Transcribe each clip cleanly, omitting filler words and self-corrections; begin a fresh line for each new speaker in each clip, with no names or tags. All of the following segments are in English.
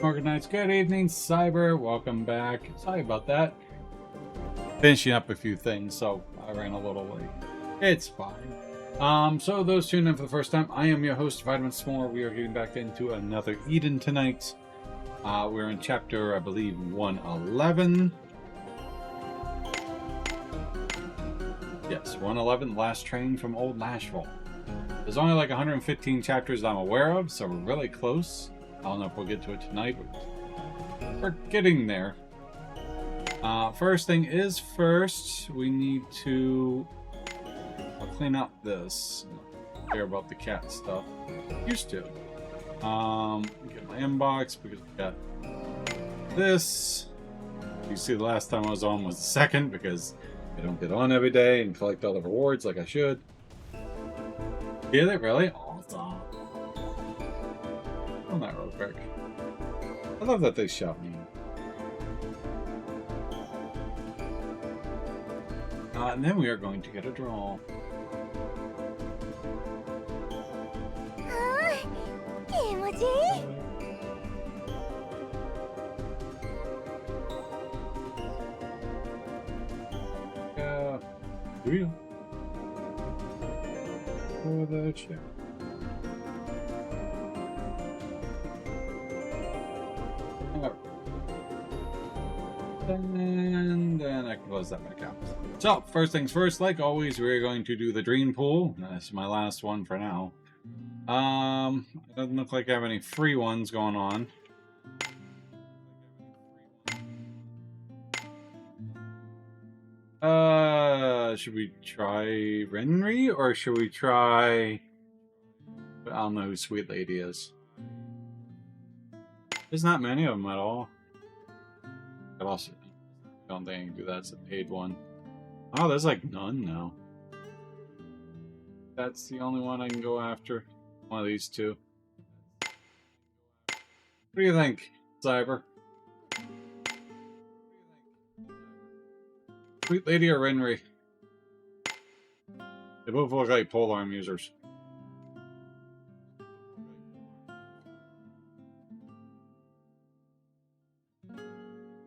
Organized. Good evening, Cyber. Welcome back. Sorry about that. Finishing up a few things, so I ran a little late. It's fine. So those tuning in for the first time, I am your host, Vitamin S'more. We are getting back into another Eden tonight. We're in chapter, I believe, 111. Yes, 111, Last Train from Old Lashval. There's only like 115 chapters I'm aware of, so we're really close. I don't know if we'll get to it tonight, but we're getting there. First thing is first, we need to clean up this. I don't care about the cat stuff. Used to. Get my inbox because we got this. You see, the last time I was on was the second because I don't get on every day and collect all the rewards like I should. Did it really? Awesome. On that real quick. I love that they shot me. And then we are going to get a draw. Real. For the check. And then I can close that back out. So, first things first, like always, we're going to do the dream pool. That's my last one for now. It doesn't look like I have any free ones going on. Should we try Renri or should we try... I don't know who Sweet Lady is. There's not many of them at all. I also don't think I can do that. It's a paid one. Oh, there's like none now. That's the only one I can go after. One of these two. What do you think, Cyber? Sweet Lady or Renri? They both look like polearm users.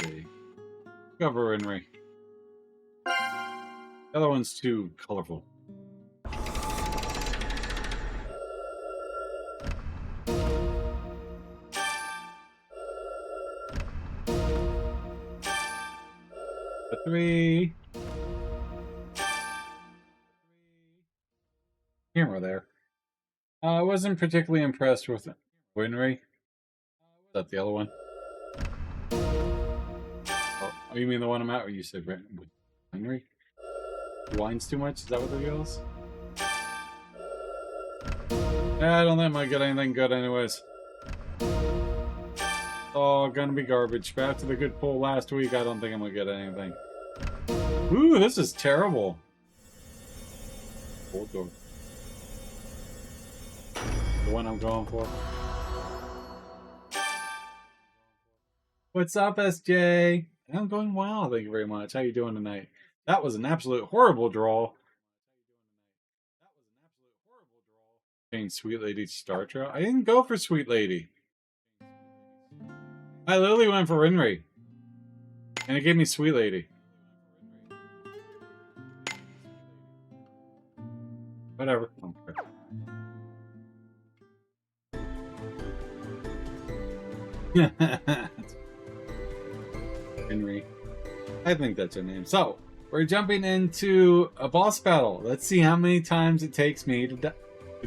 Okay. Go for Renri. The other one's too colorful. A 3. Camera there. I wasn't particularly impressed with Renri. Is that the other one? Oh, you mean the one I'm at where you said Renri? Whines too much? Is that what the deal is? Yeah, I don't think I might get anything good anyways. Oh, gonna be garbage. But after the good pull last week, I don't think I'm gonna get anything. Ooh, this is terrible. Old door. The one I'm going for. What's up, SJ? I'm going well, thank you very much. How you doing tonight? That was an absolute horrible draw. Change Sweet Lady to Star Trail. I didn't go for Sweet Lady. I literally went for Renri. And it gave me Sweet Lady. Whatever. Henry. I think that's her name. So, we're jumping into a boss battle. Let's see how many times it takes me to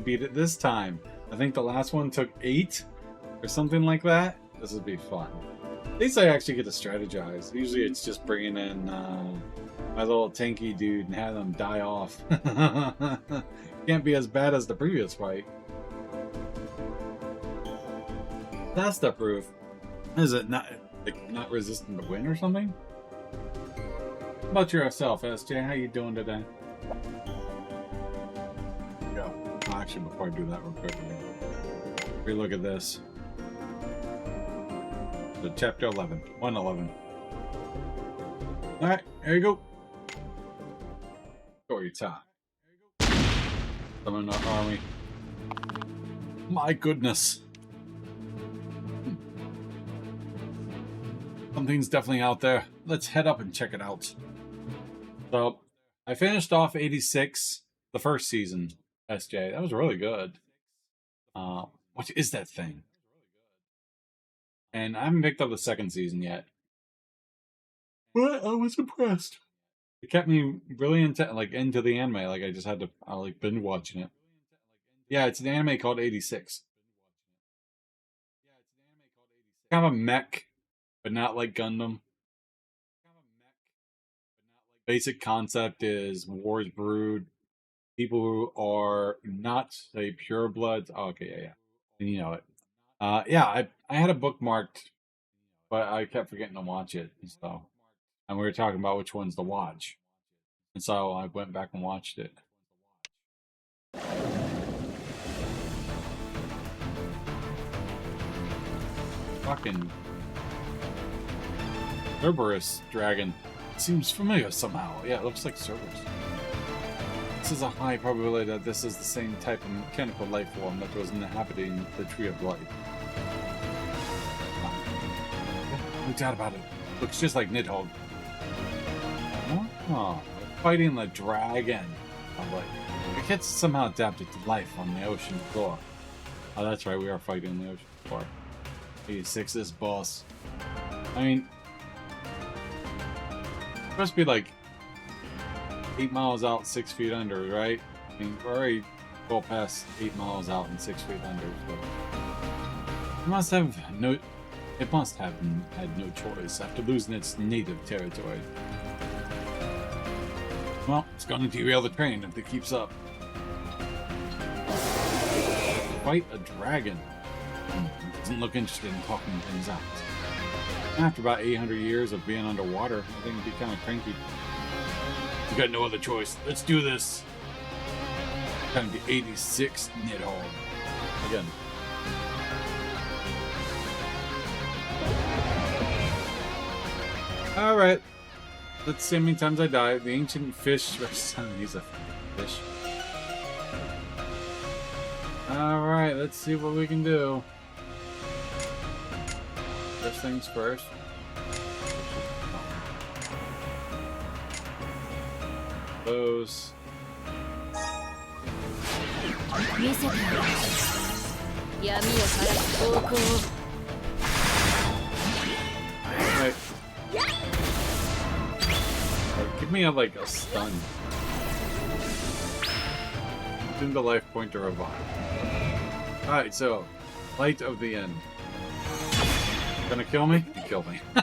beat it this time. I think the last one took 8 or something like that. This would be fun. At least I actually get to strategize. Usually it's just bringing in my little tanky dude and have them die off. Can't be as bad as the previous fight. That's the proof. Is it not resistant to wind or something? How about yourself, SJ? How you doing today? Go. Oh, actually, before I do that real quick, relook at this. So chapter 11. 111. Alright, here you go. Go your top. Summon our army. My goodness. Something's definitely out there. Let's head up and check it out. So, I finished off 86, the first season, SJ. That was really good. What is that thing? And I haven't picked up the second season yet. But I was impressed. It kept me really into the anime. Like I just had to binge watching it. Yeah, it's an anime called 86. Kind of a mech, but not like Gundam. Basic concept is wars brewed. People who are not, say, purebloods. Oh, okay, yeah. And you know it. Yeah, I had it bookmarked, but I kept forgetting to watch it. So, and we were talking about which ones to watch. And so I went back and watched it. Fucking Cerberus dragon. Seems familiar somehow. Yeah, it looks like Cerberus. This is a high probability that this is the same type of mechanical life form that was inhabiting the Tree of Life. No doubt about it. Looks just like Nidhogg. Oh, fighting the dragon. I'm like, the kids somehow adapted to life on the ocean floor. Oh, that's right, we are fighting the ocean floor. 86 is boss. I mean, it's supposed to be like 8 miles out, 6 feet under, right? I mean, we're already well past 8 miles out and 6 feet under, so it must have had no choice after losing its native territory. Well, it's going to derail the train if it keeps up. Fight a dragon. Doesn't look interested in talking things out. After about 800 years of being underwater, I think it'd be kind of cranky. We got no other choice. Let's do this. Time to 86 Nidhogg. Again. Alright. Let's see how many times I die. The ancient fish. He's a fish. Alright, let's see what we can do. First things first. Those. Right. Give me a stun. Using the life point to revive. Alright, so light of the end. Gonna kill me? You killed me. I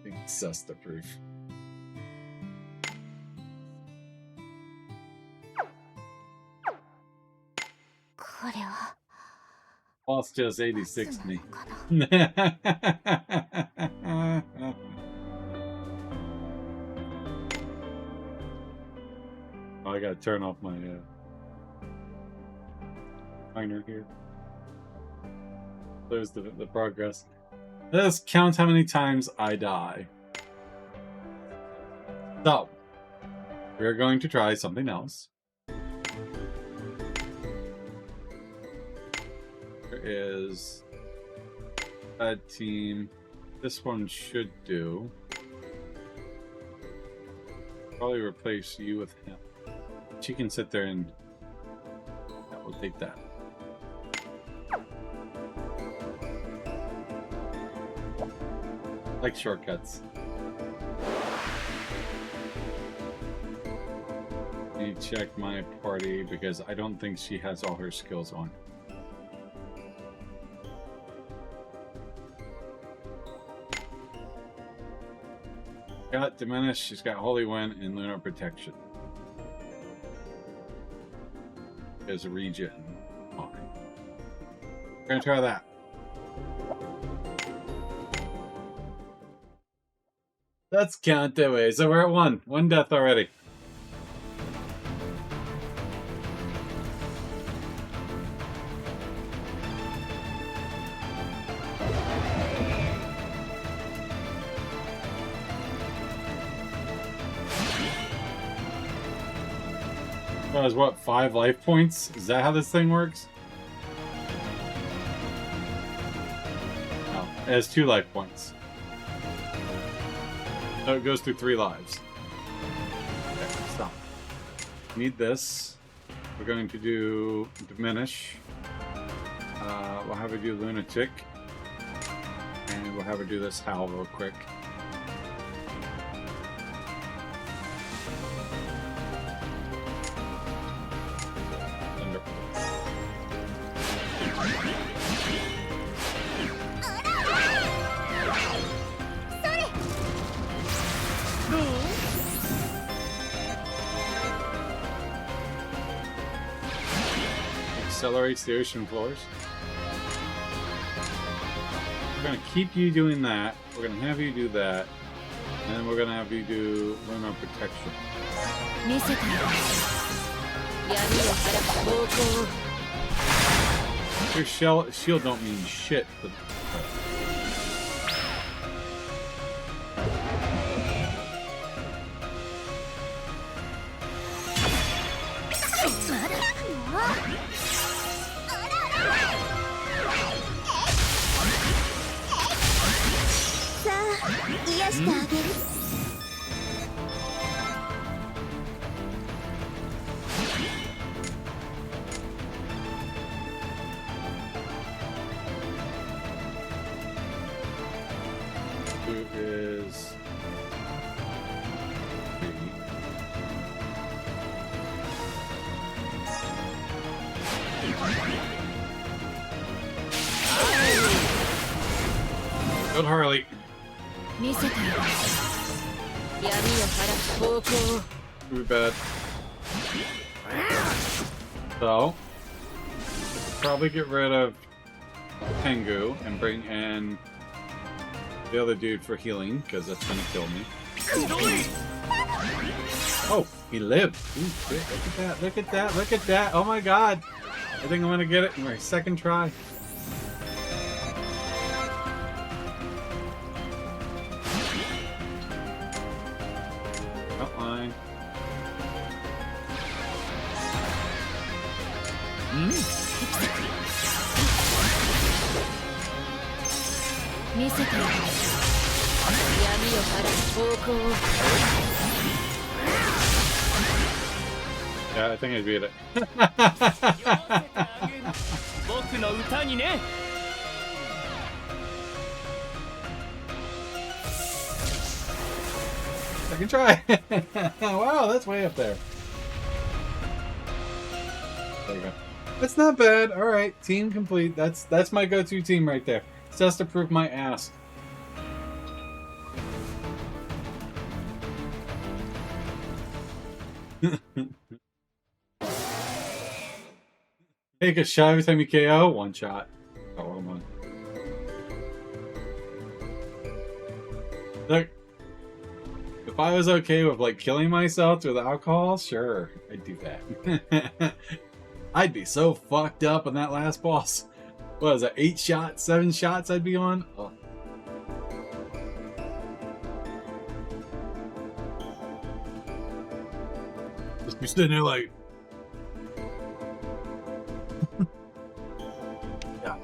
think that's the proof. Boss just 86'd me. Oh, I gotta turn off my timer here. There's the progress. Let's count how many times I die. So, we're going to try something else. There is a team. This one should do. Probably replace you with him. She can sit there and yeah, we'll take that. Like shortcuts. Let me check my party because I don't think she has all her skills on. Got Diminished, she's got Holy Wind and Lunar Protection. There's a regen. Fine. We're gonna try that. Let's count that way. So we're at one death already. So it's what, 5 life points? Is that how this thing works? No, it has 2 life points. So it goes through 3 lives. Okay, stop. Need this. We're going to do Diminish. We'll have her do Lunatic. And we'll have her do this Howl real quick. Accelerates the ocean floors. We're going to keep you doing that. We're going to have you do that. And then we're going to have you do Lunar Protection. Your shield don't mean shit. But, who is good Harley. Too bad. So, probably get rid of Tengu and bring in the other dude for healing, because that's gonna kill me. Oh, he lived. Ooh, shit, look at that, look at that, look at that. Oh my god. I think I'm gonna get it in my second try. Outline. Yeah, I think I beat it. Second try. Wow, that's way up there. There you go. That's not bad. All right, team complete. That's my go-to team right there. Just to prove my ass. Take a shot every time you KO. One shot. Oh, hold on. Look, if I was okay with like killing myself with alcohol, sure, I'd do that. I'd be so fucked up on that last boss. What was it? 8 shots, 7 shots I'd be on? Oh. Just be sitting there like... Yeah.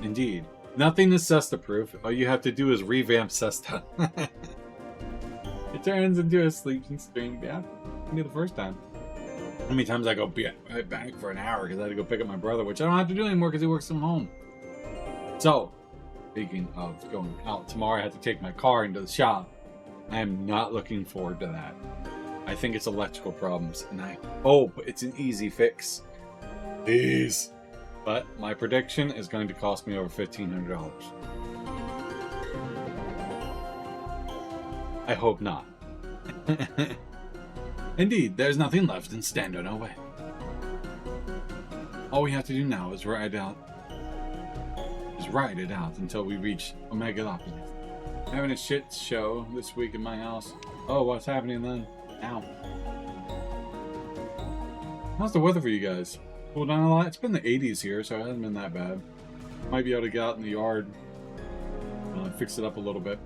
Indeed. Nothing is Cesta-proof. All you have to do is revamp Cesta. It turns into a sleeping stream. Yeah, I did the first time. How many times I go back for an hour because I had to go pick up my brother, which I don't have to do anymore because he works from home. So, speaking of going out tomorrow, I have to take my car into the shop. I am not looking forward to that. I think it's electrical problems, and I hope it's an easy fix. Please. But my prediction is going to cost me over $1,500. I hope not. Indeed, there's nothing left and stand on our way. All we have to do now is ride it out until we reach Omegalopolis. Having a shit show this week in my house. Oh, what's happening then? Ow. How's the weather for you guys? Cooled down a lot? It's been the 80s here, so it hasn't been that bad. Might be able to get out in the yard. Fix it up a little bit.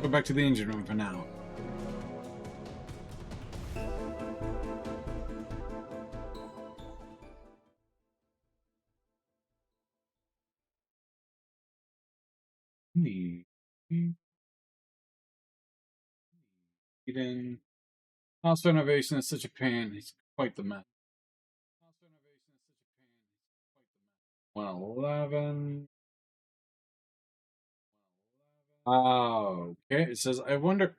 Go back to the engine room for now. Eden. House renovation is such a pain. It's quite the mess. 111. Oh, okay. It says, I wonder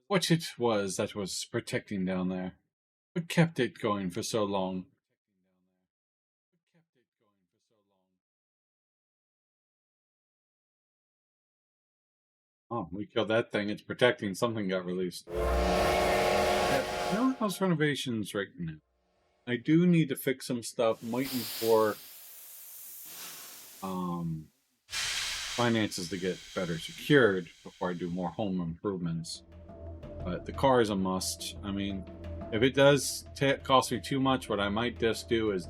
what it was that was protecting down there. What kept it going for so long? Oh, we killed that thing. It's protecting. Something got released. No house renovations right now. I do need to fix some stuff. I'm waiting for finances to get better secured before I do more home improvements. But the car is a must. I mean, if it does cost me too much, what I might just do is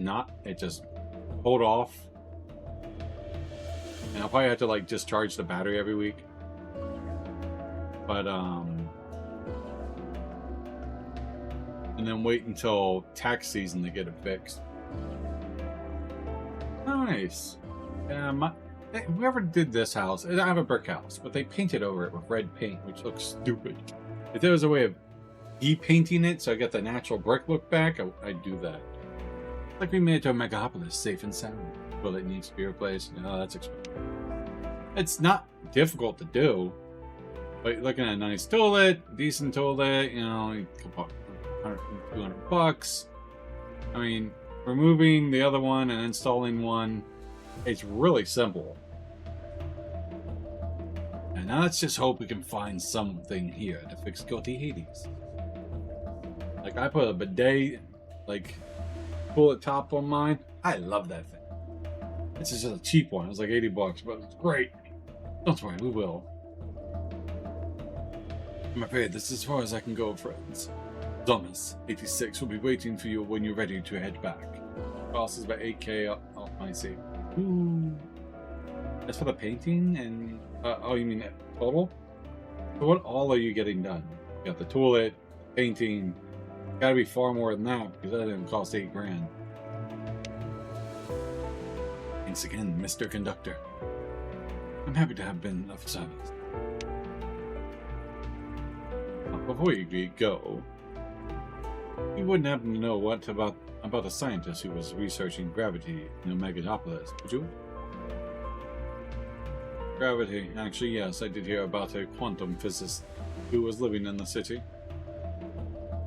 just hold off. And I'll probably have to like just charge the battery every week. But and then wait until tax season to get it fixed. Nice. Whoever did this house, I have a brick house, but they painted over it with red paint, which looks stupid. If there was a way of de-painting it so I get the natural brick look back, I'd do that. Like we made it to a megapolis, safe and sound. Well, it needs to be replaced. No, that's expensive. It's not difficult to do. But looking at a nice toilet, decent toilet, you know, $100, $200. I mean, removing the other one and installing one, it's really simple. And now let's just hope we can find something here to fix guilty Hades. Like, I put a bidet, like, toilet top on mine. I love that thing. It's just a cheap one. It's like $80, but it's great. Don't worry, we will. I'm afraid this is as far as I can go, friends. Thomas, 86, will be waiting for you when you're ready to head back. Cost is about 8K. Oh, I see. Ooh. That's for the painting and... oh, you mean total? So what all are you getting done? You got the toilet, painting. Gotta be far more than that because that didn't cost $8 grand. Thanks again, Mr. Conductor. I'm happy to have been of service. Before you go, you wouldn't happen to know what about a scientist who was researching gravity in a megalopolis, would you? Gravity. Actually, yes, I did hear about a quantum physicist who was living in the city.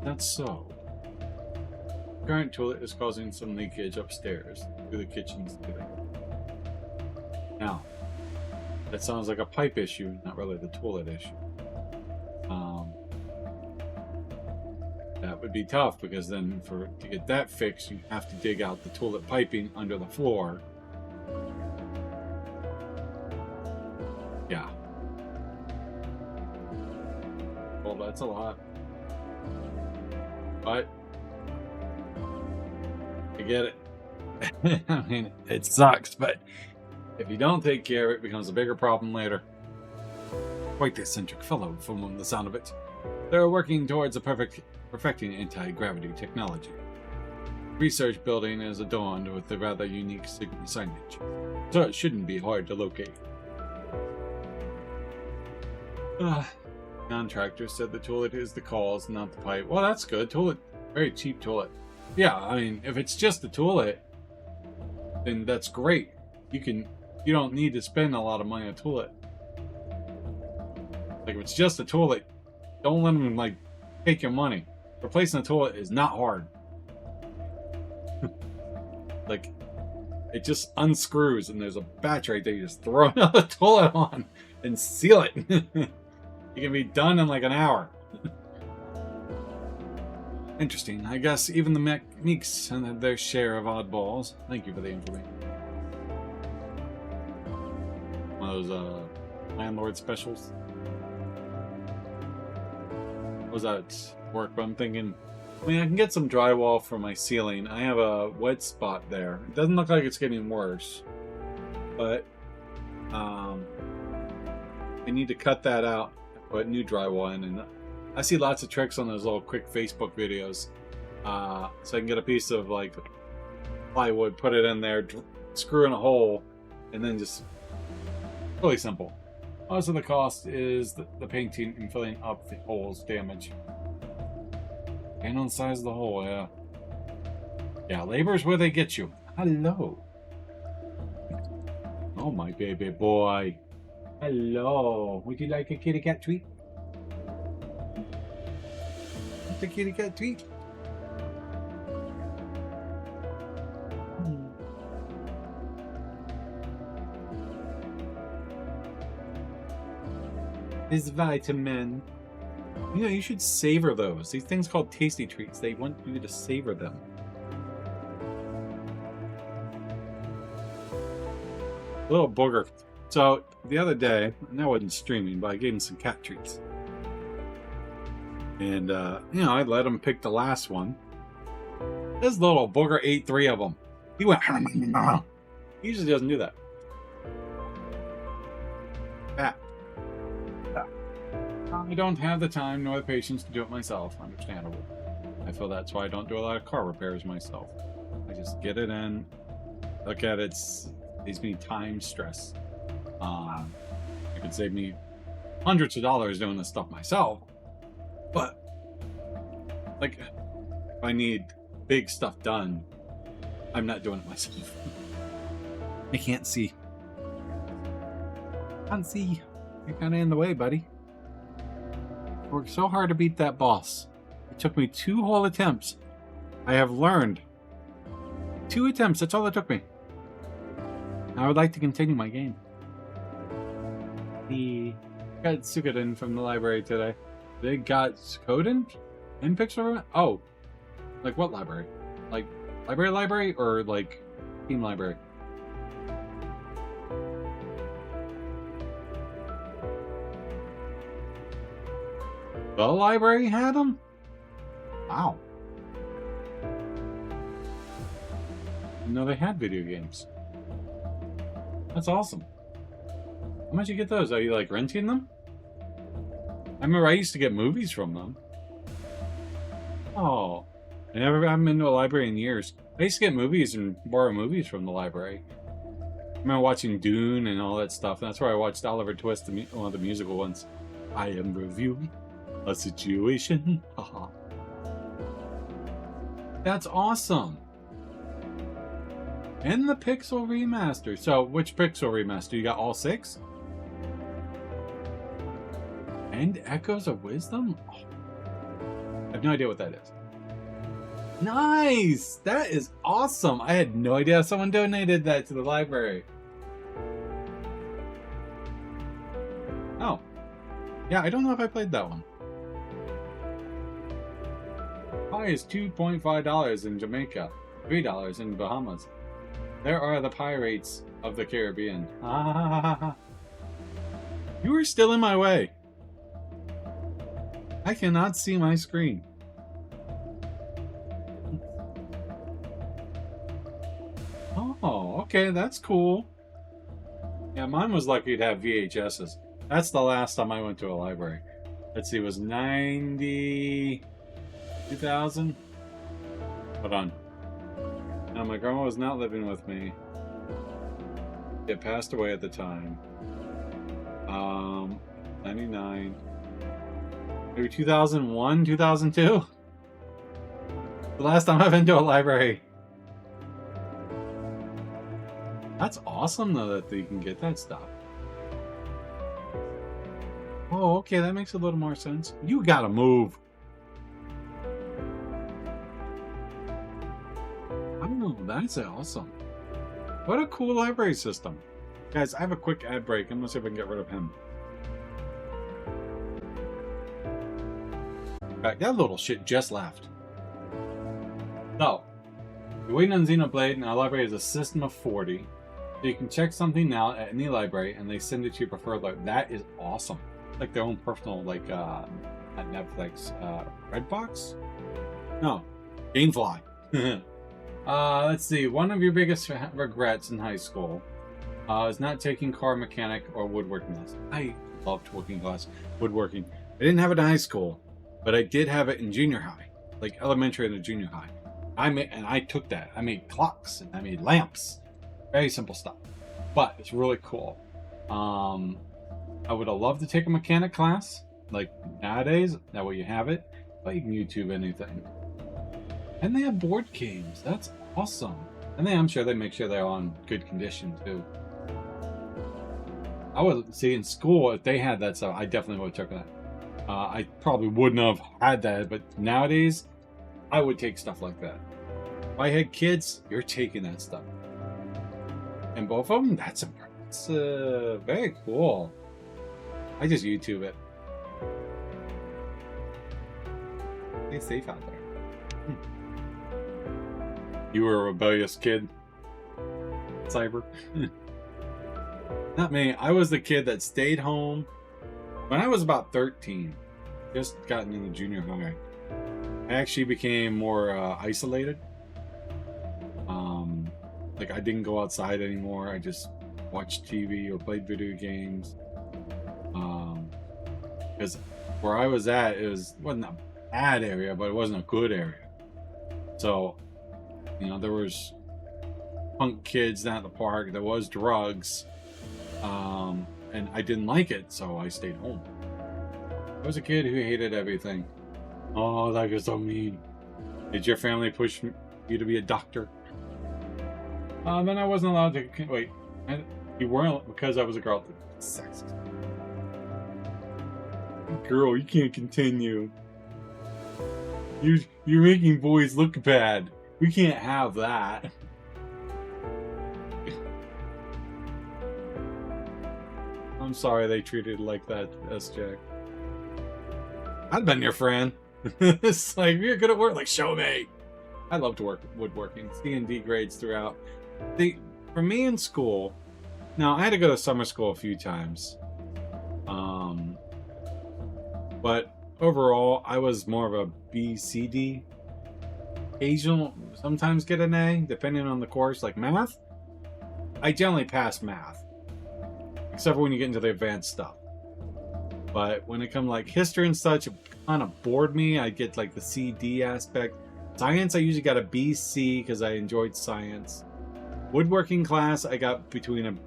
That's so. The current toilet is causing some leakage upstairs through the kitchen ceiling. Now, that sounds like a pipe issue, not really the toilet issue. That would be tough because then to get that fixed, you have to dig out the toilet piping under the floor. Yeah. Well, that's a lot. But I get it. I mean, it sucks, but if you don't take care of it, it becomes a bigger problem later. Quite the eccentric fellow, from the sound of it. They're working towards perfecting anti-gravity technology. Research building is adorned with a rather unique signage, so it shouldn't be hard to locate. Contractor said the toilet is the cause, not the pipe. Well, that's good. Toilet, very cheap toilet. Yeah, I mean, if it's just the toilet, then that's great. You don't need to spend a lot of money on a toilet. Like, if it's just a toilet, don't let them, like, take your money. Replacing a toilet is not hard. Like, it just unscrews and there's a batch right there. You just throw another toilet on and seal it. You can be done in like an hour. Interesting. I guess even the mechanics have their share of oddballs. Thank you for the information. One of those landlord specials. Was that work? But I'm thinking, I mean, I can get some drywall for my ceiling. I have a wet spot there. It doesn't look like it's getting worse, but I need to cut that out and put new drywall in. And I see lots of tricks on those little quick Facebook videos, so I can get a piece of like plywood, put it in there, screw in a hole, and then just really simple. Most of the cost is the painting and filling up the holes damage. And on the size of the hole, yeah. Yeah, labor's where they get you. Hello. Oh, my baby boy. Hello. Would you like a kitty cat treat? The kitty cat treat? His vitamin. You know, you should savor those. These things called tasty treats. They want you to savor them. Little booger. So, the other day, and I wasn't streaming, but I gave him some cat treats. And, you know, I let him pick the last one. This little booger ate 3 of them. He went, he usually doesn't do that. Fat. I don't have the time nor the patience to do it myself. Understandable. I feel that's why I don't do a lot of car repairs myself. I just get it in, look at it, saves me time, stress. It could save me hundreds of dollars doing this stuff myself. But, like, if I need big stuff done, I'm not doing it myself. I can't see. Can't see. You're kind of in the way, buddy. Worked so hard to beat that boss. It took me 2 whole attempts. I have learned. 2 attempts, that's all it took me. I would like to continue my game. The got Suikoden from the library today. They got Suikoden in Pixel. Oh, like what library? Like library or like team library? The library had them? Wow. No, they had video games. That's awesome. How much you get those? Are you like renting them? I remember I used to get movies from them. Oh. I haven't been to a library in years. I used to get movies and borrow movies from the library. I remember watching Dune and all that stuff. That's where I watched Oliver Twist, one of the musical ones. I am reviewing a situation. Haha. That's awesome. And the Pixel Remaster. So, which Pixel Remaster? You got all 6? And Echoes of Wisdom? Oh. I have no idea what that is. Nice! That is awesome! I had no idea someone donated that to the library. Oh. Yeah, I don't know if I played that one. Pie is $2.5 in Jamaica, $3 in Bahamas. There are the pirates of the Caribbean. You are still in my way. I cannot see my screen. Oh, okay, that's cool. Yeah, mine was lucky to have VHSs. That's the last time I went to a library. Let's see, it was 2000? Hold on. Now, my grandma was not living with me. She had passed away at the time. 99. Maybe 2001, 2002? The last time I've been to a library. That's awesome, though, that you can get that stuff. Oh, okay, that makes a little more sense. You gotta move. Oh, that's awesome. What a cool library system. Guys, I have a quick ad break. I'm gonna see if I can get rid of him. Alright, that little shit just left. So, you're waiting on Xenoblade, and our library is a system of 40. So you can check something out at any library, and they send it to your preferred library. That is awesome. Like their own personal, like, at Netflix, Redbox? No, Gamefly. Let's see. One of your biggest regrets in high school is not taking car mechanic or woodworking lessons. I loved woodworking. I didn't have it in high school, but I did have it in junior high, like elementary and junior high. I took that. I made clocks and I made lamps. Very simple stuff. but it's really cool. I would have loved to take a mechanic class. Like nowadays, that way you have it, but you can YouTube anything. And they have board games. That's awesome. And I'm sure they make sure they're on good condition too. I would see in school if they had that stuff, I definitely would have took that. I probably wouldn't have had that, but nowadays, I would take stuff like that. If I had kids, you're taking that stuff. And both of them, that's very cool. I just YouTube it. Stay safe out there. You were a rebellious kid, Cyber. Not me. I was the kid that stayed home when I was about 13. Just gotten into junior high. I actually became more isolated. Like I didn't go outside anymore. I just watched TV or played video games. Because where I was at, wasn't a bad area, but it wasn't a good area. So, you know, there was punk kids down at the park. There was drugs. And I didn't like it, so I stayed home. I was a kid who hated everything. Oh, that was so mean. Did your family push you to be a doctor? Then I wasn't allowed to... Wait, you weren't because I was a girl. Sexist. Girl, you can't continue. You're making boys look bad. We can't have that. I'm sorry they treated it like that, S-Jack. I've been your friend. It's like, you're good at work. Like, show me. I loved woodworking. C&D grades throughout. For me in school, now I had to go to summer school a few times. But overall, I was more of a B, C, D. Occasional, sometimes get an A, depending on the course. Like math, I generally pass math. Except for when you get into the advanced stuff. But when it comes like history and such, it kind of bored me. I get like the C, D aspect. Science, I usually got a B, C because I enjoyed science. Woodworking class, I got between an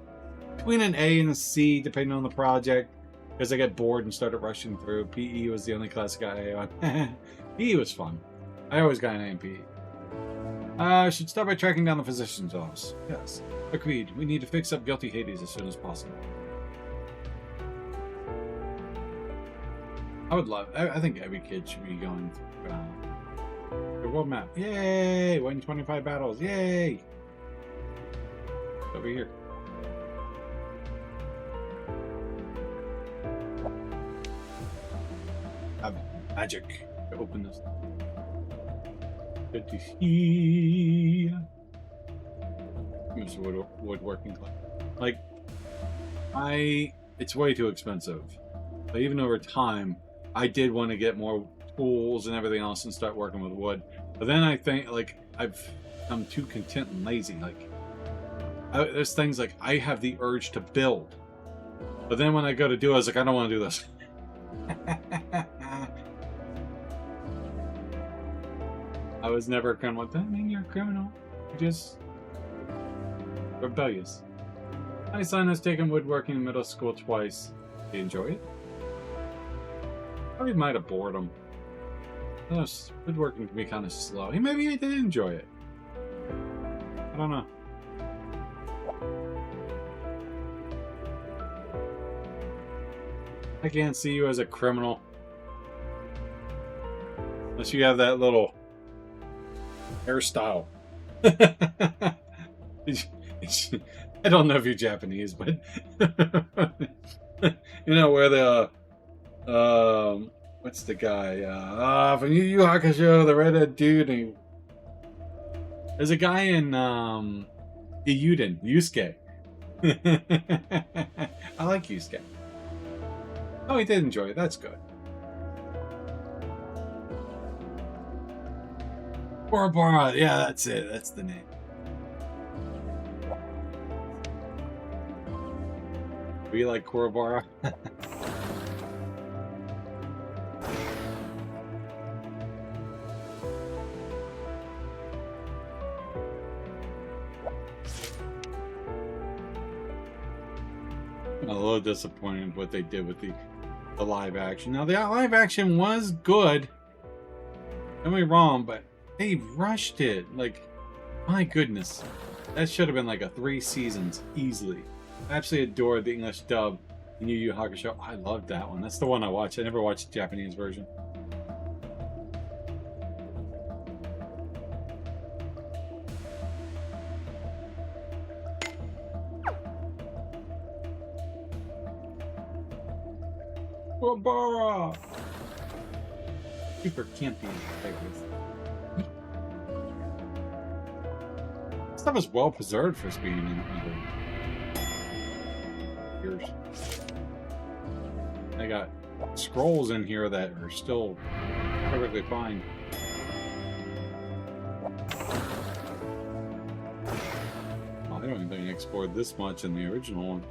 A and a C, depending on the project. Because I got bored and started rushing through. PE was the only class I got A on. PE was fun. I always got an A in PE. I should start by tracking down the physician's office. Yes. Agreed. We need to fix up guilty Hades as soon as possible. I think every kid should be going through the world map. Yay! Win 25 battles. Yay! Over here. I have magic to open this. Good to see. Here's woodworking class. Like, it's way too expensive. But even over time, I did want to get more tools and everything else and start working with wood. But then I think, like, I'm too content and lazy. Like, there's things like I have the urge to build. But then when I go to do it, I was like, I don't want to do this. I was never a criminal. Doesn't mean you're a criminal. You're just rebellious. My son has taken woodworking in middle school twice. Did you enjoy it? Probably might have bored him. Woodworking can be kind of slow. Maybe he did enjoy it. I don't know. I can't see you as a criminal. Unless you have that little hairstyle. I don't know if you're Japanese, but you know where the what's the guy from Yu Yu Hakusho, the redhead dude. There's a guy in Iyuden, Yusuke. I like Yusuke. Oh, he did enjoy it. That's good. Borobara, yeah, that's it. That's the name. We like Korobara. I'm a little disappointed with what they did with the live action. Now, the live action was good. Don't get me wrong, but they rushed it. Like, my goodness. That should have been like a 3 seasons easily. I absolutely adored the English dub in Yu Yu Hakusho. I loved that one. That's the one I watched. I never watched the Japanese version. Barbara! Super campy. Stuff is well preserved for being in years. I got scrolls in here that are still perfectly fine. Oh, I don't even think I explored this much in the original one.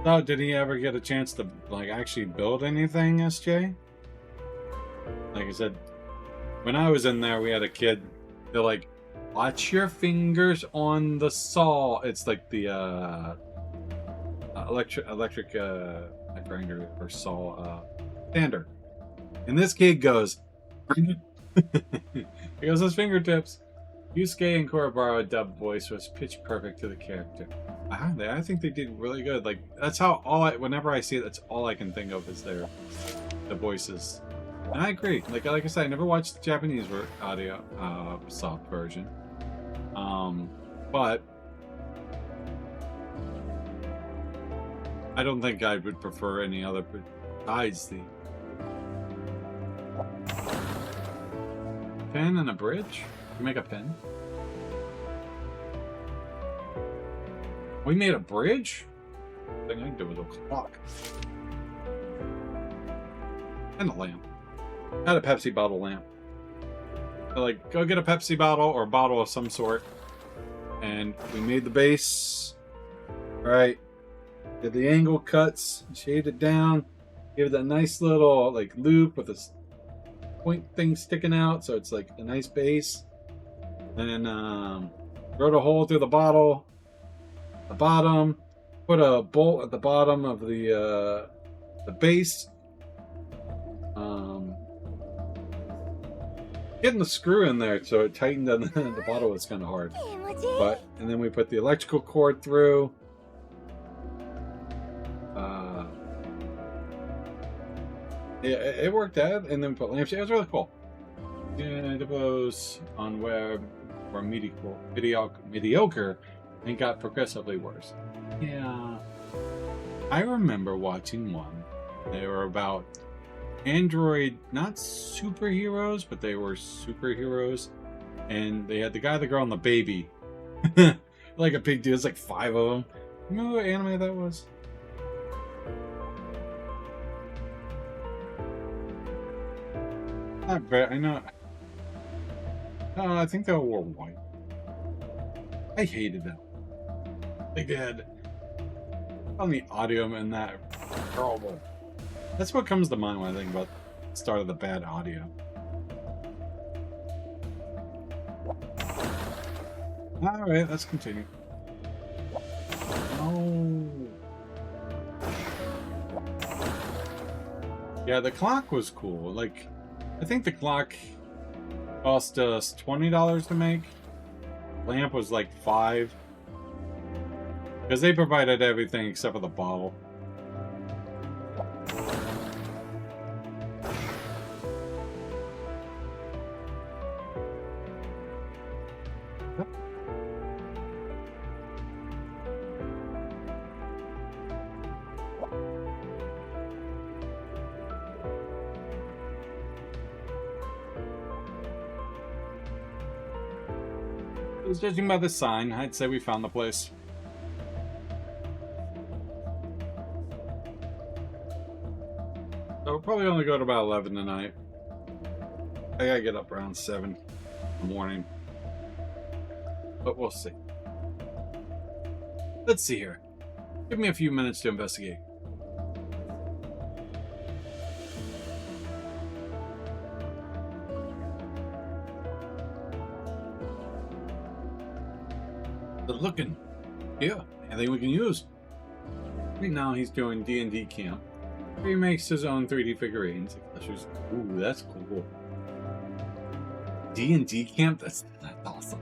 So, did he ever get a chance to, like, actually build anything, SJ? Like I said, when I was in there, we had a kid. They're like, watch your fingers on the saw. It's like the, electric, grinder or saw, sander. And this kid goes, he goes, his fingertips. Yusuke and Kurobara dub voice was pitch perfect to the character. I think they did really good. Like, that's how whenever I see it, that's all I can think of is the voices. And I agree. Like I said, I never watched the Japanese audio soft version. But I don't think I would prefer any other besides the pen and a bridge. You make a pen. We made a bridge? I think I can do with a clock. And a lamp. I had a Pepsi bottle lamp. So, like, go get a Pepsi bottle or a bottle of some sort. And we made the base. Right. Did the angle cuts. Shaved it down. Gave it that nice little, like, loop with this point thing sticking out. So it's like a nice base. Then, wrote a hole through the bottle. The bottom, put a bolt at the bottom of the base. Getting the screw in there so it tightened on the bottle was kind of hard. And then we put the electrical cord through. It worked out, and then we put lamps. It was really cool. Yeah, those on web were mediocre. And got progressively worse. Yeah. I remember watching one. They were about android, not superheroes, but they were superheroes. And they had the guy, the girl, and the baby. Like a big deal. It's like 5 of them. Remember what anime that was? Not very, I know. I think they all wore white. I hated them. They did. On the audio in that horrible. That's what comes to mind when I think about the start of the bad audio. Alright, let's continue. Oh. Yeah, the clock was cool. Like, I think the clock cost us $20 to make. Lamp was like $5. Because they provided everything except for the bottle. Judging by the sign, I'd say we found the place. So we'll probably only go to about 11 tonight. I gotta get up around 7 in the morning. But we'll see. Let's see here. Give me a few minutes to investigate. looking? Yeah, anything we can use. Right now he's doing D&D camp. He makes his own 3D figurines. Ooh, that's cool. D&D camp? That's awesome.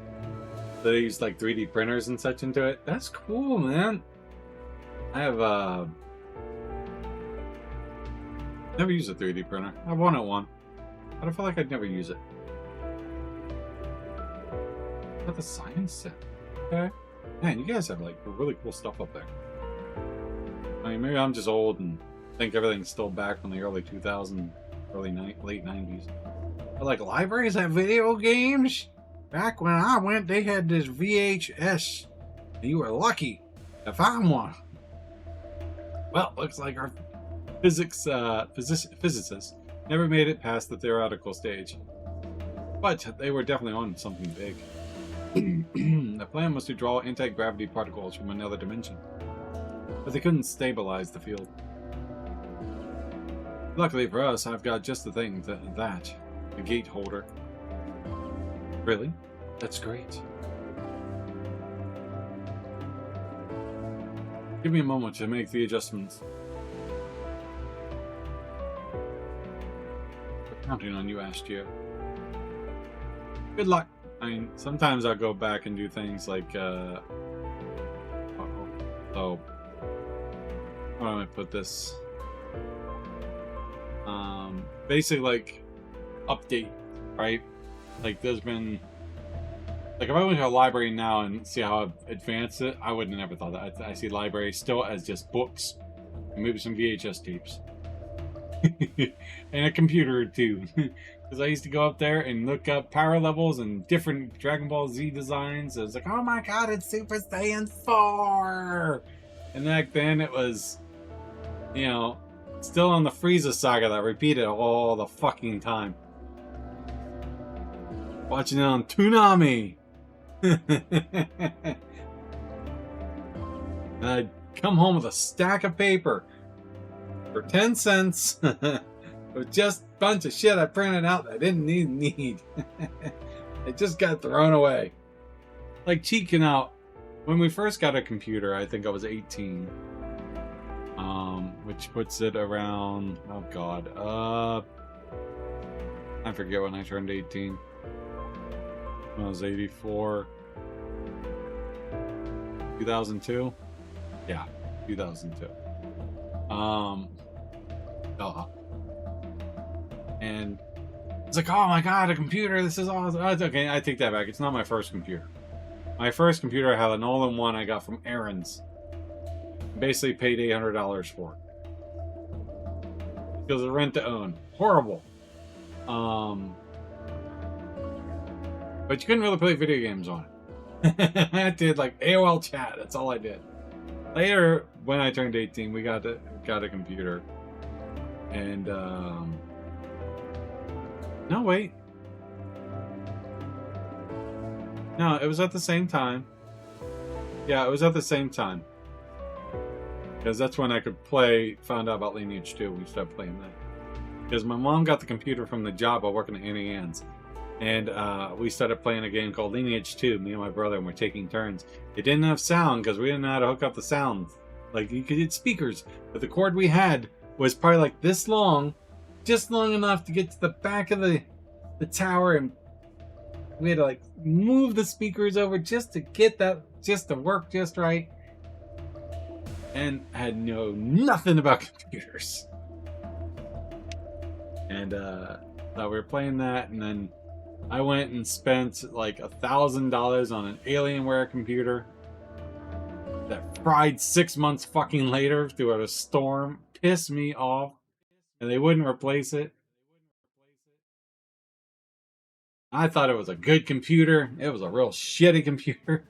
So they use like 3D printers and such into it. That's cool, man. I have never used a 3D printer. I wanted one, but I feel like I'd never use it. What the science center? Okay. Man, you guys have like really cool stuff up there. I mean, maybe I'm just old and think everything's still back from the early 2000s, late 90s. But like libraries have video games? Back when I went, they had this VHS. And you were lucky to find one. Well, looks like our physicists never made it past the theoretical stage. But they were definitely on something big. The plan was to draw anti-gravity particles from another dimension. But they couldn't stabilize the field. Luckily for us, I've got just the thing that the gate holder. Really? That's great. Give me a moment to make the adjustments. We're counting on you, Astio. Good luck. I mean, sometimes I'll go back and do things like, how do I put this? Basically, like, update, right? Like, there's been, like, if I went to a library now and see how I've advanced it, I would have never thought that. I see libraries still as just books, and maybe some VHS tapes. And a computer or two. Because I used to go up there and look up power levels and different Dragon Ball Z designs. I was like, oh my god, it's Super Saiyan 4! And back then it was, you know, still on the Frieza saga that repeated all the fucking time. Watching it on Toonami! And I'd come home with a stack of paper for 10 cents with just a bunch of shit I printed out that I didn't need. It just got thrown away. Like cheeking out. When we first got a computer, I think I was 18. Which puts it around, oh god, I forget when I turned 18. When I was 84. 2002? Yeah, 2002. And it's like, oh my god, a computer, this is awesome. Oh, it's okay, I take that back. It's not my first computer. My first computer I had an all-in-one I got from Aaron's. Basically paid $800 for it. Because of rent to own. Horrible. But you couldn't really play video games on it. I did like AOL chat, that's all I did. Later, when I turned 18, we got a computer. And, no, wait. No, it was at the same time. Yeah, it was at the same time. Because that's when I could found out about Lineage 2. We started playing that. Because my mom got the computer from the job while working at Annie Ann's. And we started playing a game called Lineage 2. Me and my brother, and we're taking turns. It didn't have sound because we didn't know how to hook up the sound. Like, you could hit speakers. But the cord we had was probably like this long. Just long enough to get to the back of the tower. And we had to like move the speakers over just to get that, just to work just right. And I had nothing about computers. And we were playing that, and then I went and spent like $1,000 on an Alienware computer that fried 6 months fucking later through a storm. Pissed me off. And they wouldn't replace it. I thought it was a good computer. It was a real shitty computer.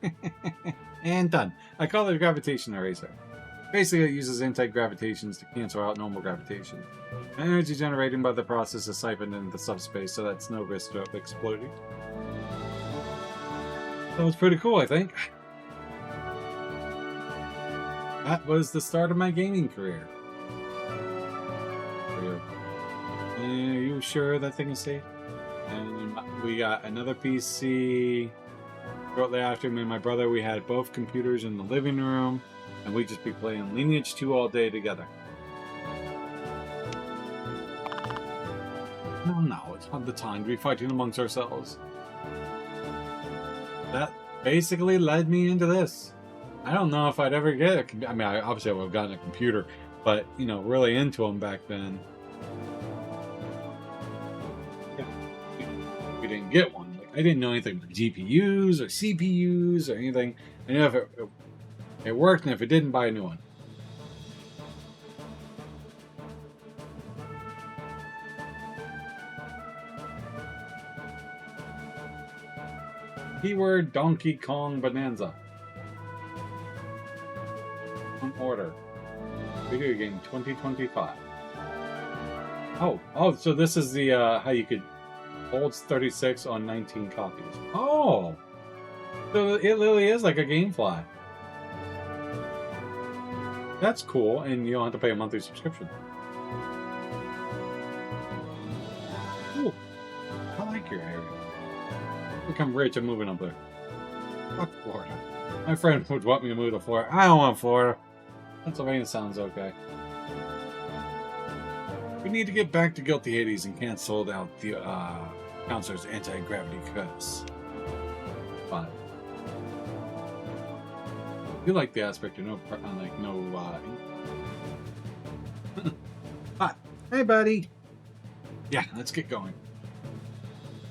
And done. I call it a gravitation eraser. Basically, it uses anti-gravitations to cancel out normal gravitation. Energy generated by the process is siphoned into the subspace, so that's no risk of exploding. That was pretty cool, I think. That was the start of my gaming career. Are you sure that thing is safe? And we got another PC. Shortly after, me and my brother, we had both computers in the living room, and we'd just be playing Lineage 2 all day together. No, it's not the time to be fighting amongst ourselves. That basically led me into this. I don't know if I'd ever get a computer. I mean, obviously I would have gotten a computer, but, you know, really into them back then. Yeah, we didn't get one. Like, I didn't know anything about GPUs or CPUs or anything. I knew if it worked, and if it didn't, buy a new one. Keyword Donkey Kong Bonanza. On order. Video game 2025. Oh, so this is the how you could holds 36 on 19 copies. Oh, so it really is like a GameFly. That's cool, and you don't have to pay a monthly subscription. Ooh, I like your area. Become rich and moving up there. Fuck Florida. My friend would want me to move to Florida. I don't want Florida. Pennsylvania sounds okay. We need to get back to Guilty Hades and cancel out the counselor's anti-gravity curse. But you like the aspect of no. Hi, hey buddy. Yeah, let's get going.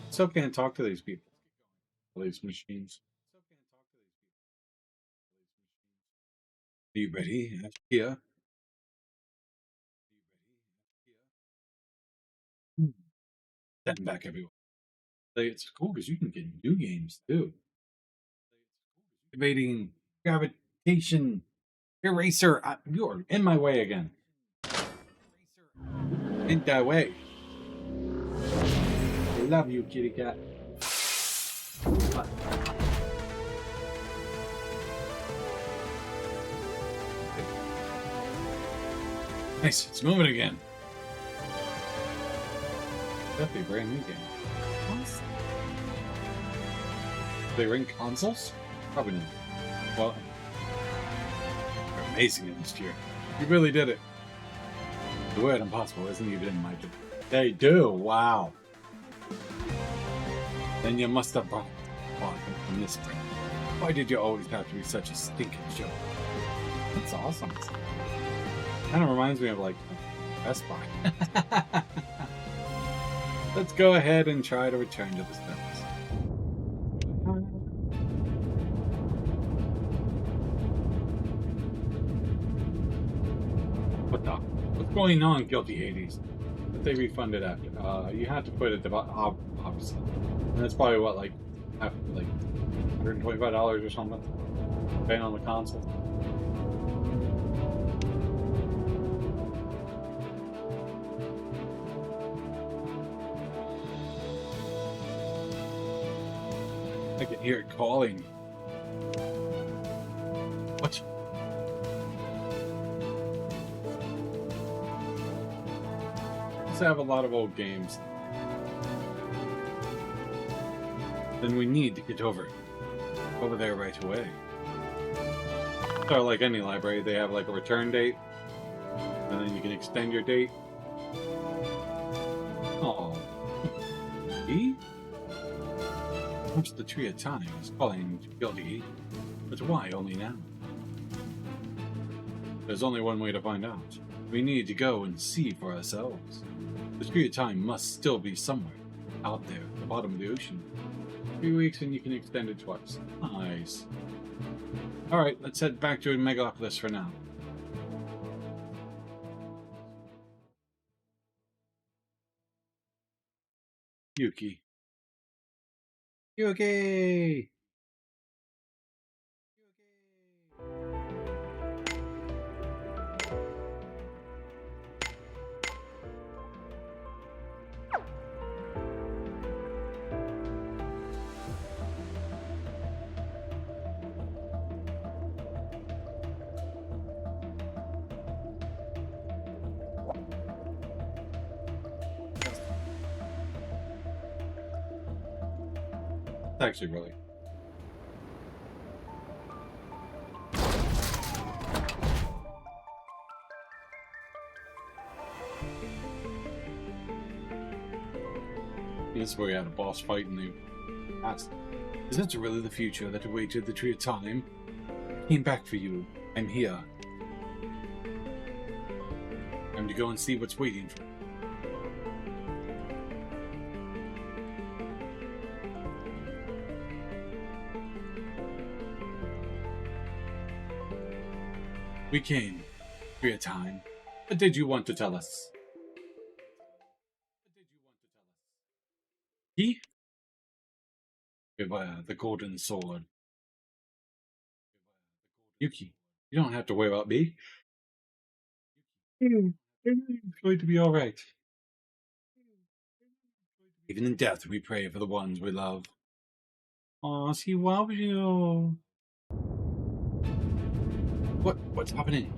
So can't talk to these people. These machines. Are you ready? Here. Stepping back everyone. It's cool because you can get new games too. Debating gravitation eraser. You're in my way again. In that way. I love you, kitty cat. Nice, it's moving again. That'd be a brand new game. What? They ring consoles? Probably not. Well, they're amazing in this year. You really did it. The word impossible isn't even my job. They do, wow. Then you must have bought them from this brand. Why did you always have to be such a stinking joke? That's awesome. Kind of reminds me of like Best Buy. Let's go ahead and try to return to the steps. What's going on, Guilty Hades? That they refunded after. You had to put it obviously, and that's probably what like $125 or something, depending on the console. I can hear it calling. What? Let's have a lot of old games. Then we need to get over there right away. So like any library, they have like a return date, and then you can extend your date. Oh. E? Much the Tree of Time is calling Guilty, but why only now? There's only one way to find out. We need to go and see for ourselves. The Tree of Time must still be somewhere out there at the bottom of the ocean. 3 weeks and you can extend it twice. Nice. Alright, let's head back to Megalopolis for now. Yuki. Yuki! Actually, really. This is where we had a boss fight in the past. Is it really the future that awaited the Tree of Time? I came back for you. I'm here. Time to go and see what's waiting for me. We came. Tree of Time. What did you want to tell us? He? Beware the golden sword. Yuki, you don't have to worry about me. It's going to be alright. Even in death, we pray for the ones we love. Aw, she loves you. What's happening?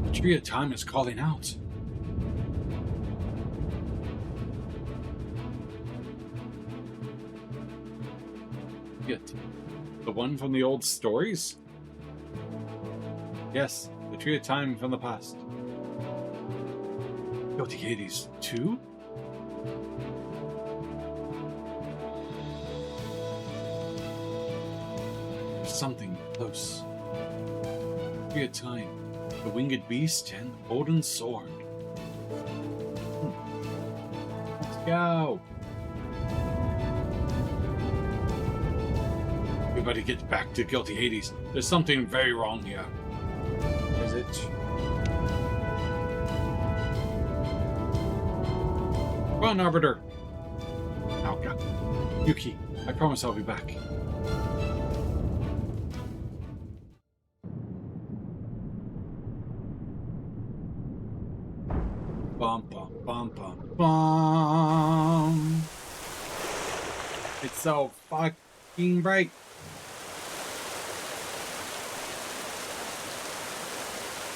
The Tree of Time is calling out. Yet, the one from the old stories? Yes, the Tree of Time from the past. Guilty Hades, too? There's something close. Tree of Time, the winged beast, and the golden sword. Let's go! Everybody get back to Guilty Hades. There's something very wrong here. Is it? Run, Arbiter! Oh, God. Yuki, I promise I'll be back. Bum, bum, bum, bum, bum. It's so fucking bright.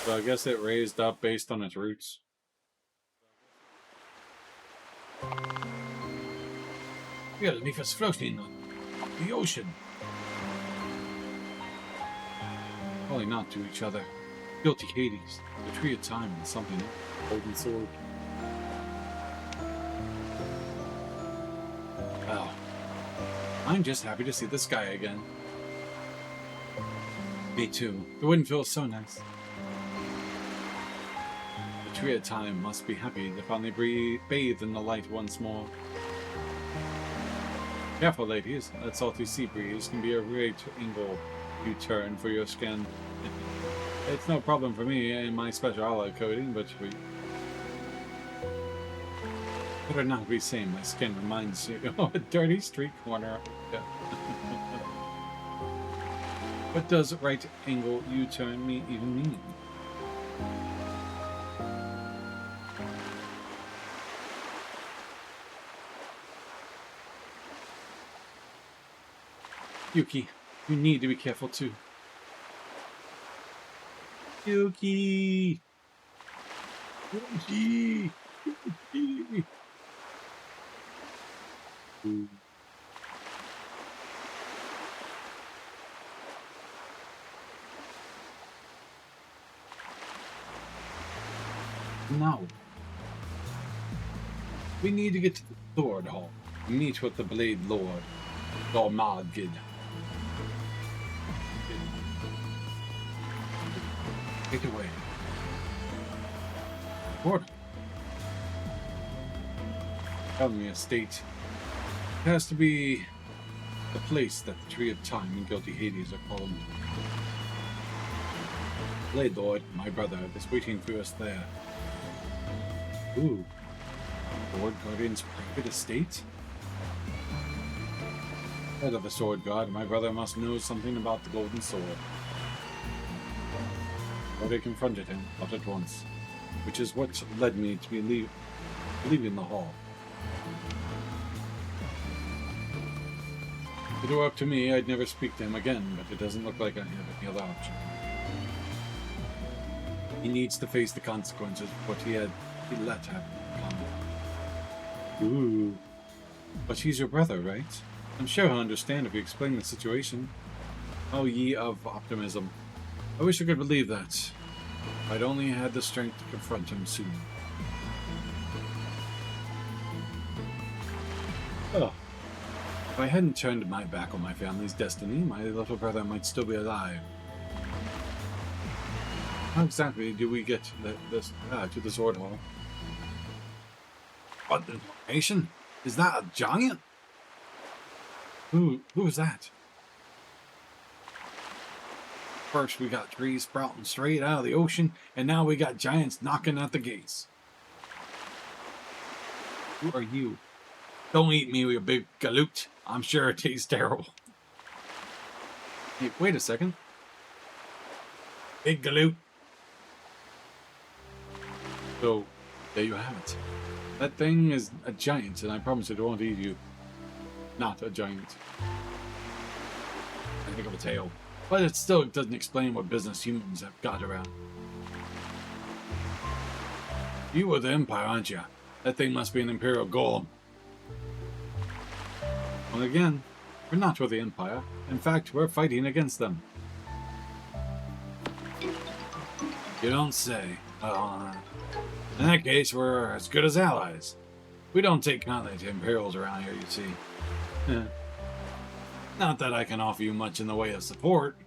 So I guess it raised up based on its roots. We gotta leave us floating on the ocean. Probably not to each other. Guilty Hades, the Tree of Time, and something else. Golden sword. Well, I'm just happy to see the sky again. Me too. The wind feels so nice. The Tree of Time must be happy to finally bathe in the light once more. Careful, ladies. That salty sea breeze can be a great angle U-turn for your skin. It's no problem for me in my special alloy coating, but we better not be saying my skin reminds you of a dirty street corner. Yeah. What does right angle U-turn even mean? Yuki, you need to be careful too. Yuki! Yuki! Yuki! No. We need to get to the Lord Hall. Meet with the Bladelord. Dormagid. Take it away. Portal. Tell me, estate. It has to be the place that the Tree of Time and Guilty Hades are called. Bladelord, my brother, is waiting for us there. Ooh. Lord Guardian's private estate? Head of the Sword God, my brother must know something about the Golden Sword. But I confronted him, not at once, which is what led me to be leaving the hall. If it were up to me, I'd never speak to him again, but it doesn't look like I have any other option. He needs to face the consequences of what he let happen. Ooh. But he's your brother, right? I'm sure he'll understand if you explain the situation. Oh, ye of optimism. I wish I could believe that. If I'd only had the strength to confront him soon. If I hadn't turned my back on my family's destiny, my little brother might still be alive. How exactly do we get to the sword hall? What information? Is that a giant? Who is that? First we got trees sprouting straight out of the ocean, and now we got giants knocking at the gates. Who are you? Don't eat me with your big galoot. I'm sure it tastes terrible. Hey, wait a second. Big galoot. So, there you have it. That thing is a giant, and I promise it won't eat you. Not a giant. I think of a tail. But it still doesn't explain what business humans have got around. You were the Empire, aren't you? That thing must be an Imperial golem. Well, again, we're not with the Empire. In fact, we're fighting against them. You don't say. In that case, we're as good as allies. We don't take kindly to Imperials around here, you see. Not that I can offer you much in the way of support.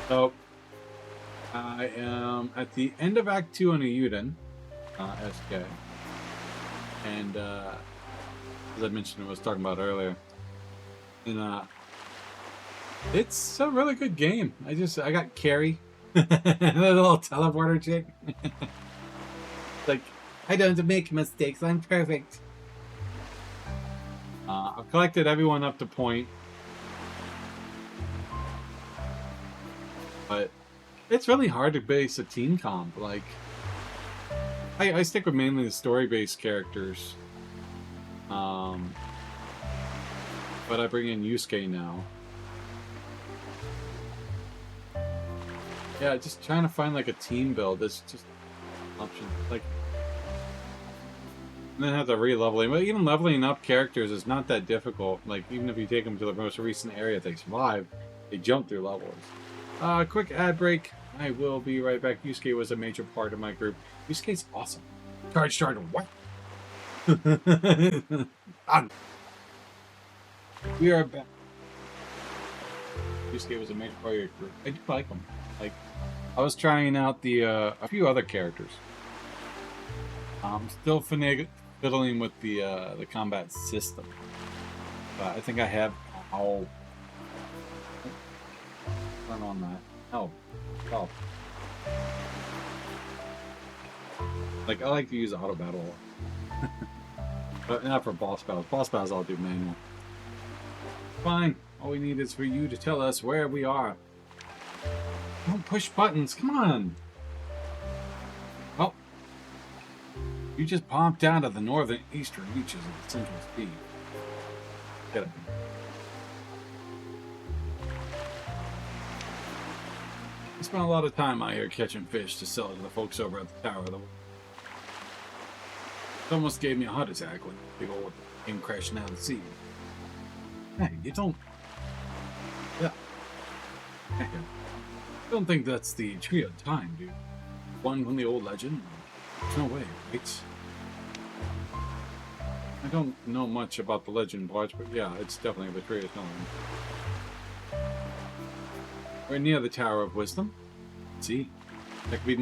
So, I am at the end of Act 2 on a Yuden, SK. And, as I mentioned, I was talking about earlier. And, it's a really good game. I got Carrie. The little teleporter chick. Like, I don't make mistakes, I'm perfect. I've collected everyone up to point. But it's really hard to base a team comp. Like, I stick with mainly the story-based characters. But I bring in Yusuke now. Yeah, just trying to find like a team build. That's just an option. Like, and then have the re-leveling. But even leveling up characters is not that difficult. Like, even if you take them to the most recent area they survive, they jump through levels. Quick ad break. I will be right back. Yusuke was a major part of my group. Yusuke's awesome. Charge started. What? We are back. Yusuke was a major part of your group. I do like him. Like, I was trying out the a few other characters. I'm still fiddling with the combat system. I think I have. Oh, turn on that. Oh. Like, I like to use auto battle, but not for boss battles. Boss battles I'll do manual. Fine. All we need is for you to tell us where we are. Don't push buttons. Come on. Oh. You just popped out of the northern eastern reaches of the Central Sea. Get it. I spent a lot of time out here catching fish to sell to the folks over at the Tower of the World. It almost gave me a heart attack when the big old came crashing out of the sea. Hey, you don't... Yeah. Heck, I don't think that's the tree of time, dude. One from the old legend? There's no way, right? I don't know much about the legend parts, but yeah, it's definitely the tree of time. We're near the Tower of Wisdom. See? That could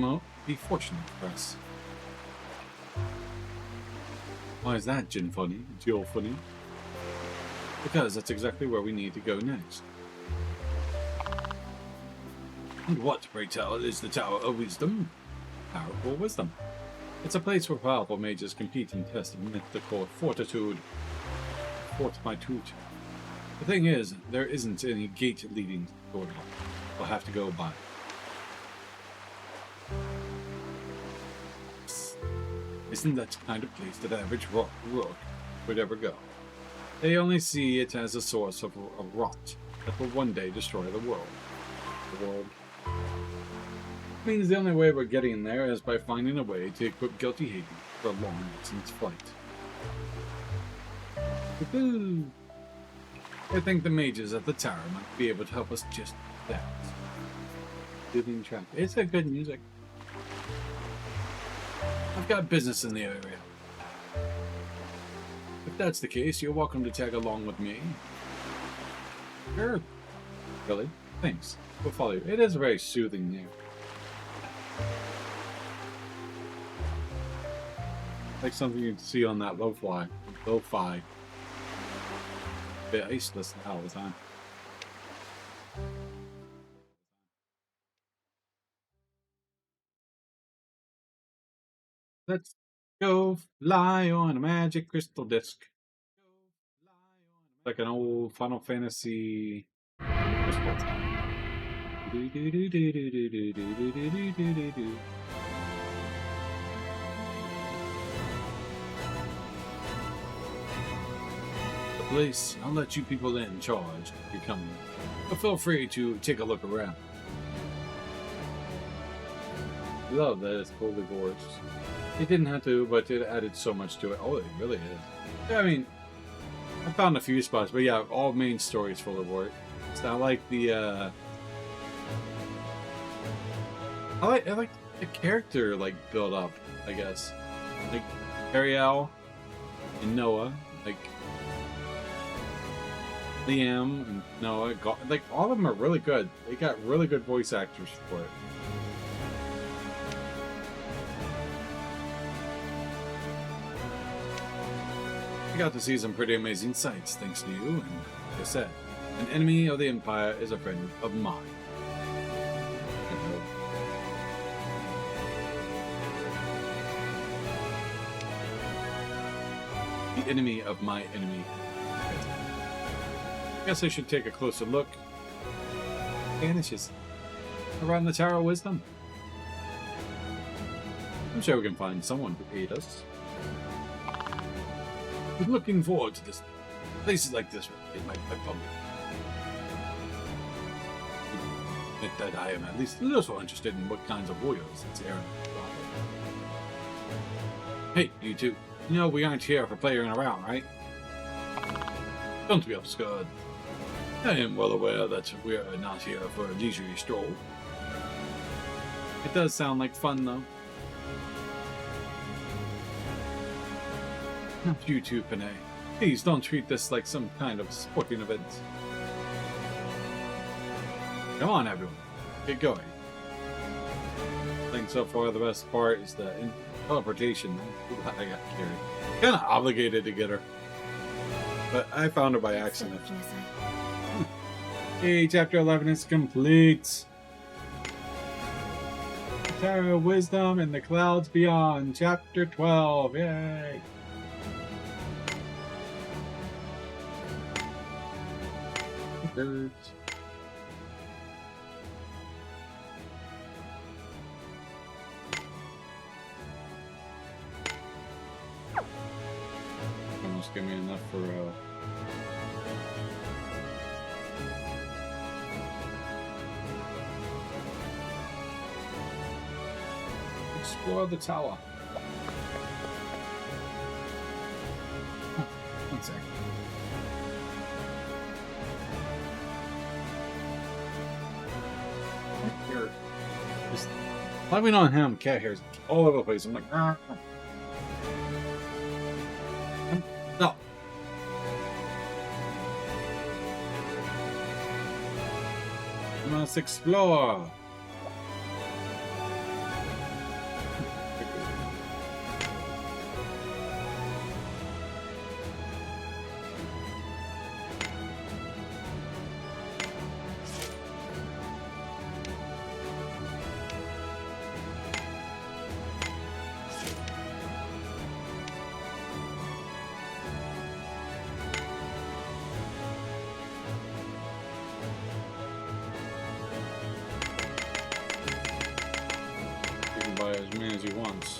be fortunate for us. Why is that, Jin funny? Jill funny? Because that's exactly where we need to go next. And what, pray tell, is the Tower of Wisdom? Powerful wisdom. It's a place where powerful mages compete and test mythical fortitude. Fortitude. The thing is, there isn't any gate leading to the door. We'll have to go by. Isn't that the kind of place that average rook would ever go? They only see it as a source of rot that will one day destroy the world. Means the only way we're getting there is by finding a way to equip guilty Hayden for a long-distance flight. Woohoo! I think the mages at the tower might be able to help us just that. Soothing track. It's a good music. I've got business in the area. If that's the case, you're welcome to tag along with me. Sure. Really? Thanks. We'll follow you. It is a very soothing name. Like something you can see on that lo-fi. I used to listen all the time. Let's go fly on a magic crystal disc. Like an old Final Fantasy crystal. The place, I'll let you people in charge if you're coming. But feel free to take a look around. I love that it's fully gorgeous. It didn't have to, but it added so much to it. Oh, it really is. Yeah, I mean, I found a few spots, but yeah, all main stories full of work. So I like the I like the character like build up, I guess. Like Ariel and Noah, like Liam and Noah, like all of them are really good. They got really good voice actors for it. I got to see some pretty amazing sights thanks to you, and like I said, an enemy of the Empire is a friend of mine. The enemy of my enemy. I guess I should take a closer look. Vanishes around the Tower of Wisdom. I'm sure we can find someone to aid us. I'm looking forward to this. Places like this in my bum. Admit that I am at least a little interested in what kinds of warriors it's here. Hey, you two. You know we aren't here for playing around, right? Don't be obscured. I am well aware that we are not here for a leisurely stroll. It does sound like fun, though. Not you two, Panay. Please don't treat this like some kind of sporting event. Come on, everyone. Get going. I think so far the best part is the teleportation. I got carried. Kind of obligated to get her. But I found her by accident. Hey, chapter 11 is complete. The Tower of Wisdom and the Clouds Beyond. Chapter 12. Yay! Birds. Almost give me enough for explore the tower. Oh, 1 second. Here, just climbing on him, cat hairs all over the place. I'm like, no. We must explore. Buy as many as he wants.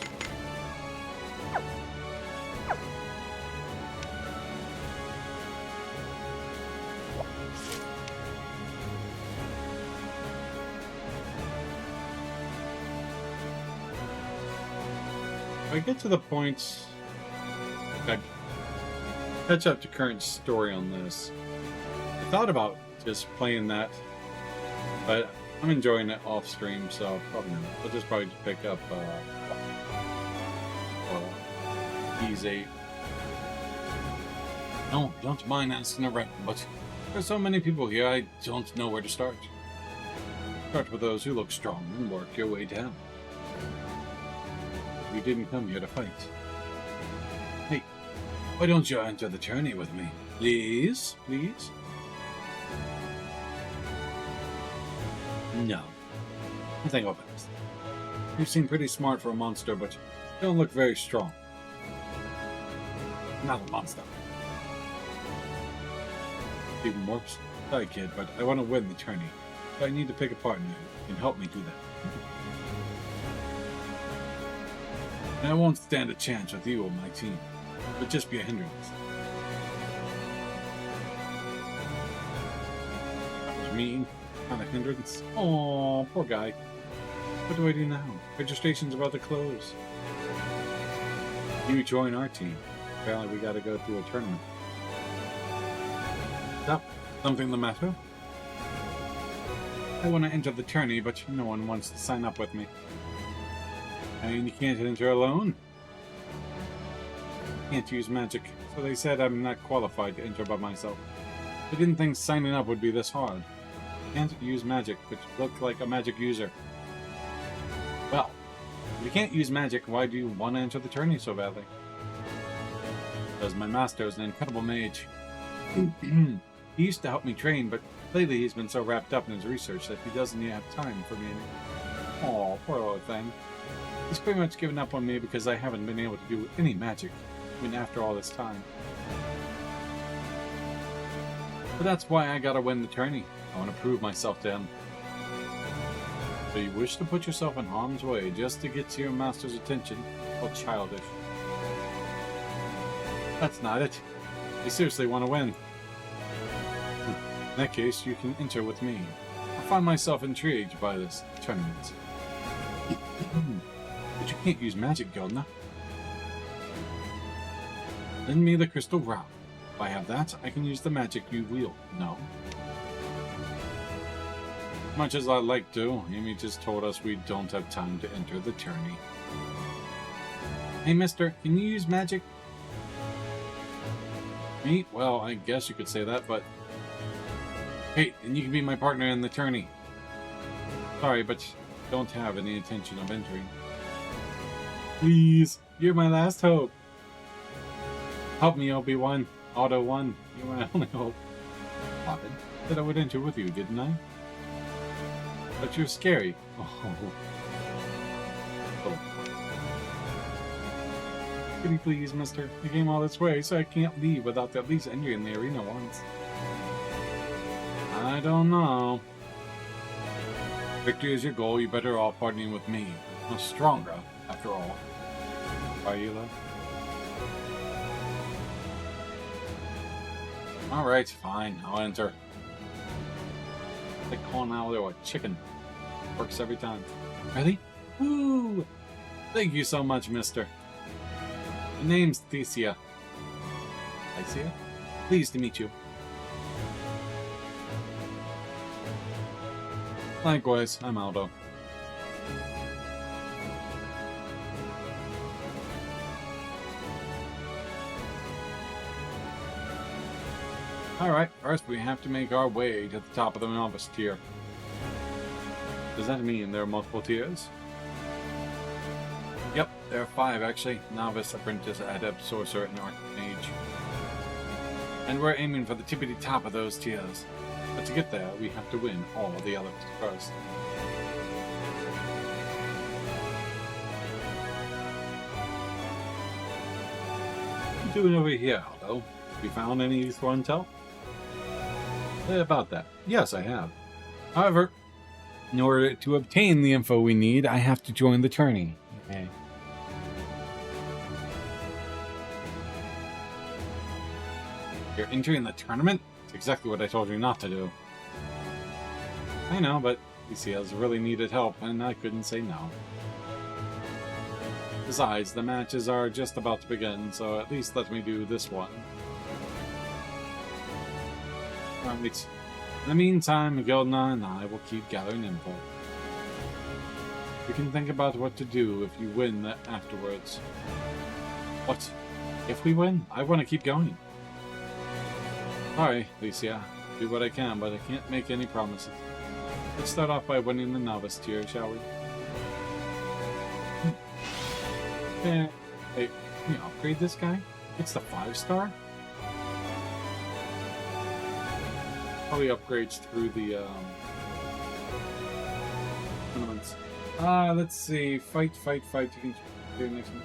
If I get to the point, I catch up to current story on this. I thought about just playing that, but I'm enjoying it off stream, so probably not. I'll just probably pick up Keys 8. No, don't mind asking around, but there's so many people here, I don't know where to start. Start with those who look strong and work your way down. You didn't come here to fight. Hey, why don't you enter the tourney with me? Please? Please? No. I think I'll pass. You seem pretty smart for a monster, but you don't look very strong. Not a monster. Even worse. Sorry, kid, but I want to win the tourney. So I need to pick a partner who can help me do that. And I won't stand a chance with you on my team. It would just be a hindrance. That was me. Not a hindrance. Aw, poor guy. What do I do now? Registration's about to close. You join our team. Apparently we gotta go through a tournament. Stop. Something the matter? I want to enter the tourney, but no one wants to sign up with me. And you can't enter alone? Can't use magic, so they said I'm not qualified to enter by myself. I didn't think signing up would be this hard. Can't use magic, but look like a magic user. Well, if you can't use magic, why do you want to enter the tourney so badly? Because my master is an incredible mage. He used to help me train, but lately he's been so wrapped up in his research that he doesn't even have time for me anymore. Aw, poor old thing. He's pretty much given up on me because I haven't been able to do any magic, even after all this time. But that's why I gotta win the tourney. I want to prove myself to him. So you wish to put yourself in harm's way just to get to your master's attention? Well, childish. That's not it. You seriously want to win. In that case, you can enter with me. I find myself intrigued by this tournament. But you can't use magic, Gildna. Lend me the crystal rod. If I have that, I can use the magic you wield. No? Much as I'd like to, Amy just told us we don't have time to enter the tourney. Hey, mister, can you use magic? Me? Well, I guess you could say that, but... Hey, and you can be my partner in the tourney. Sorry, but don't have any intention of entering. Please, you're my last hope. Help me, Obi-Wan. Auto 1. You're my only hope. Robin, said I would enter with you, didn't I? But you're scary. Oh. Pretty please, mister. I came all this way, so I can't leave without at least entering the arena once. I don't know. Victory is your goal, you better all partnering with me. I'm stronger, after all. Are you, love? Alright, fine. I'll enter. Like calling out a chicken. Works every time. Really? Woo! Thank you so much, mister. My name's Thesia. Thesia? Pleased to meet you. Likewise, I'm Aldo. Alright, first we have to make our way to the top of the novice tier. Does that mean there are multiple tiers? Yep, there are 5 actually. Novice, Apprentice, Adept, Sorcerer, and Archmage. And we're aiming for the tippity top of those tiers. But to get there, we have to win all the others first. What are you doing over here, Aldo? Have you found any useful intel? About that. Yes, I have. However, in order to obtain the info we need, I have to join the tourney. Okay. You're entering the tournament? It's exactly what I told you not to do. I know, but ECS really needed help, and I couldn't say no. Besides, the matches are just about to begin, so at least let me do this one. Alright. In the meantime, Gildna and I will keep gathering info. We can think about what to do if you win afterwards. What? If we win? I want to keep going. Sorry, Alicia. Do what I can, but I can't make any promises. Let's start off by winning the novice tier, shall we? Hey, can you upgrade this guy? It's the 5-star? Probably upgrades through the tournaments. Let's see. Fight. You can do next one.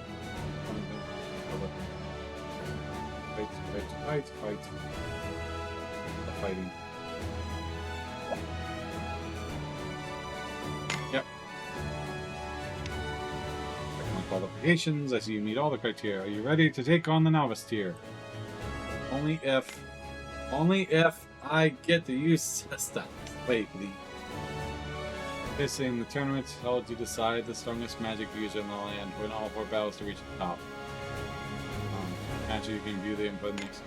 Fight. Fighting. Yep. Check my qualifications. I see you meet all the criteria. Are you ready to take on the novice tier? Only if I get to use systems. Wait, in the tournament held to decide the strongest magic user in the land. Win all 4 battles to reach the top. Actually, you can view the input next.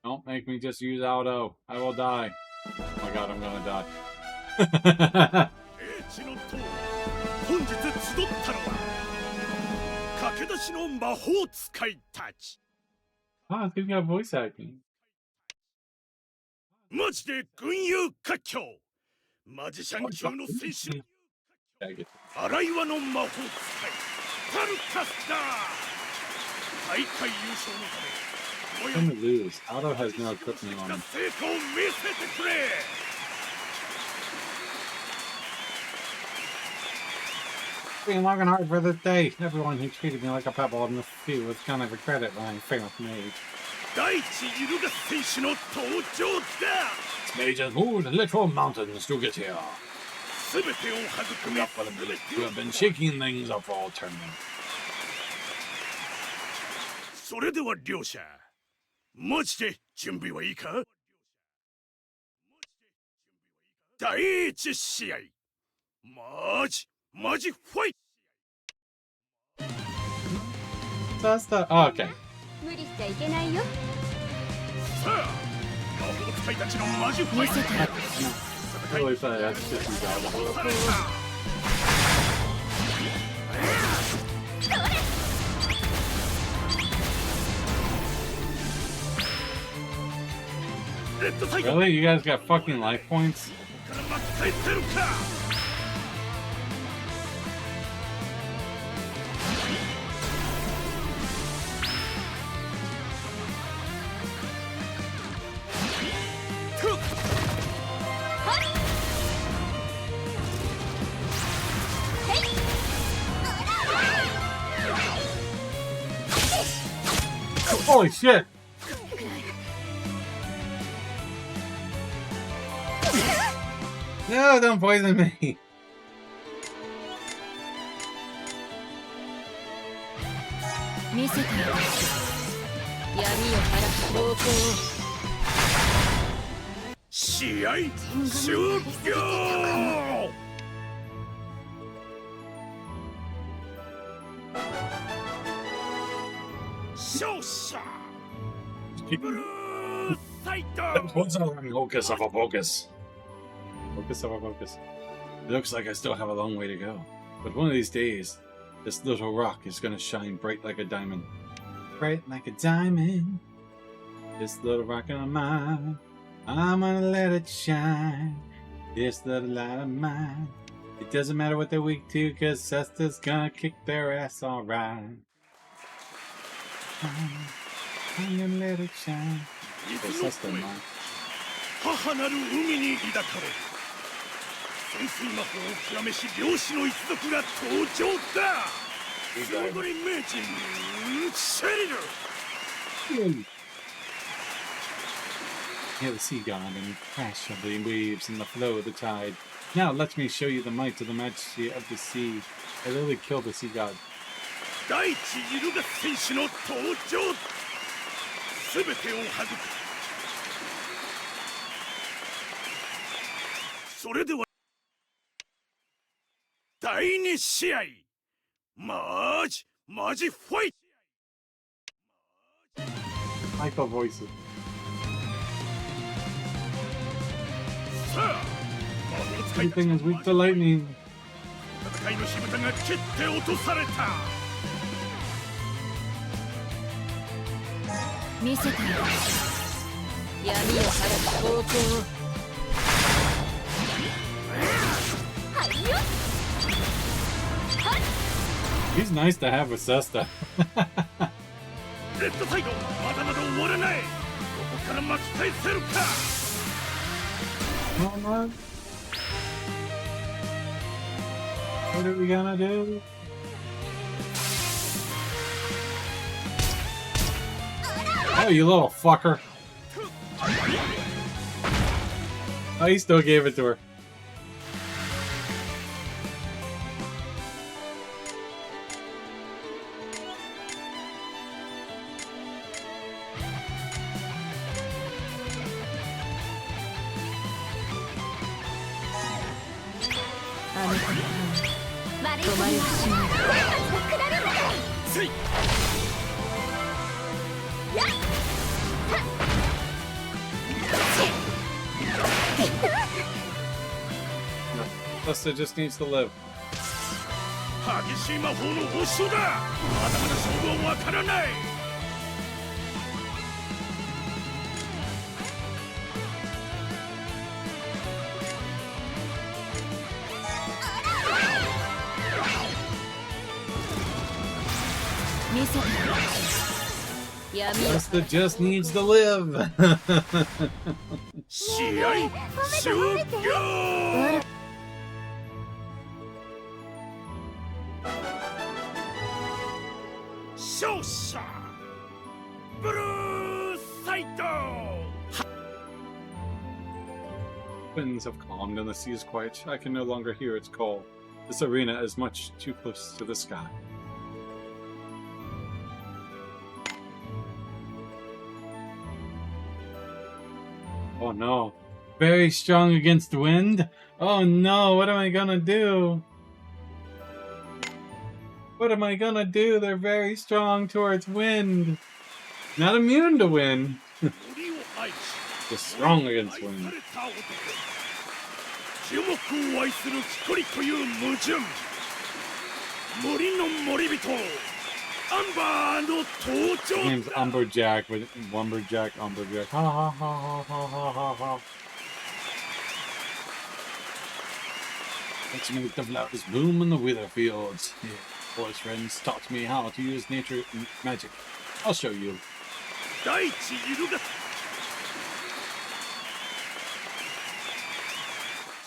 Don't make me just use auto. I will die. Oh my god, I'm gonna die. Ah, it's gonna got voice acting.
マジで群雄割拠マジシャン級の戦士荒岩の魔法使いパルカスだ大会優勝のため
I'm gonna lose. Auto has no equipment on him.
成果を見せてくれ
Been working hard for this day. Everyone who treated me like a pebble in the sea was kind of a credit when I failed mage.
大地揺るがす戦士の登場だ
Mages moved literal mountains to get here.
すべてを育み
You have been shaking things up for all tournament.
それでは両者マジで準備はいいか第一試合マジファイト
So that's the... Oh, okay.
無理しちゃいけないよ。
さあ魔法使いたちのマジファイト
I really thought that's just you guys. Really? You guys got fucking life points? Holy shit! No, don't poison me!
見せてやる。闇を晴らす方向を。
試合終了。勝者ブルーサイト。
What's a focus of a focus? Focus of a focus. It looks like I still have a long way to go. But one of these days, this little rock is gonna shine bright like a diamond. Bright like a diamond. This little rock of mine. I'm gonna let it shine. This little light of mine. It doesn't matter what they're weak to, cause Sesta's gonna kick their ass alright. I'm gonna let it shine. Sesta, man.
母なる海に抱かれ潜水魔法を極めし漁師の一族が登場だ素踊り名人シェリル
Hear the sea god and the crash of the waves and the flow of the tide. Now let me show you the might of the majesty of the sea. I literally killed the sea god.
大地揺るがす戦士の登場すべてを育むそれでは第二試合マジファイト
Michael voices.
さあ魔法使いたち
Everything is weak to lightning.
戦いの火蓋が切って落とされた
見せてやる闇を晴らす方向をはいよ
He's nice to have with Sesta.
レッドサイドまだまだ終わらない。ここから巻き返せるか。
Come on. What are we gonna do? Oh, you little fucker. Oh, he still gave it to her. Lester just needs to live.
激しい魔法の応酬だ。まだまだ勝負はわからない。
Lester just needs to live.
試合終了。 勝者ブルーサイド。
Winds have calmed and the sea is quiet. I can no longer hear its call. This arena is much too close to the sky. Oh no. Very strong against wind? Oh no, what am I gonna do? What am I gonna do? They're very strong towards wind. Not immune to wind. Just strong against wind.
樹木を愛する木こりという矛盾。森の森人アンバーの登場。
His name's Umberjack, but Lumberjack, Umberjack. Ha ha ha ha ha ha ha ha. Let's make the flowers bloom in the wither fields. Yeah. Forest friends taught me how to use nature magic. I'll show you.
大地揺るが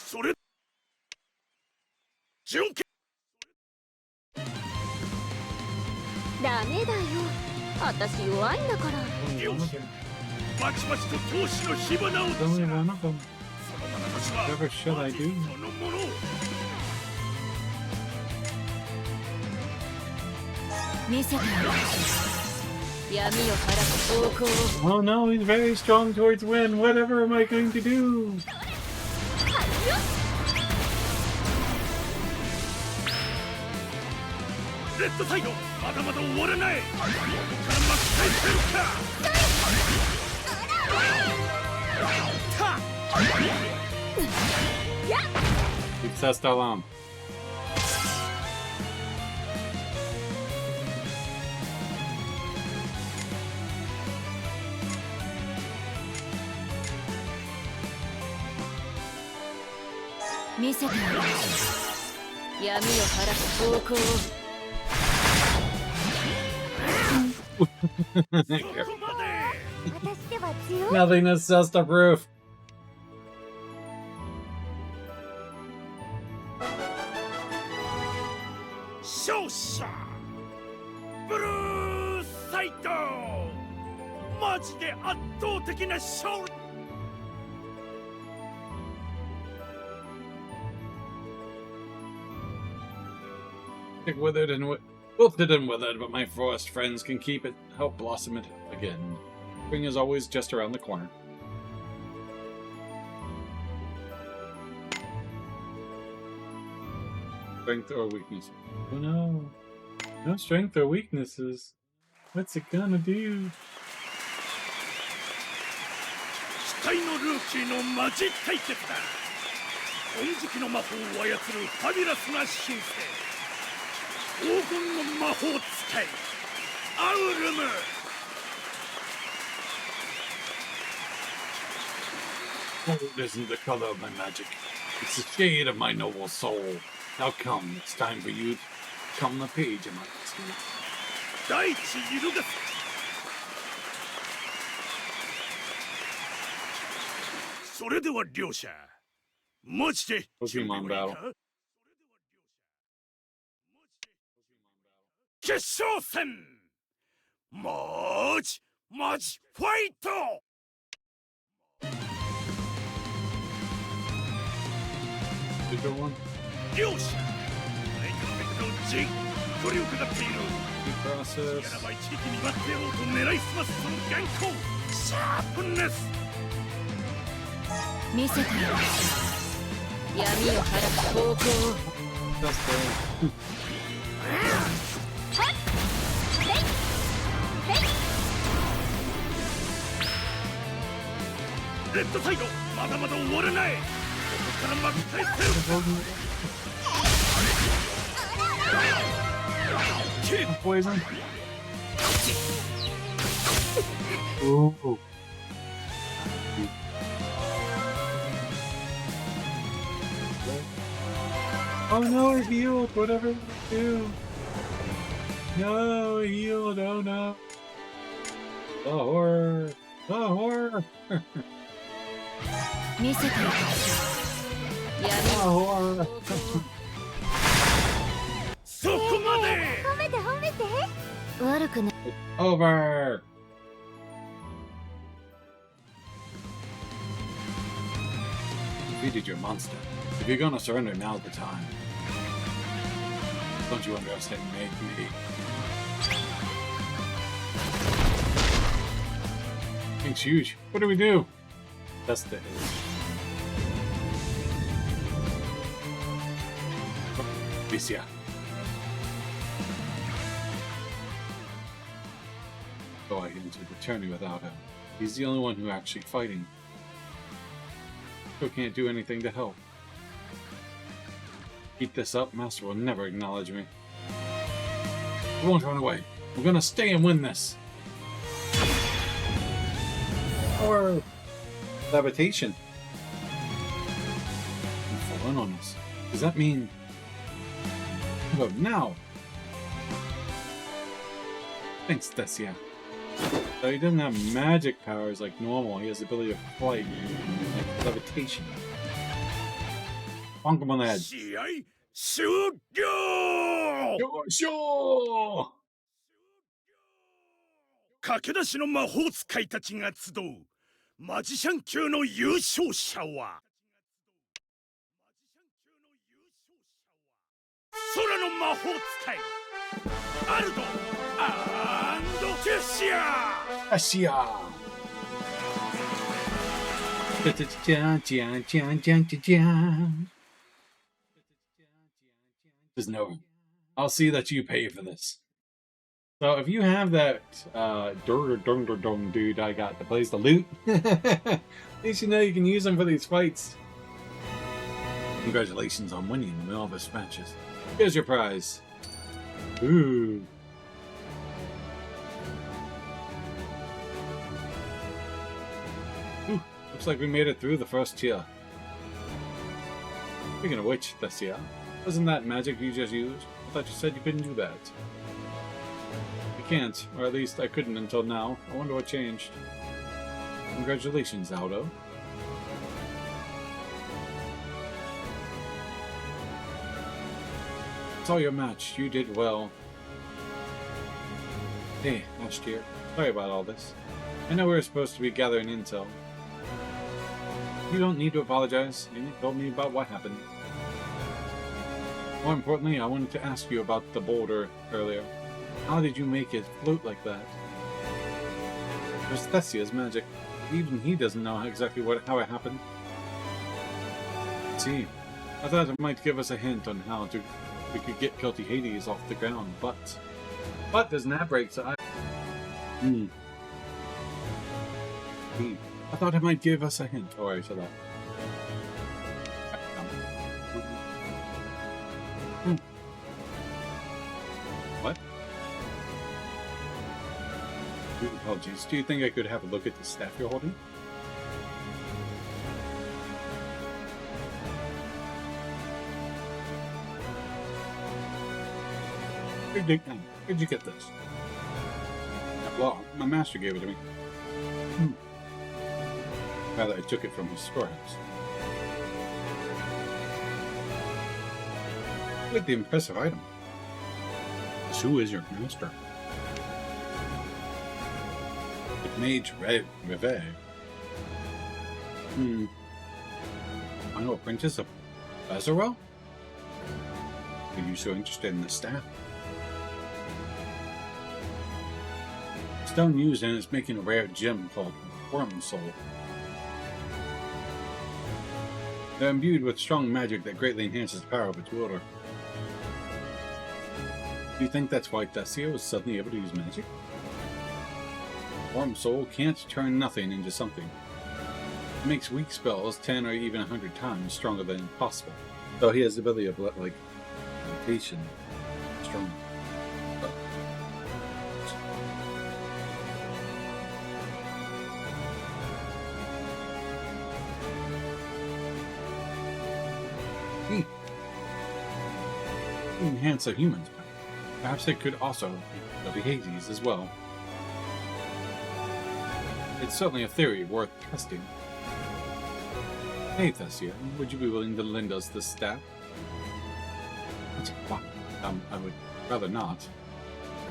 それ準決
ダメだよ私弱いんだから
よしバチバチと闘志の火花を
There's only one of them.
その眼差しは
Whatever should I do?
そのもの
見せてやる闇を晴らす方向を
Oh no, he's very strong towards wind. Whatever am I going to do?
レッドサイドまだまだ終わらないここから巻き返せるか
Keep Sesta alarm.
見せてやる闇を晴らす方向を
Nothing is Sesta proof.
勝者ブルーサイドマジで圧倒的な勝利
Withered and wilted and withered, but my forest friends can keep it, help blossom it again. Spring is always just around the corner. Strength or weakness? Oh no. No strength or weaknesses. What's it gonna do?
期待のルーキーのマジ対決だ金色の魔法を操るファビュラスな新星黄金の魔法使いアウルム
Gold isn't the color of my magic. It's the shade of my noble soul. Now come, it's time for you to come the page of my destiny.
大地揺るがすそれでは両者マジで準備はいいか決勝戦マジファイト
Good one.
両者相手のベクトル J これを伺っている
Process.
やらばい地域に待ってやろうと狙いすますその眼光シャープネス
見せてやる闇を晴らす方向を
That's the
レッドサイドまだまだ終わらないここから巻き返せる
poison. Ooh. Oh no, it healed. Whatever we do. No, it healed. Oh no. The horror. The horror.
見せてやる
The
闇を
horror.
そこまで
褒めて褒めて悪くない
Over. Defeated your monster. If you're gonna surrender, now's the time. Don't you underestimate me? It's huge. What do we do? That's the Vicia. Go out into the tourney without him. He's the only one who actually fighting. Still can't do anything to help. Keep this up, Master will never acknowledge me. We won't run away. We're gonna stay and win this. Or levitation. Fall in on us. Does that mean? Oh, now. Thanks, Desia. So he doesn't have magic powers like normal. He has the ability to flight, like levitation. Bonk him on the head.
試合終了
Sure.
駆け出しの魔法使いたちが集うマジシャン級の優勝者は空の魔法使いアルド&テュシア
Asia. There's no. I'll see that you pay for this. So if you have that dude I got that plays the lute, at least you know you can use them for these fights. Congratulations on winning all those matches. Here's your prize. Ooh. Ooh, looks like we made it through the first tier. Speaking of which, Thessia, wasn't that magic you just used? I thought you said you couldn't do that. I can't, or at least I couldn't until now. I wonder what changed. Congratulations, Aldo. Saw your match. You did well. Hey, last year. Sorry about all this. I know we were supposed to be gathering intel. You don't need to apologize. You told me about what happened. More importantly, I wanted to ask you about the boulder earlier. How did you make it float like that? It was Thessia's magic. Even he doesn't know exactly how it happened. See, I thought it might give us a hint on how we could get Guilty Hades off the ground, but there's an app break, so I thought it might give us a hint. Oh, I said that. What? Apologies. Do you think I could have a look at the staff you're holding? Where'd you get this? Well, my master gave it to me. Rather, I took it from his storehouse. Quite the impressive item. Who is your master? Mage Reve. I know apprentice of Bladelord? Are you so interested in the staff? Stone used and it's making a rare gem called Worm Soul. They're imbued with strong magic that greatly enhances the power of its wielder. Do you think that's why Thessia was suddenly able to use magic? Worm Soul can't turn nothing into something. It makes weak spells 10 or even 100 times stronger than impossible. So he has the ability of, like, levitation. Strong. Enhance a human's power. Perhaps it could also be Hades as well. It's certainly a theory worth testing. Hey, Thessia, would you be willing to lend us this staff? I would rather not.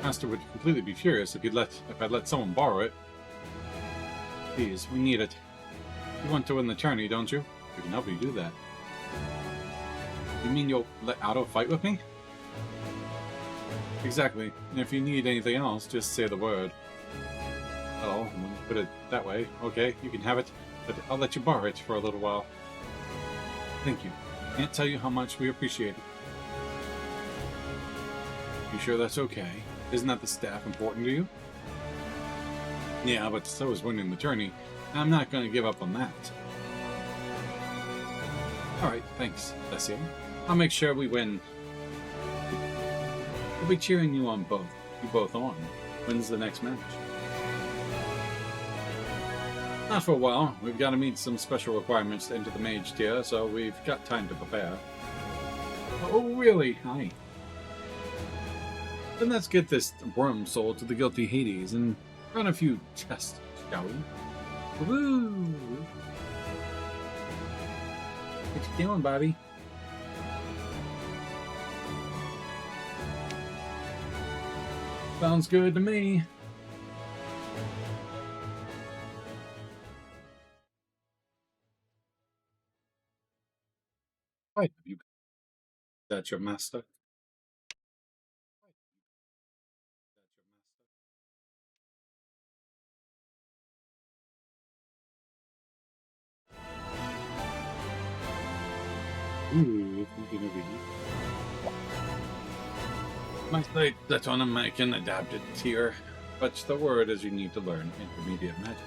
Master would completely be furious if I'd let someone borrow it. Please, we need it. You want to win the tourney, don't you? We can help you do that. You mean you'll let Otto fight with me? Exactly. And if you need anything else, just say the word. Oh, when you put it that way, okay, you can have it, but I'll let you borrow it for a little while. Thank you. Can't tell you how much we appreciate it. You sure that's okay? Isn't that the staff important to you? Yeah, but so is winning the tourney. I'm not going to give up on that. Alright, thanks, Thessia. I'll make sure we win. We'll be cheering you on both. You both on. When's the next match? Not for a while. We've got to meet some special requirements to enter the mage tier, so we've got time to prepare. Oh, really? Hi. Then let's get this worm soul to the guilty Hades and run a few tests, shall we? Woo! What you doing, Bobby? Sounds good to me. Why have you? That's your master. Ooh, my site that's on a mic and adapted tier, but the word is you need to learn intermediate magic.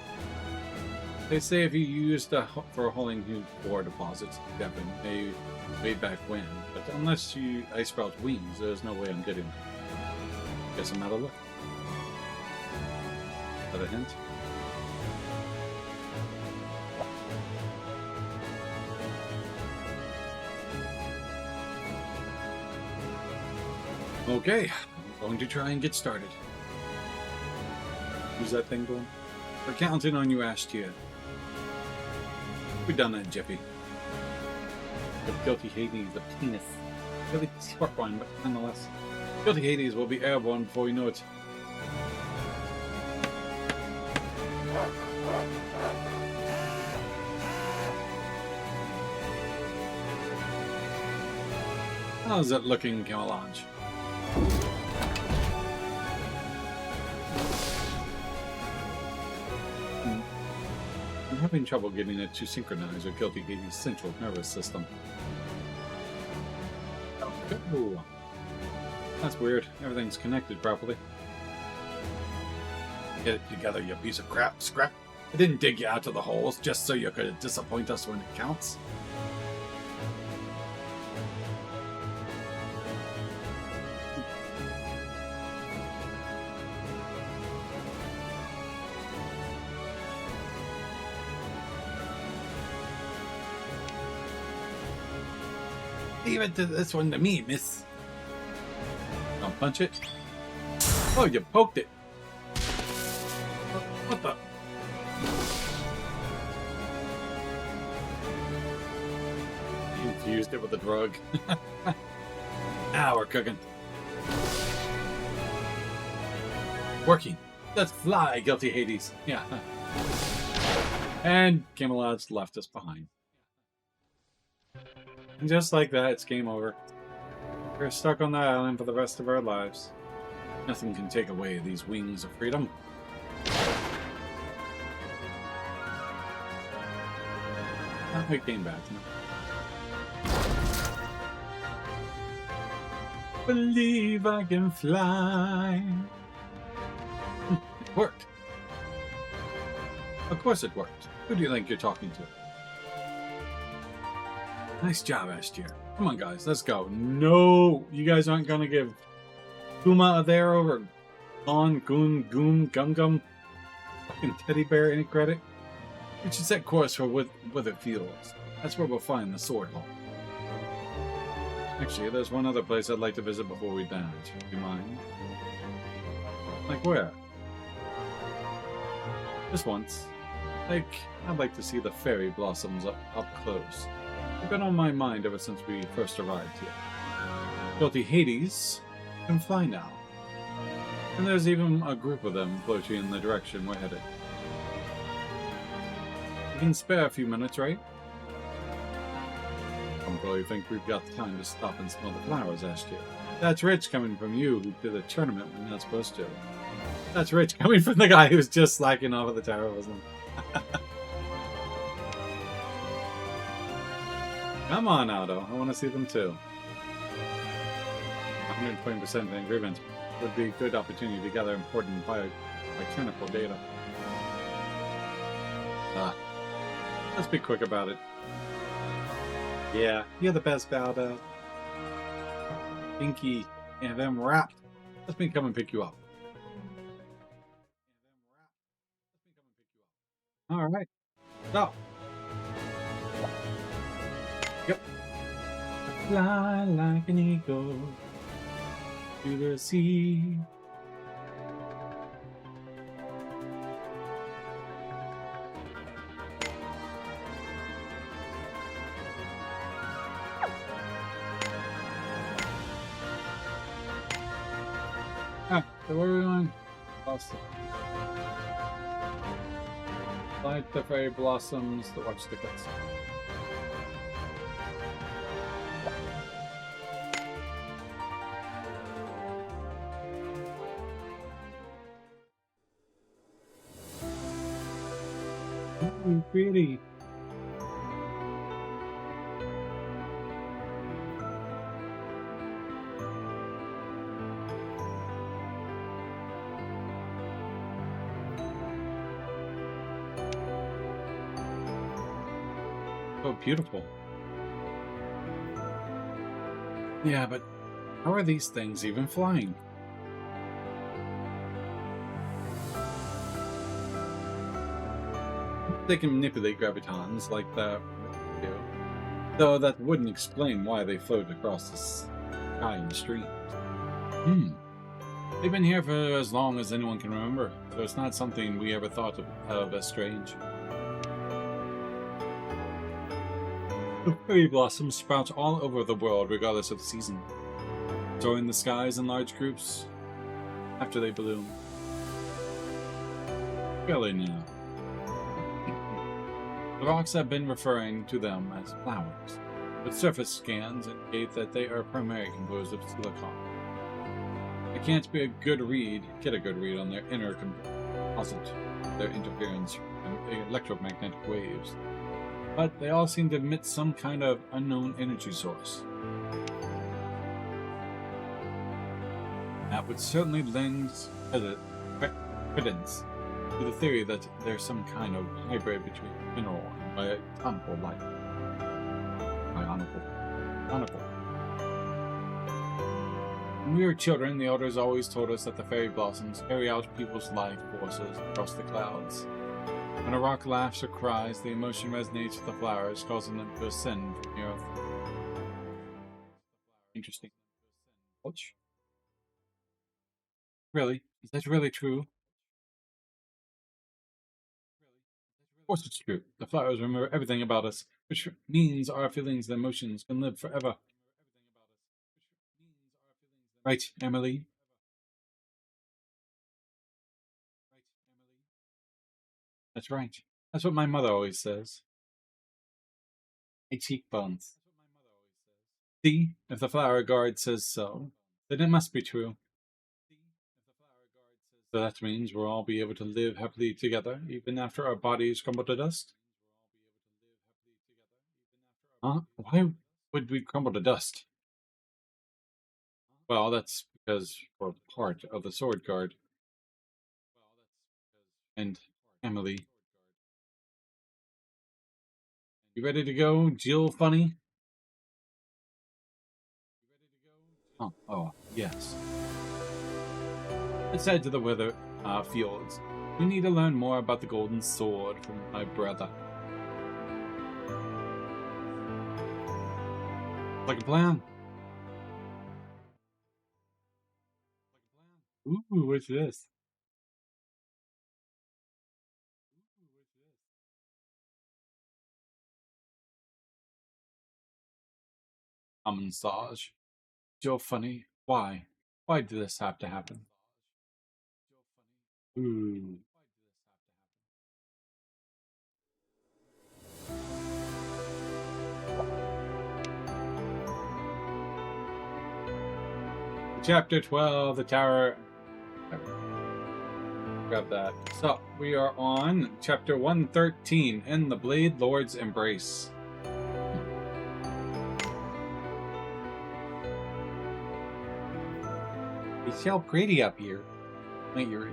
They say if you use for holding huge ore deposits, Devin, way back when, but unless I sprout wings, there's no way I'm getting them. Guess I'm out of luck. Is that a hint? Okay, I'm going to try and get started. Who's that thing going? We're counting on you, Ash Tier. We've done that, Jiffy. The guilty Hades, the penis. Really short one, but nonetheless. Guilty Hades will be airborne before we know it. How's it looking, Camelange? I'm having trouble getting it to synchronize with Guilty Hades' central nervous system. Oh, that's weird. Everything's connected properly. Get it together, you piece of crap, scrap. I didn't dig you out of the holes just so you could disappoint us when it counts. Leave it to this one to me, miss. Oh, Punch it. Oh, you poked it. What the? You infused it with a drug. Now we're cooking. Working. Let's fly, guilty Hades. Yeah. And Camelot's left us behind. And just like that, it's game over. We're stuck on that island for the rest of our lives. Nothing can take away these wings of freedom. We came back. No. Believe I can fly. It worked. Of course it worked. Who do you think you're talking to? Nice job, Ashtier. Come on, guys, let's go. No, you guys aren't gonna give Kuma there over on Goon Goom Gum Gum fucking teddy bear any credit. We should set course for Witherfields. That's where we'll find the sword hall. Actually, there's one other place I'd like to visit before we dance. Do you mind? Like where? Just once. I'd like to see the fairy blossoms up close. They've been on my mind ever since we first arrived here. Guilty Hades can fly now. And there's even a group of them floating in the direction we're headed. You can spare a few minutes, right? I don't really think we've got the time to stop and smell the flowers, Ashtier. That's rich coming from you who did a tournament when you're not supposed to. That's rich coming from the guy who's just slacking off at the tower, wasn't he? Come on, Aldo. I want to see them too. 120% in agreement would be a good opportunity to gather important biochemical data. Let's be quick about it. Yeah, you're the best, Baldo. Pinky and them wrapped. Let me come and pick you up. All right. Go. Yep. Fly like an eagle to the sea. So where are we going? Awesome. Light the fairy blossoms to watch the cuts. Ooh, pretty. So beautiful. Yeah, but how are these things even flying? They can manipulate gravitons like that, though that wouldn't explain why they float across the sky in streams. They've been here for as long as anyone can remember, so it's not something we ever thought of as strange. The fairy blossoms sprout all over the world regardless of the season, soaring the skies in large groups after they bloom. Really now. The rocks have been referring to them as flowers, but surface scans indicate that they are primarily composed of silicon. I can't get a good read on their inner composite, their interference from electromagnetic waves. But they all seem to emit some kind of unknown energy source. That would certainly lend credence to the theory that there's some kind of hybrid between mineral and bionical life. Bionical. When we were children, the elders always told us that the fairy blossoms carry out people's life forces across the clouds. When a rock laughs or cries, the emotion resonates with the flowers, causing them to ascend from the earth. Interesting. Ouch. Really? Is that really true? Of course it's true. The flowers remember everything about us, which means our feelings and emotions can live forever. Right, Emily? That's right. That's what my mother always says. My cheekbones. See, if the flower guard says so, then it must be true. So that means we'll all be able to live happily together, even after our bodies crumble to dust? Huh? Why would we crumble to dust? Well, that's because we're part of the sword guard. And, Emily, you ready to go, Jill Funny? Oh, yes. Let's head to the weather fields. We need to learn more about the golden sword from my brother. Like a plan? Ooh, what's this? A massage. Jill Funny, why? Why did this have to happen? Ooh. Chapter 12, the tower. Grab that. So, we are on chapter 113 in the Bladelord's Embrace. It's so pretty up here. My ears.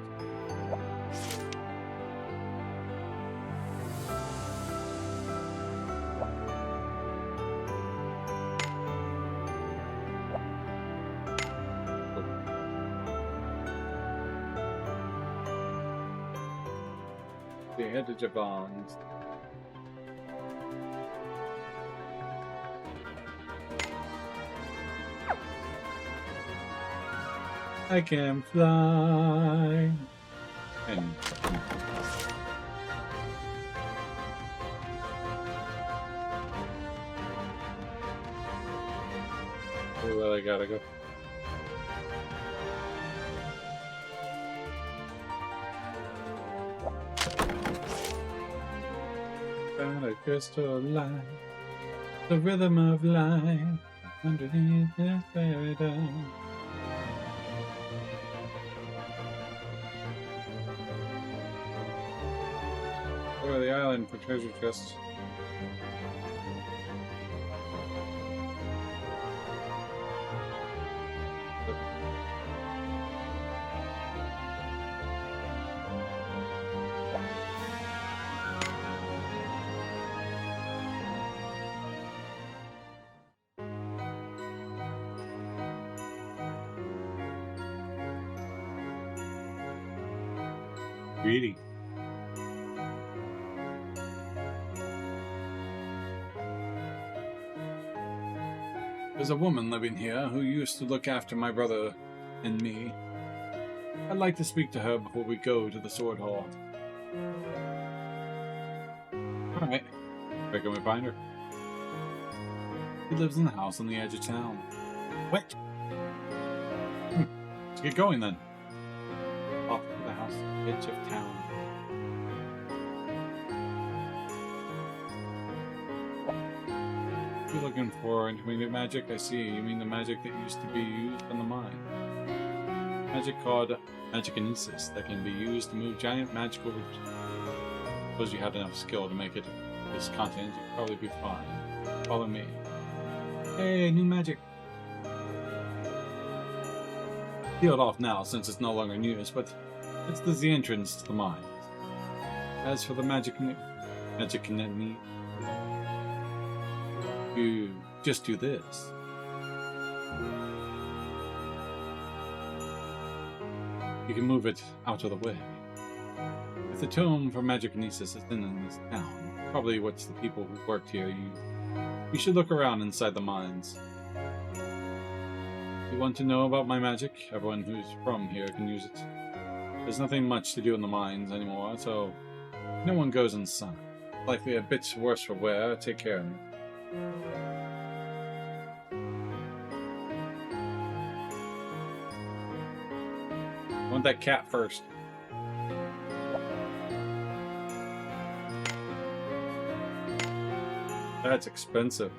The head of Javon's. I can fly. And where I gotta go. Found a crystal light, the rhythm of life underneath this paradise. Over the island for treasure chests. Greedy. There's a woman living here who used to look after my brother and me. I'd like to speak to her before we go to the Sword Hall. Alright. Where can we find her? She lives in the house on the edge of town. What? Let's get going then. Off to the house on the edge of town. You're looking for intermediate magic? I see. You mean the magic that used to be used on the mine. Magic called magikinesis that can be used to move giant magical roots. Suppose you had enough skill to make it this continent, you'd probably be fine. Follow me. Hey, new magic. Sealed off now since it's no longer in use, but it's the entrance to the mines. As for the magic you just do this. You can move it out of the way. If the tome for magikinesis is in this town, probably what's the people who worked here, you should look around inside the mines. You want to know about my magic? Everyone who's from here can use it. There's nothing much to do in the mines anymore, so no one goes inside. Likely a bit worse for wear. Take care of me. I want that cat first. That's expensive.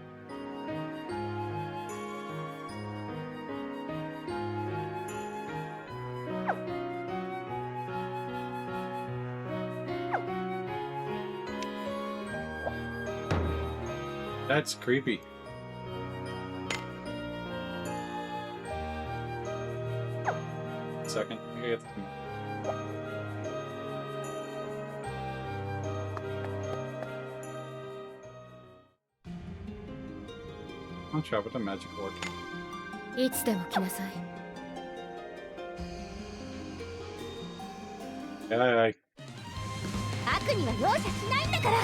That's creepy. Second, I get the... I'll try with the magic orb.
いつでも来なさい。
Aye, aye.
悪には容赦しないんだから。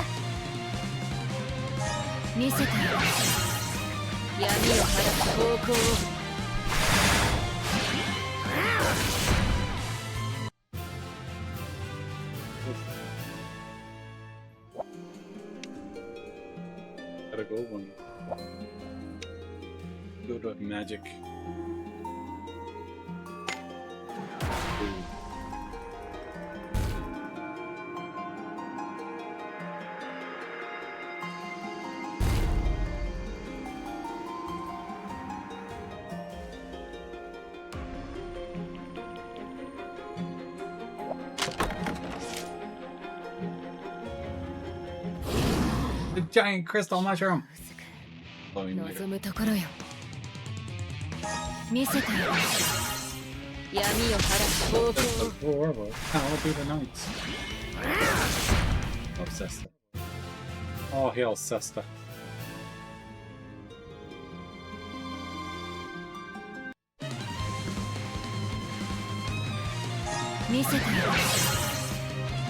見せてやる。闇を晴らす方向を。
Gotta go one. Go to magic. Ooh. The giant crystal mushroom. Blowing later.
望むところよ。見せてやる。闇を晴らす方向を。
That's horrible. I'll do the knights. Oh, Sesta. Oh, hail Sesta.
見せてやる。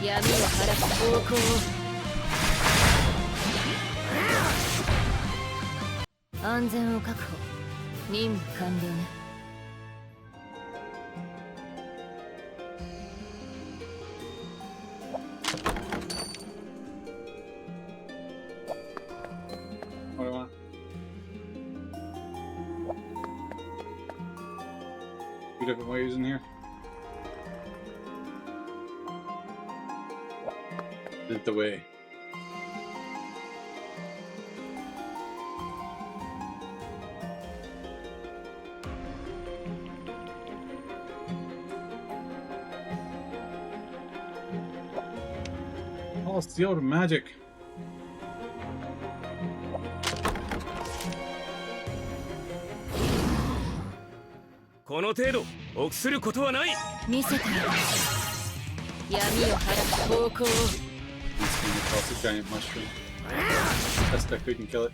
闇を晴らす方向を。安全を確保。任務完了ね。
What do I want? Two different ways in here. Is it the way? All sealed magic.
この程度臆することはない。
見せてやる。闇を晴らす方向を。
He's coming across a giant mushroom. Sesta couldn't kill it.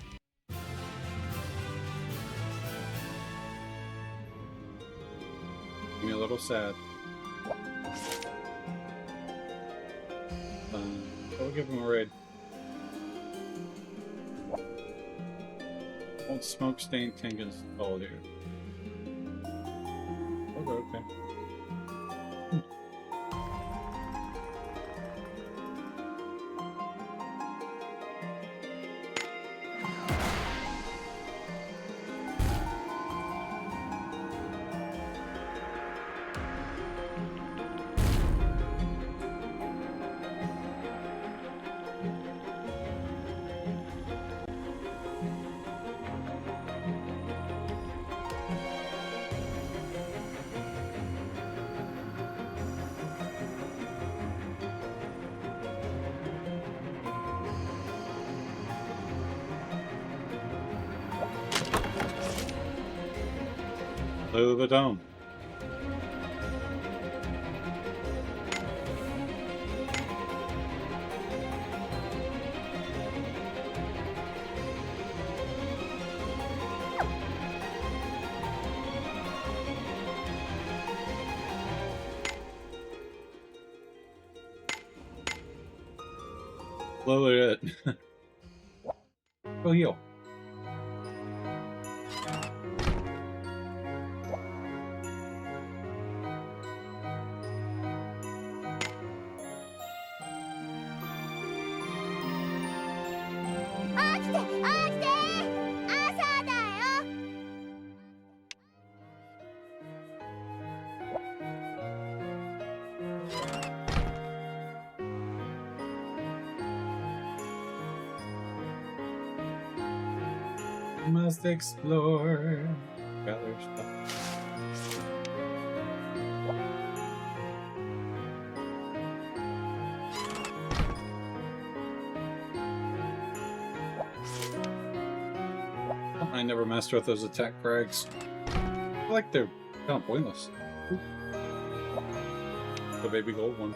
Made me a little sad. I'll give him a raid. Old smoke stained tank installed here. Okay. Blue the dome. Blow it. Go heal. Must explore. Gather stuff. I never master with those attack frags. I feel like they're kind of pointless. The baby gold one.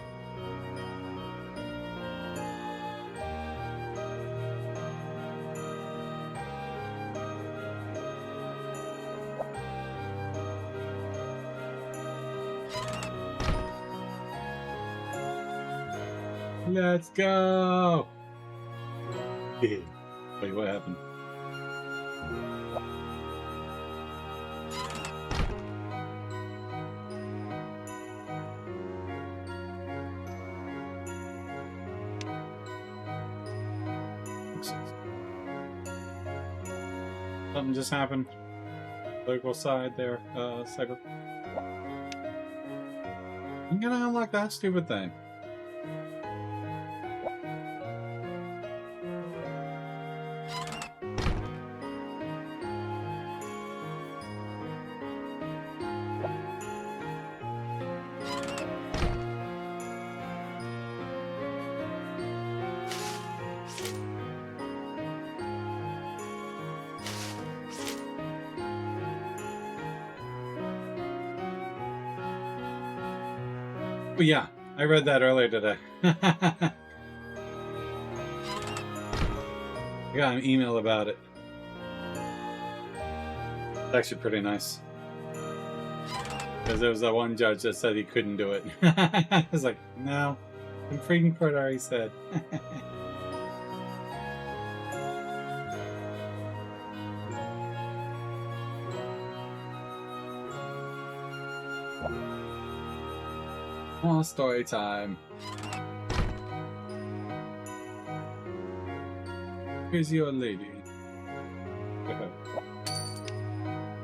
Let's go! Wait, what happened? Something just happened. Political side there, Cyber. I'm gonna unlock that stupid thing. But yeah, I read that earlier today. I got an email about it. It's actually pretty nice. Because there was that one judge that said he couldn't do it. I was like, no. The Supreme Court already said. Oh, story time. Here's your lady.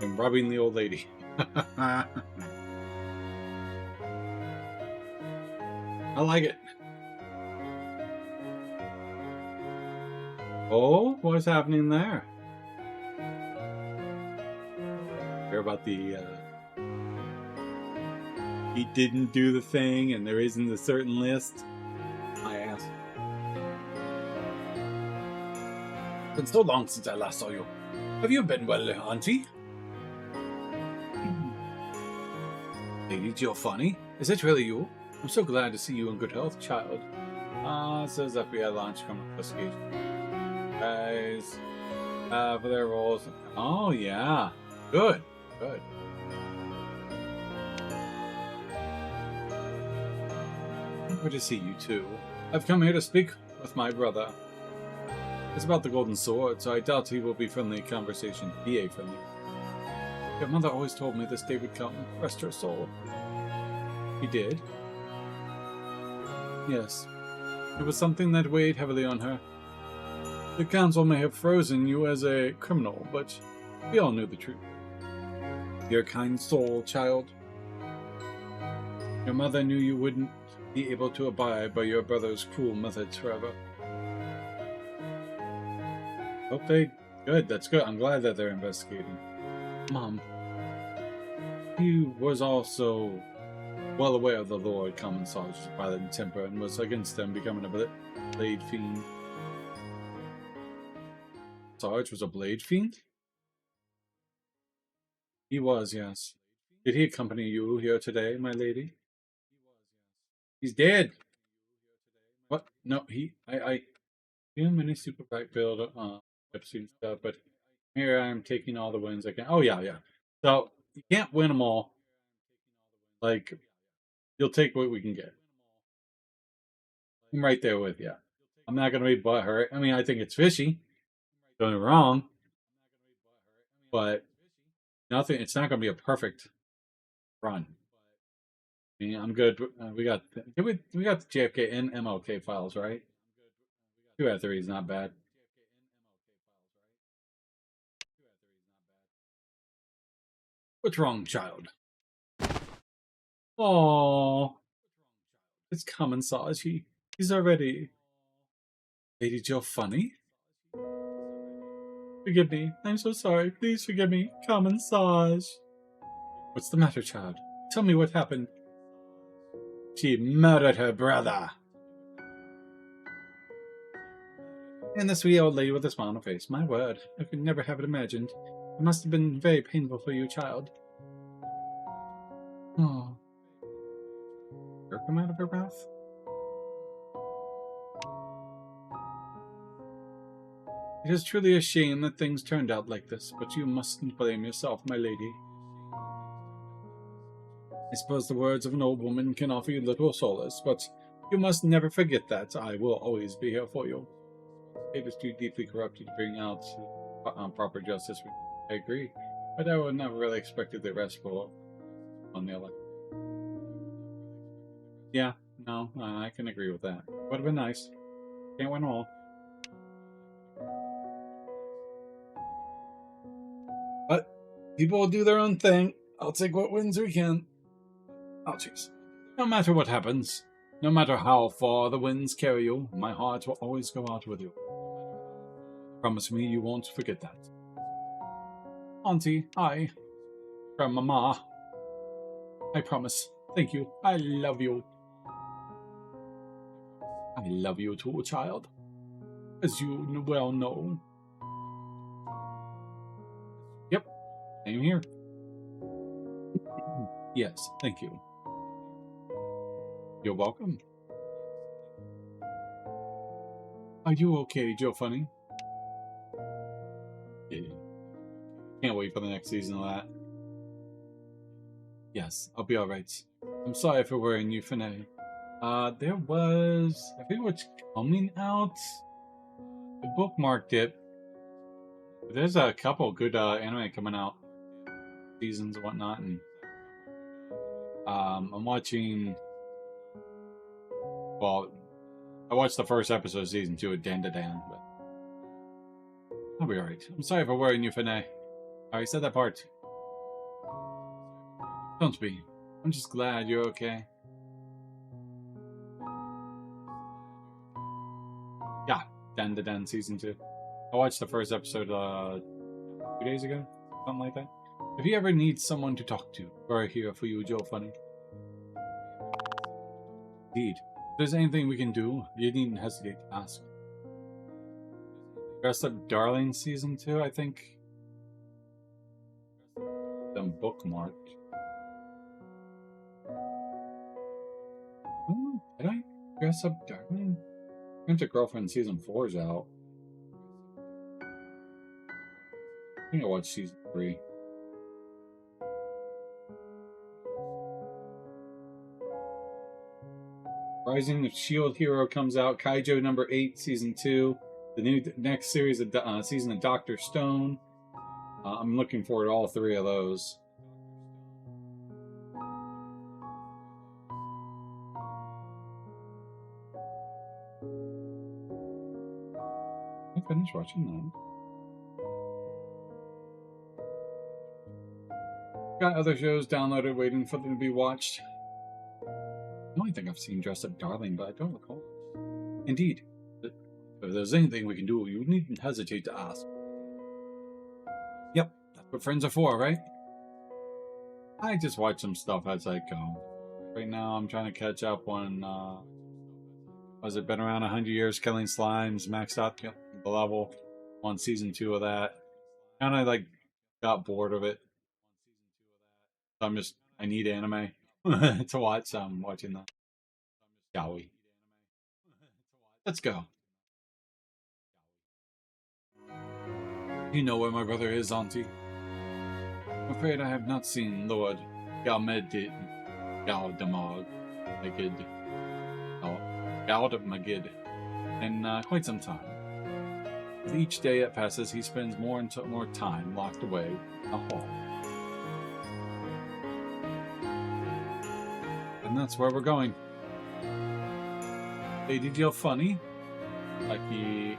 I'm robbing the old lady. I like it. Oh, what's happening there? Hear about the he didn't do the thing and there isn't a certain list? My ass. It's been so long since I last saw you. Have you been well, Auntie? Lady Giovanni? Is it really you? I'm so glad to see you in good health, child. It says FBI launched criminal investigation. Guys, for their roles. Oh, yeah. Good. Good. Good to see you too. I've come here to speak with my brother. It's about the golden sword, so I doubt he will be friendly conversation. BA friendly. Your mother always told me this day would come. Rest her soul. He did? Yes. It was something that weighed heavily on her. The council may have frozen you as a criminal, but we all knew the truth. Your kind soul, child. Your mother knew you wouldn't be able to abide by your brother's cruel methods forever. Hope they... Good, that's good. I'm glad that they're investigating. Mom, he was also well aware of the Lord Common Sarge's violent temper and was against them becoming a blade fiend. Sarge was a blade fiend? He was, yes. Did he accompany you here today, my lady? He's dead. What? No, I many super pack build, episode stuff, but here I'm taking all the wins I can. Oh, yeah. So, you can't win them all. Like, you'll take what we can get. I'm right there with you. I'm not going to be butthurt. I mean, I think it's fishy. Don't get me wrong. But nothing, it's not going to be a perfect run. I mean, I'm good. We got the JFK and MLK files, right? 2 out of 3 is not bad. What's wrong, child? Oh, it's common sauce. He's already. Lady Joe funny? Forgive me. I'm so sorry. Please forgive me. Common Saj. What's the matter, child? Tell me what happened. She murdered her brother. And the sweet old lady with a smile on her face. My word, I could never have it imagined. It must have been very painful for you, child. Oh. Did come out of her mouth? It is truly a shame that things turned out like this, but you mustn't blame yourself, my lady. I suppose the words of an old woman can offer you little solace, but you must never forget that I will always be here for you. It is too deeply corrupted to bring out proper justice. I agree, but I would never really expected the rest for on the election. Yeah, no, I can agree with that. Would have been nice. Can't win all. But people will do their own thing. I'll take what wins we can. Oh, jeez. No matter what happens, no matter how far the winds carry you, my heart will always go out with you. Promise me you won't forget that. Auntie, Grandmama, I promise. Thank you. I love you. I love you too, child. As you well know. Yep, same here. Yes, thank you. You're welcome. Are you okay, Joe Funny? Yeah. Can't wait for the next season of that. Yes, I'll be alright. I'm sorry for worrying you, Finay. There was... I think what's coming out? I bookmarked it. There's a couple good anime coming out. Seasons and whatnot, and... I'm watching... Well, I watched the first episode of Season 2 of Dan, but... I'll be alright. I'm sorry for worrying you, Finay. I already said that part. Don't be. I'm just glad you're okay. Yeah, Dan Season 2. I watched the first episode 2 days ago, something like that. If you ever need someone to talk to, we're here for you, Joe Funny. Indeed. If there's anything we can do, you needn't hesitate to ask. Dress Up Darling Season 2, I think. Them bookmarked. Oh, did I Dress Up Darling? Winter Girlfriend Season 4 is out. I think I watched Season 3. Rising of Shield Hero comes out. Kaijo number 8, Season 2. The next series of season of Dr. Stone. I'm looking forward to all 3 of those. I finished watching that. Got other shows downloaded waiting for them to be watched. I only think I've seen Dress Up Darling, but I don't recall. Indeed. If there's anything we can do, you needn't hesitate to ask. Yep, that's what friends are for, right? I just watch some stuff as I go. Right now, I'm trying to catch up on, has it been around 100 years killing slimes, maxed out the level on Season 2 of that. Kind of, like, got bored of it. So I need anime to watch, so I'm watching that. Shall we? Let's go. You know where my brother is, Auntie. I'm afraid I have not seen Lord Galmagid in quite some time. With each day that passes, he spends more and more time locked away in the hall. And that's where we're going. Lady Jill Funny, like he...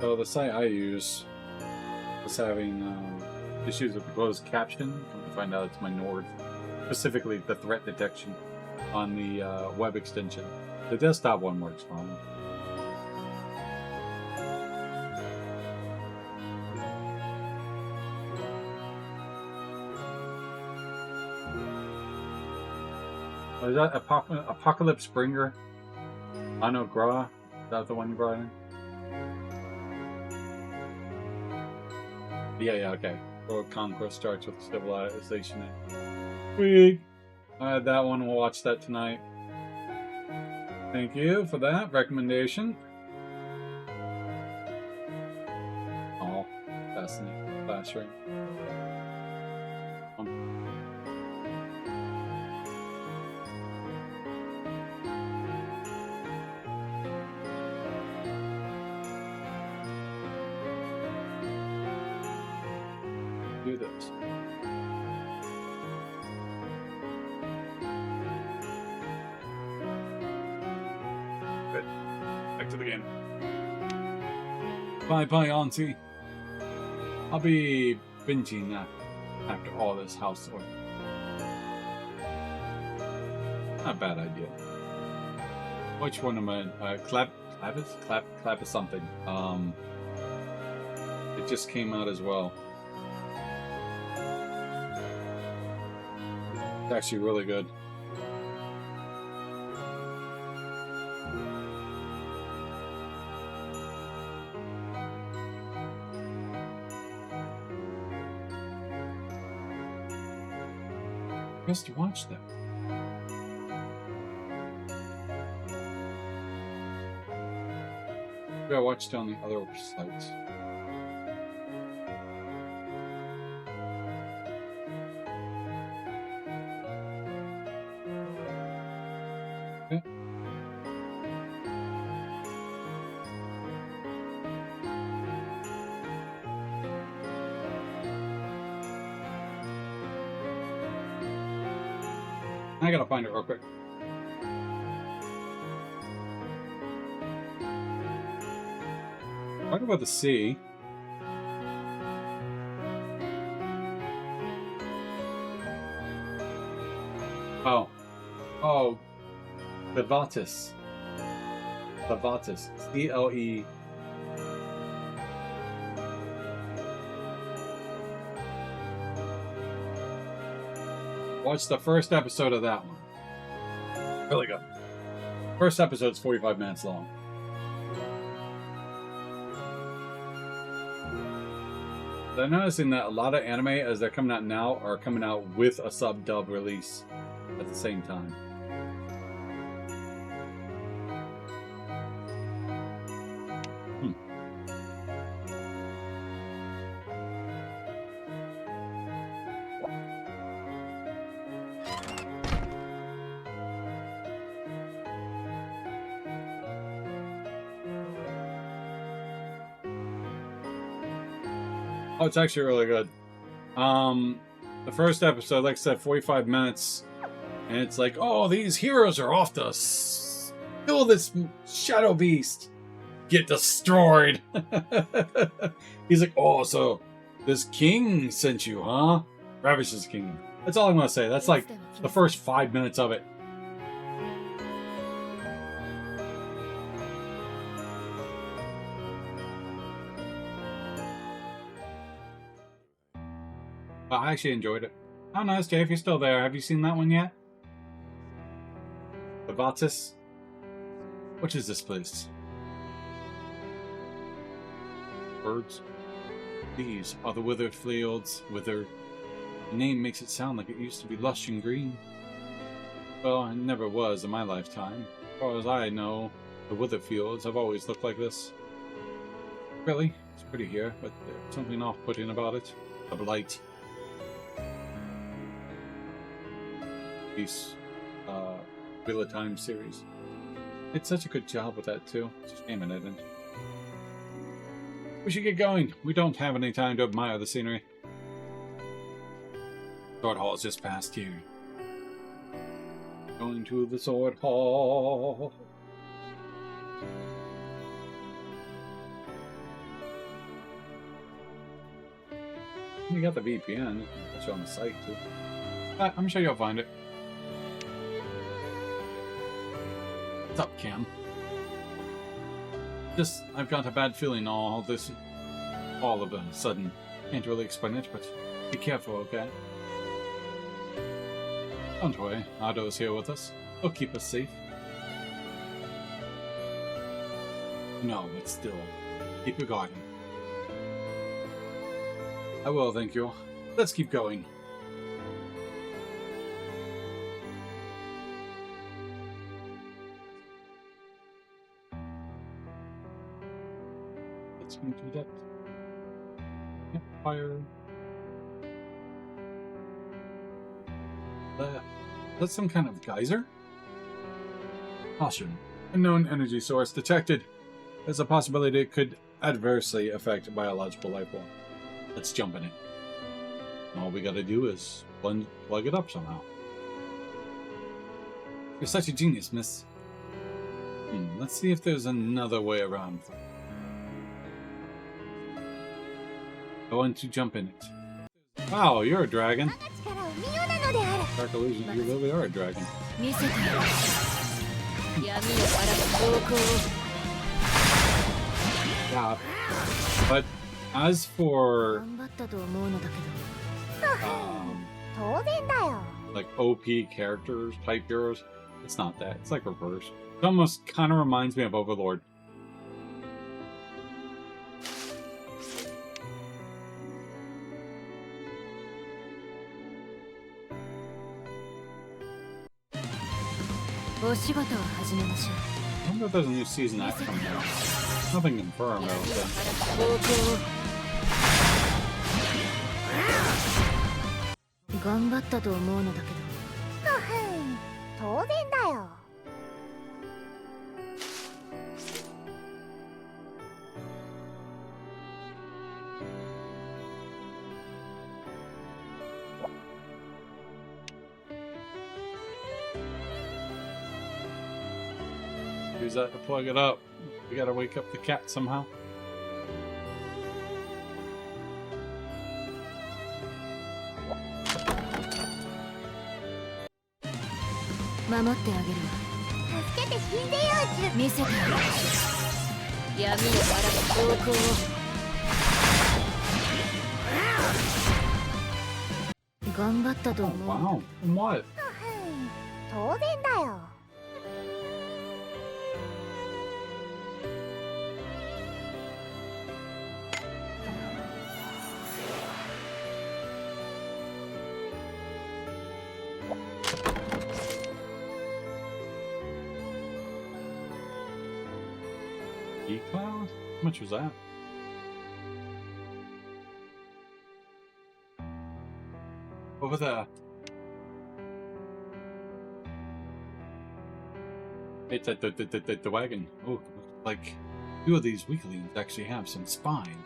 So the site I use was having issues with the closed caption. Come to find out it's my Nord, specifically the threat detection on the web extension. The desktop one works fine. Oh, is that Apocalypse Springer? Ano Gra? Is that the one you brought in? Yeah, okay. World Conquest starts with civilization. Sweet! I had that one, we'll watch that tonight. Thank you for that recommendation. Oh, fascinating. Flash ring. Do this. Good. Back to the game. Bye, Auntie. I'll be binging after all this housework. Not a bad idea. Which one am I? Clap is something. It just came out as well. It's actually really good. Just to watch them. Maybe I watched it on the other sites. Okay. I gotta find it real quick. Talk about the sea. Oh, Levatus. CLE. Watch the first episode of that one. Really good. First episode's 45 minutes long. I'm noticing that a lot of anime, as they're coming out now, are coming out with a sub-dub release at the same time. Oh, it's actually really good. The first episode, like I said, 45 minutes, and it's like, oh, these heroes are off to kill this shadow beast. Get destroyed. He's like, oh, so this king sent you, huh? Ravish's kingdom. That's all I'm gonna say. That's like the first 5 minutes of it. I actually enjoyed it. Oh, nice, Jay, if you're still there. Have you seen that one yet? Levatus? What is this place? Birds? These are the withered fields. Withered. The name makes it sound like it used to be lush and green. Well, it never was in my lifetime. As far as I know, the withered fields have always looked like this. Really? It's pretty here, but there's something off-putting about it. A blight. These Wheel of Time series. It's such a good job with that too. It's a shame it didn't. We should get going. We don't have any time to admire the scenery. Sword Hall is just past here. Going to the Sword Hall. You got the VPN. That's on the site too. I'm sure you'll find it. What's up, Cam? Just, I've got a bad feeling all of a sudden. Can't really explain it, but be careful, okay? Don't worry, Otto's here with us. He'll keep us safe. No, but still, keep your guard. I will, thank you. Let's keep going. Let's go do that. Yep, fire. That's some kind of geyser? Caution. Unknown energy source detected. There's a possibility it could adversely affect biological life form. Let's jump in it. All we gotta do is plug it up somehow. You're such a genius, miss. Let's see if there's another way around. I want to jump in it. Wow, you're a dragon. Dark illusion, you really are a dragon. Yeah. But as for like OP characters, type heroes, it's not that. It's like reverse. It almost kind of reminds me of Overlord. I wonder if there's a new season act coming out. Nothing confirmed, I don't think.
頑張ったと思うのだけど。当然だよ。
Use that to plug it up. We gotta wake up the cat somehow. Wow, and what? E-Cloud? How much was that? Over there. It's at the wagon. Oh, like two of these weaklings actually have some spine.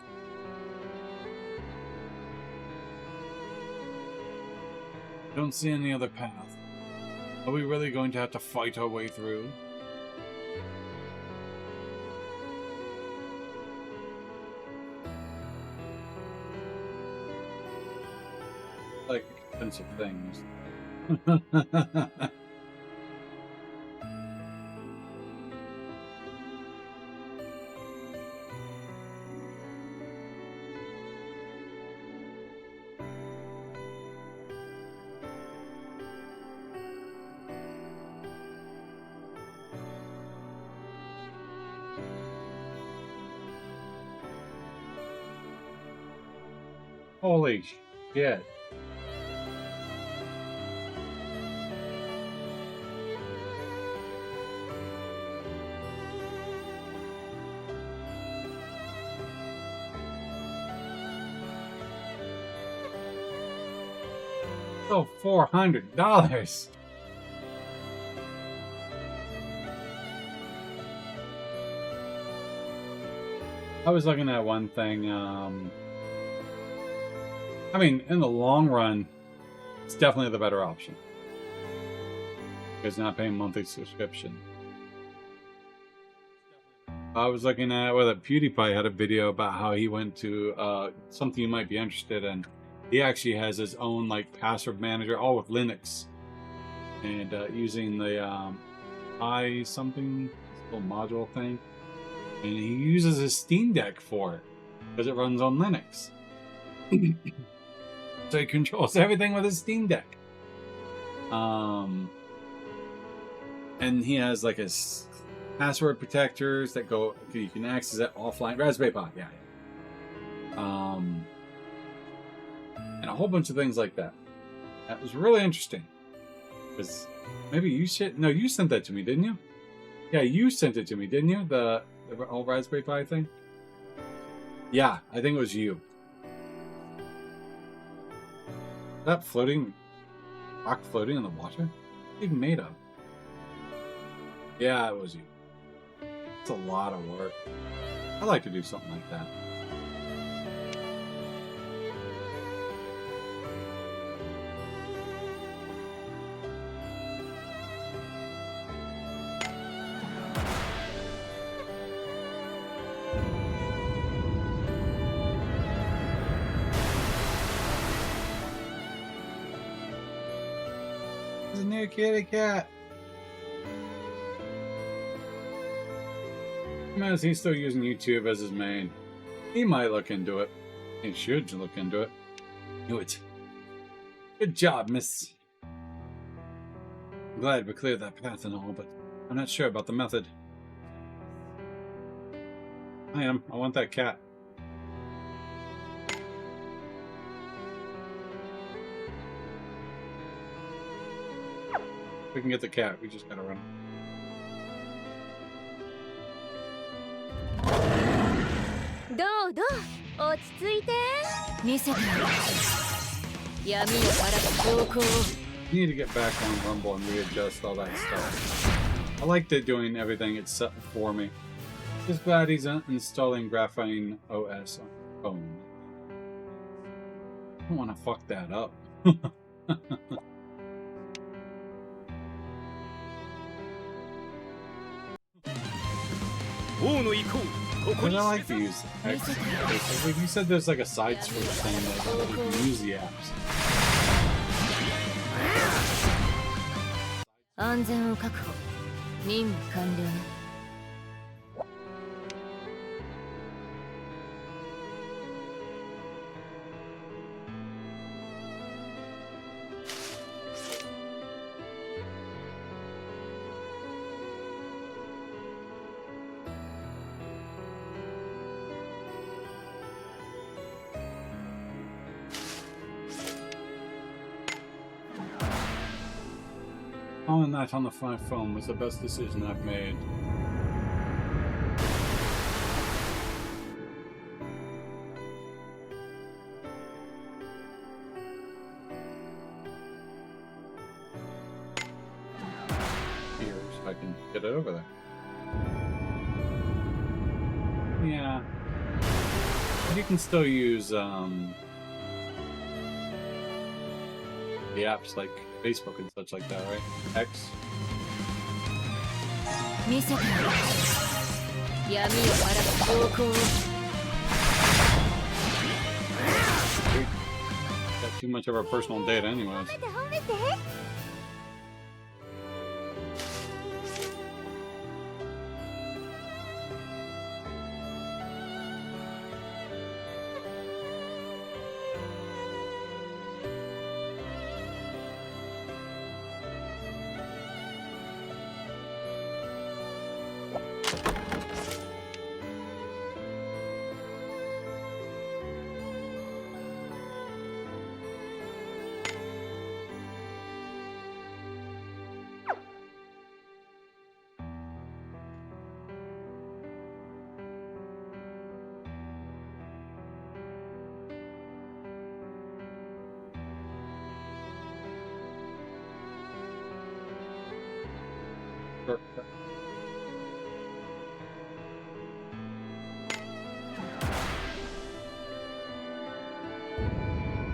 Don't see any other path. Are we really going to have to fight our way through? Like expensive things. Holy shit. Oh, $400. I was looking at one thing, I mean, in the long run, it's definitely the better option. Because not paying monthly subscription. I was looking at whether PewDiePie had a video about how he went to something you might be interested in. He actually has his own like password manager, all with Linux, and using the I something little module thing, and he uses his Steam Deck for it because it runs on Linux. So he controls everything with his Steam Deck. And he has like his password protectors that go, you can access it offline. Raspberry Pi, yeah. And a whole bunch of things like that. That was really interesting. Because maybe you should, no, you sent that to me, didn't you? Yeah, you sent it to me, didn't you? The old Raspberry Pi thing? Yeah, I think it was you. That floating, rock floating in the water? What's it even made of? Yeah, it was you. It's a lot of work. I'd like to do something like that. There's a new kitty cat. As he's still using YouTube as his main, he might look into it. He should look into it. Do it. Good job, miss. I'm glad we cleared that path and all, but I'm not sure about the method. I am. I want that cat. We can get the cat. We just gotta run. You need to get back on Rumble and readjust all that stuff. I like that doing everything it's set for me. Just glad he's installing Graphene OS on phone. I don't want to fuck that up. But I like to use X. Like you said, there's like a side switch thing that you can use the apps.
安全を確保。任務完了ね。
Calling that on the phone was the best decision I've made. Here, so I can get it over there. Yeah. But you can still use the apps like Facebook and such like that, right? X. Got too much of our personal data anyways.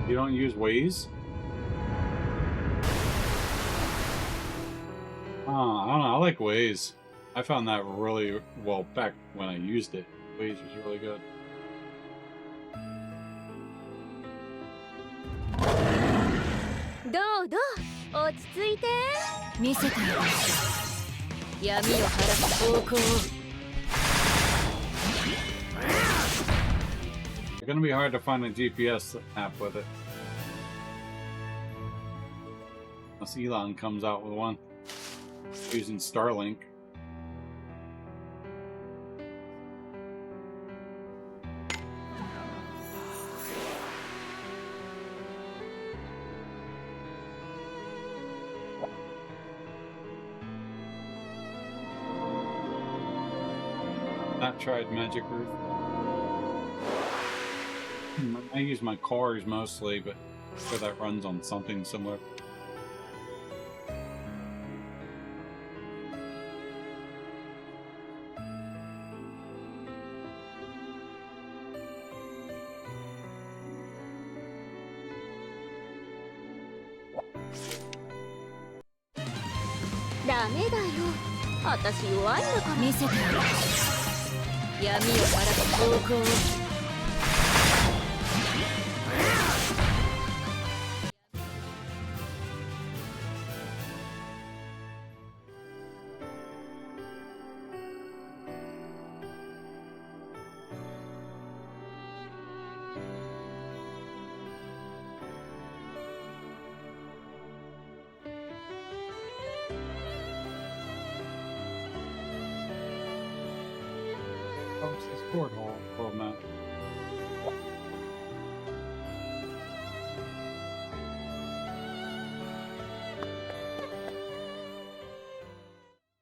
You don't use Waze? Oh, I don't know. I like Waze. I found that really well back when I used it. Waze was really good.
どうどう落ち着いて見せてやる闇を晴らす方向を
It's gonna be hard to find a GPS app with it. Unless Elon comes out with one using Starlink. Not tried Magic Roof. I use my cars mostly, but I'm sure that runs on something similar. What's this porthole for, man?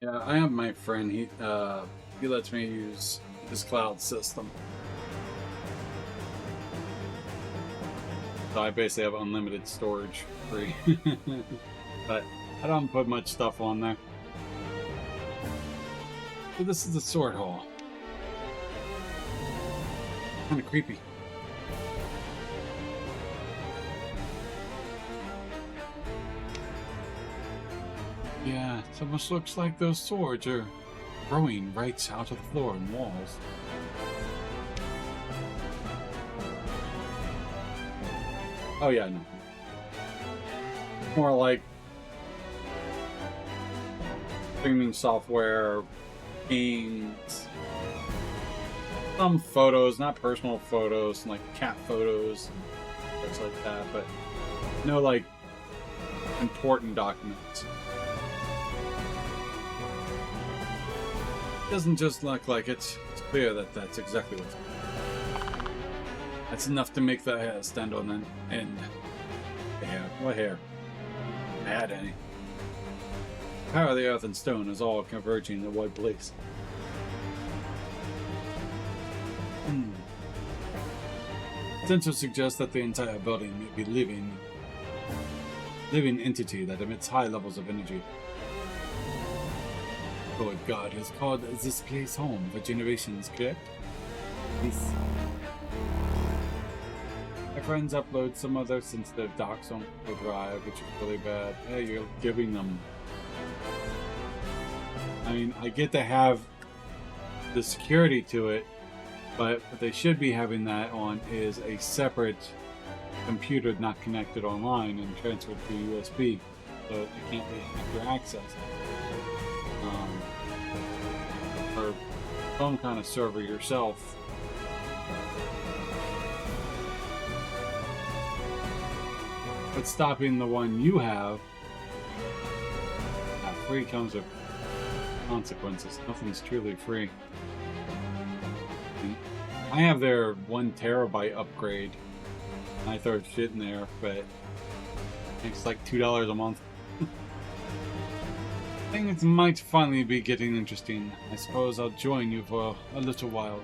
Yeah, I have my friend. He lets me use his cloud system. So I basically have unlimited storage free. But I don't put much stuff on there. So this is the sword hole. Kind of creepy. Yeah, it almost looks like those swords are growing right out of the floor and walls. Oh yeah, no. More like streaming software, games, some photos, not personal photos, like cat photos, things like that, but no like important documents. It doesn't just look like it. It's clear that that's exactly what's happening. That's enough to make the hair stand on end. The hair. What hair? I had any. The power of the earth and stone is all converging in one place. Potential suggests that the entire building may be living entity that emits high levels of energy. Lord God has called this place home for generations, correct? Yes. My friends upload some other sensitive docs on Google Drive, which is really bad. Hey, you're giving them. I mean, I get to have the security to it, but what they should be having that on is a separate computer not connected online and transferred to USB, so it can't be hacker access. Or some kind of server yourself. But stopping the one you have, free comes with consequences. Nothing's truly free. I have their 1 terabyte upgrade. I throw shit in there, but it's like $2 a month. Things might finally be getting interesting. I suppose I'll join you for a little while.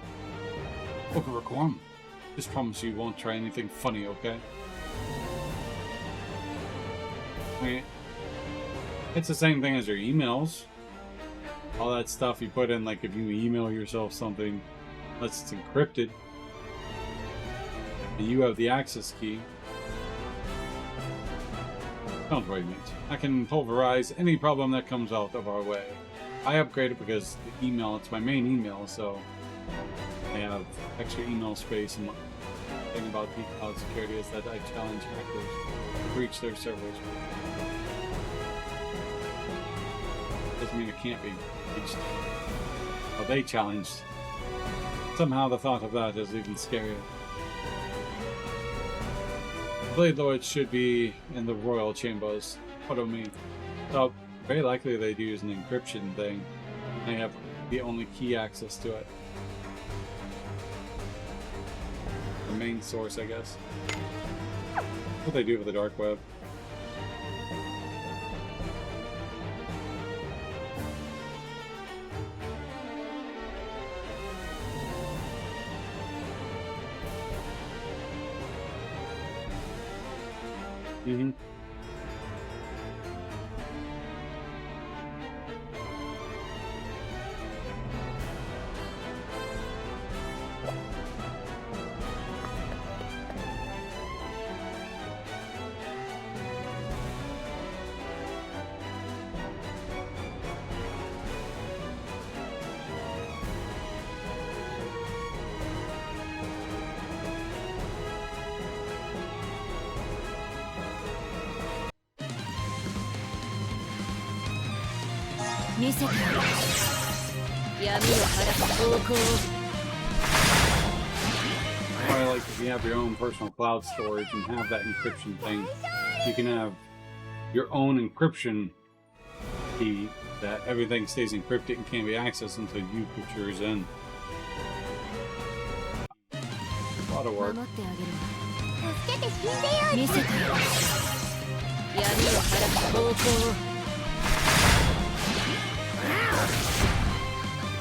Okay, Rakorm. Just promise you won't try anything funny, okay? I mean, it's the same thing as your emails. All that stuff you put in, like if you email yourself something, unless it's encrypted, and you have the access key. Don't worry, mate. I can pulverize any problem that comes out of our way. I upgraded because the email, it's my main email, so I have extra email space and thing about the cloud security is that I challenge hackers to breach their servers. Doesn't mean it can't be breached. Well, they challenged. Somehow the thought of that is even scarier. Bladelord should be in the royal chambers. What do I mean? So, very likely they'd use an encryption thing. They have the only key access to it. The main source, I guess. What they do with the dark web. Mm-hmm. Well, like if you have your own personal cloud storage and have that encryption thing, you can have your own encryption key that everything stays encrypted and can't be accessed until you put yours in. A lot of work.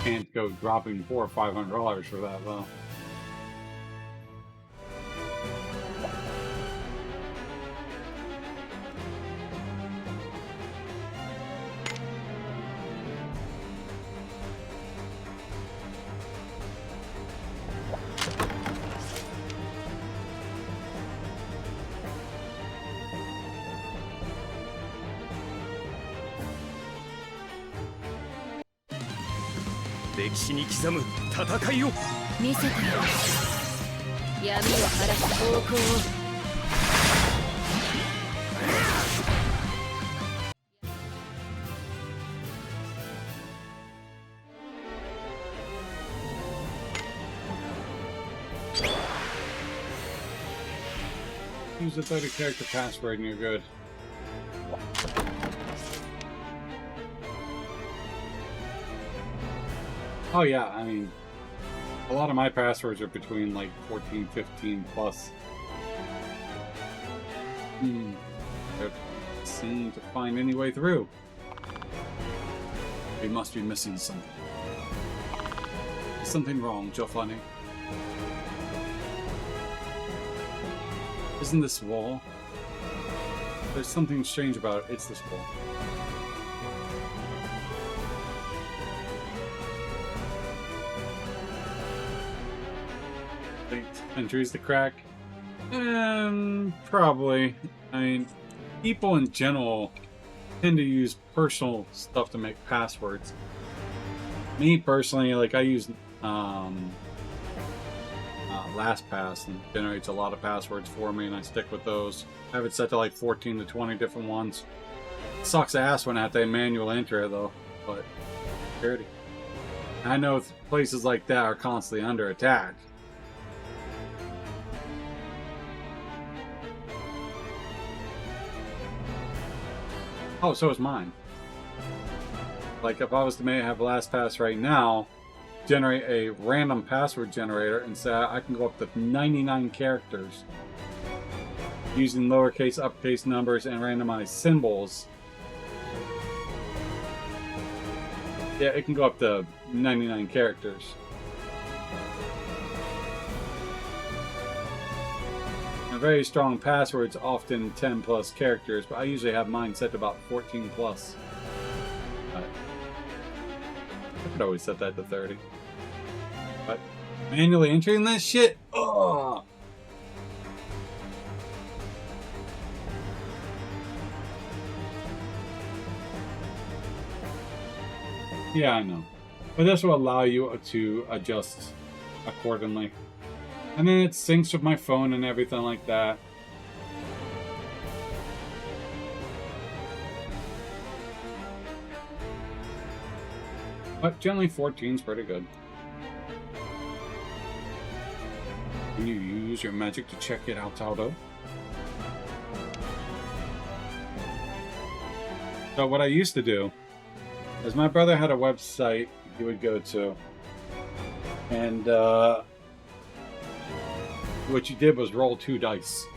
Can't go dropping $400 or $500 for that though. Use a 30-character password and you're good. Oh yeah, I mean, a lot of my passwords are between like 14, 15 plus. Don't seem to find any way through. We must be missing something. Is something wrong, Joe Funny? Isn't this wall? There's something strange about it. It's this wall. Entries to crack? Probably. I mean, people in general tend to use personal stuff to make passwords. Me personally, like I use LastPass and generates a lot of passwords for me, and I stick with those. I have it set to like 14 to 20 different ones. It sucks ass when I have to manual enter it though, but security. I know places like that are constantly under attack. Oh, so is mine. Like, if I was to have LastPass right now, generate a random password generator, and say I can go up to 99 characters using lowercase, uppercase numbers, and randomized symbols. Yeah, it can go up to 99 characters. Very strong passwords, often 10 plus characters, but I usually have mine set to about 14 plus. I could always set that to 30. But manually entering that shit? Ugh! Yeah, I know. But this will allow you to adjust accordingly. And then it syncs with my phone and everything like that. But generally 14 is pretty good. Can you use your magic to check it out, Aldo? So what I used to do is my brother had a website he would go to. And what you did was roll 2 dice.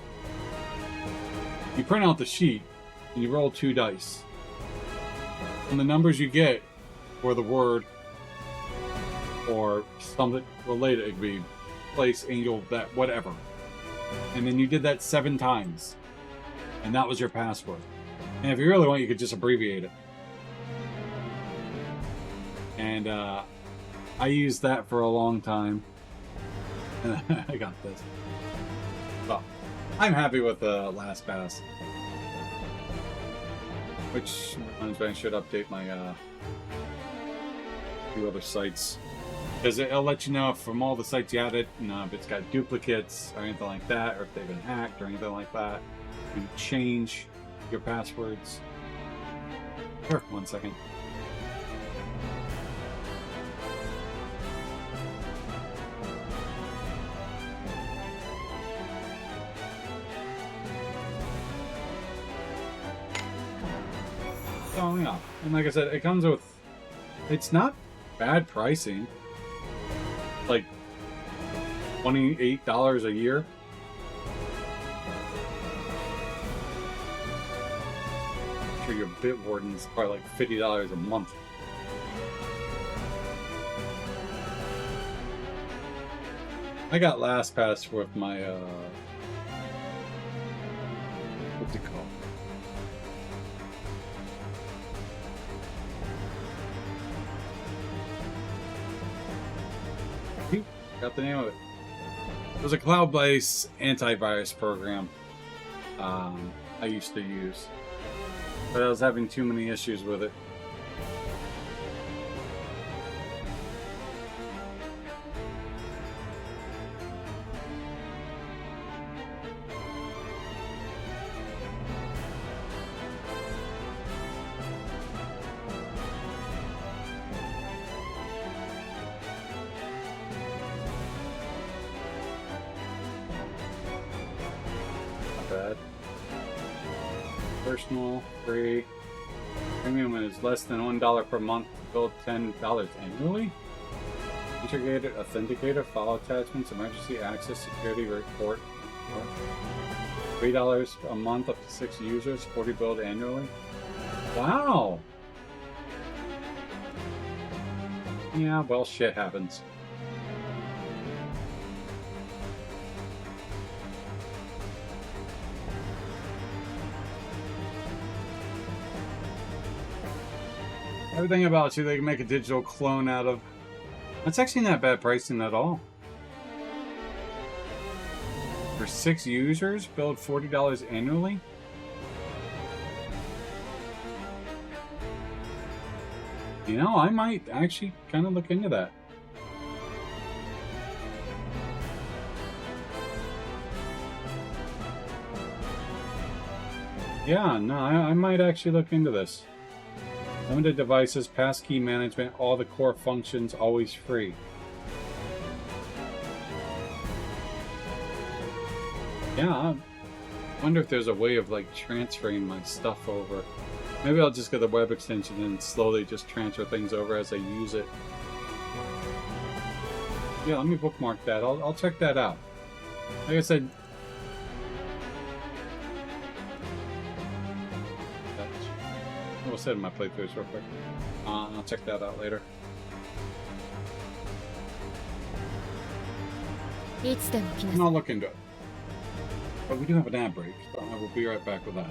You print out the sheet and you roll 2 dice. And the numbers you get for the word or something related, it could be place, angel, that, whatever. And then you did that 7 times. And that was your password. And if you really want, you could just abbreviate it. And I used that for a long time. I got this. Well, I'm happy with the LastPass. Which reminds me I should update my few other sites. Because it'll let you know if from all the sites you added, if it's got duplicates or anything like that, or if they've been hacked or anything like that. You change your passwords. Sure, 1 second. Oh yeah, and like I said, it comes with, it's not bad pricing, like $28 a year. I'm sure your Bitwarden is probably like $50 a month. I got LastPass with my what's it called? Got the name of it. It was a cloud-based antivirus program I used to use, but I was having too many issues with it. Bad. Personal, free. Premium is less than $1 per month. Bill $10 annually. Integrated authenticator, file attachments, emergency access, security report. $3 a month, up to 6 users. 40 billed annually. Wow. Yeah, well, shit happens. Everything about you they can make a digital clone out of. That's actually not bad pricing at all. For 6 users, billed $40 annually? You know, I might actually kind of look into that. Yeah, no, I might actually look into this. Limited devices, passkey management, all the core functions, always free. Yeah, I wonder if there's a way of like transferring my stuff over. Maybe I'll just get the web extension and slowly just transfer things over as I use it. Yeah, let me bookmark that. I'll check that out. Like I said, we'll set in my playthroughs real quick. I'll check that out later. And I'll look into it. But we do have an ad break, so I will be right back with that.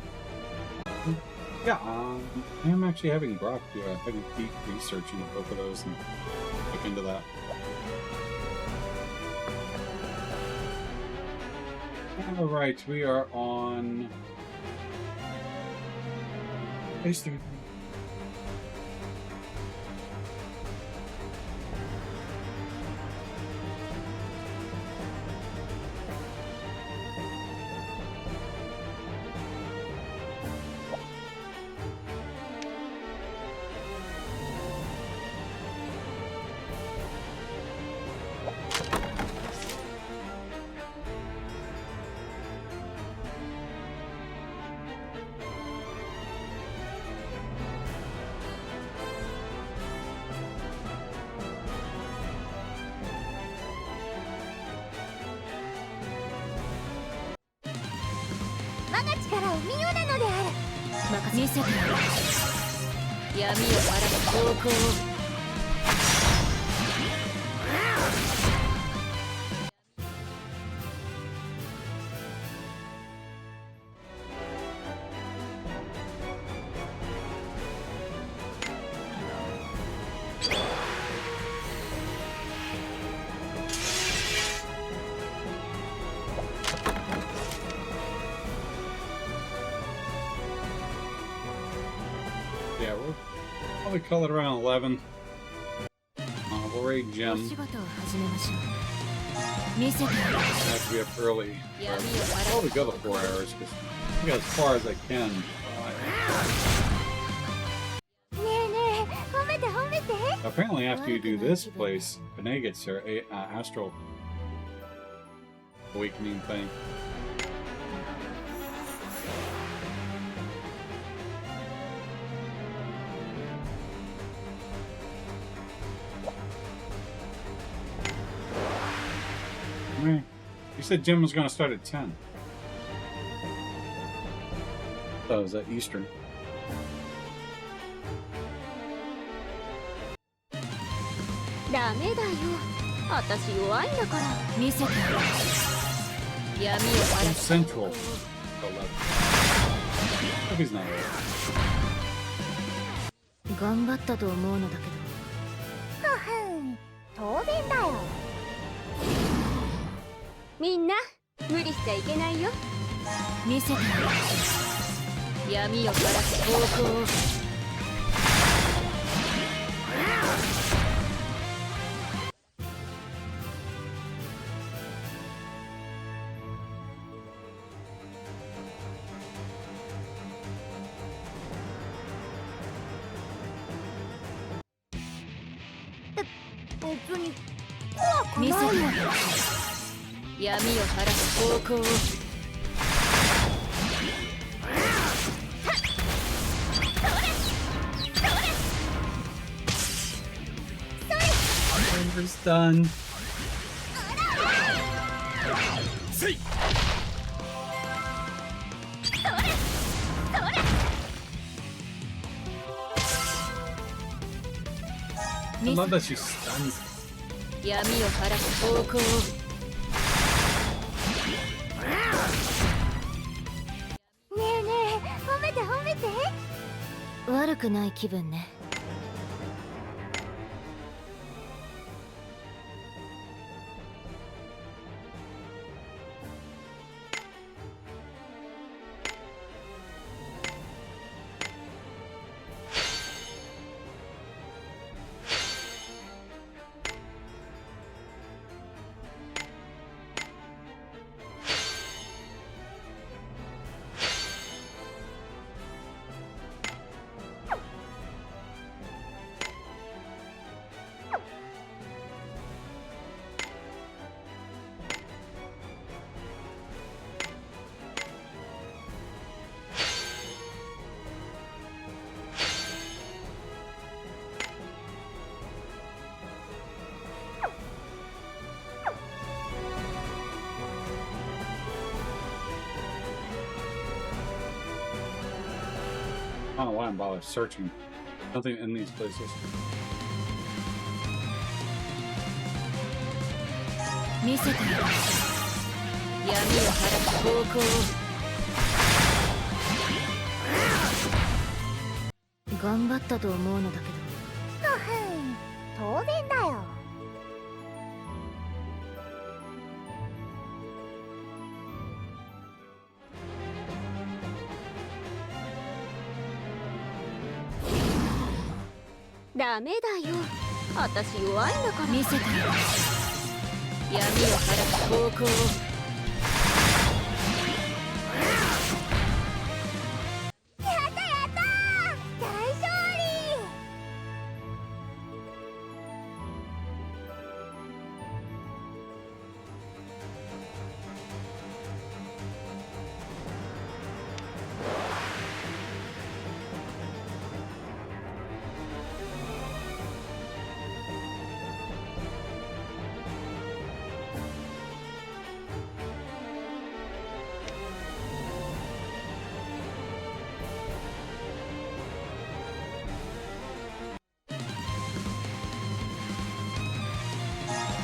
Yeah, I am actually having Brock do a heavy deep research into both of those and look into that. Alright, we are on page 3.
から海よなのである。見せてやる。闇を晴らす方向を。
Yeah, we're probably colored around 11. We'll raid Gem. Have to be up early. I'll probably go the 4 hours because I get as far as I can. Apparently, after you do this place, Benet gets her astral awakening thing. You said Jim was going to start at 10. Oh, is that Eastern? Central. 11. Hope he's not late.
頑張ったと思うのだけど。当然だよ。みんな無理しちゃいけないよ。見せてやる。闇を晴らす方向を。別に怖くないよ。闇を晴らす方向を。
It's done. I love that she stuns.
闇を晴らす方向を。ねえねえ、褒めて褒めて。悪くない気分ね。
I don't know why I'm bothered searching. Nothing in these places.
見せてやる。闇を晴らす方向を。頑張ったと思うのだけど。当然だよ。ダメだよ。私弱いんだから。見せてやる。闇を晴らす方向を。やったやった、大勝利。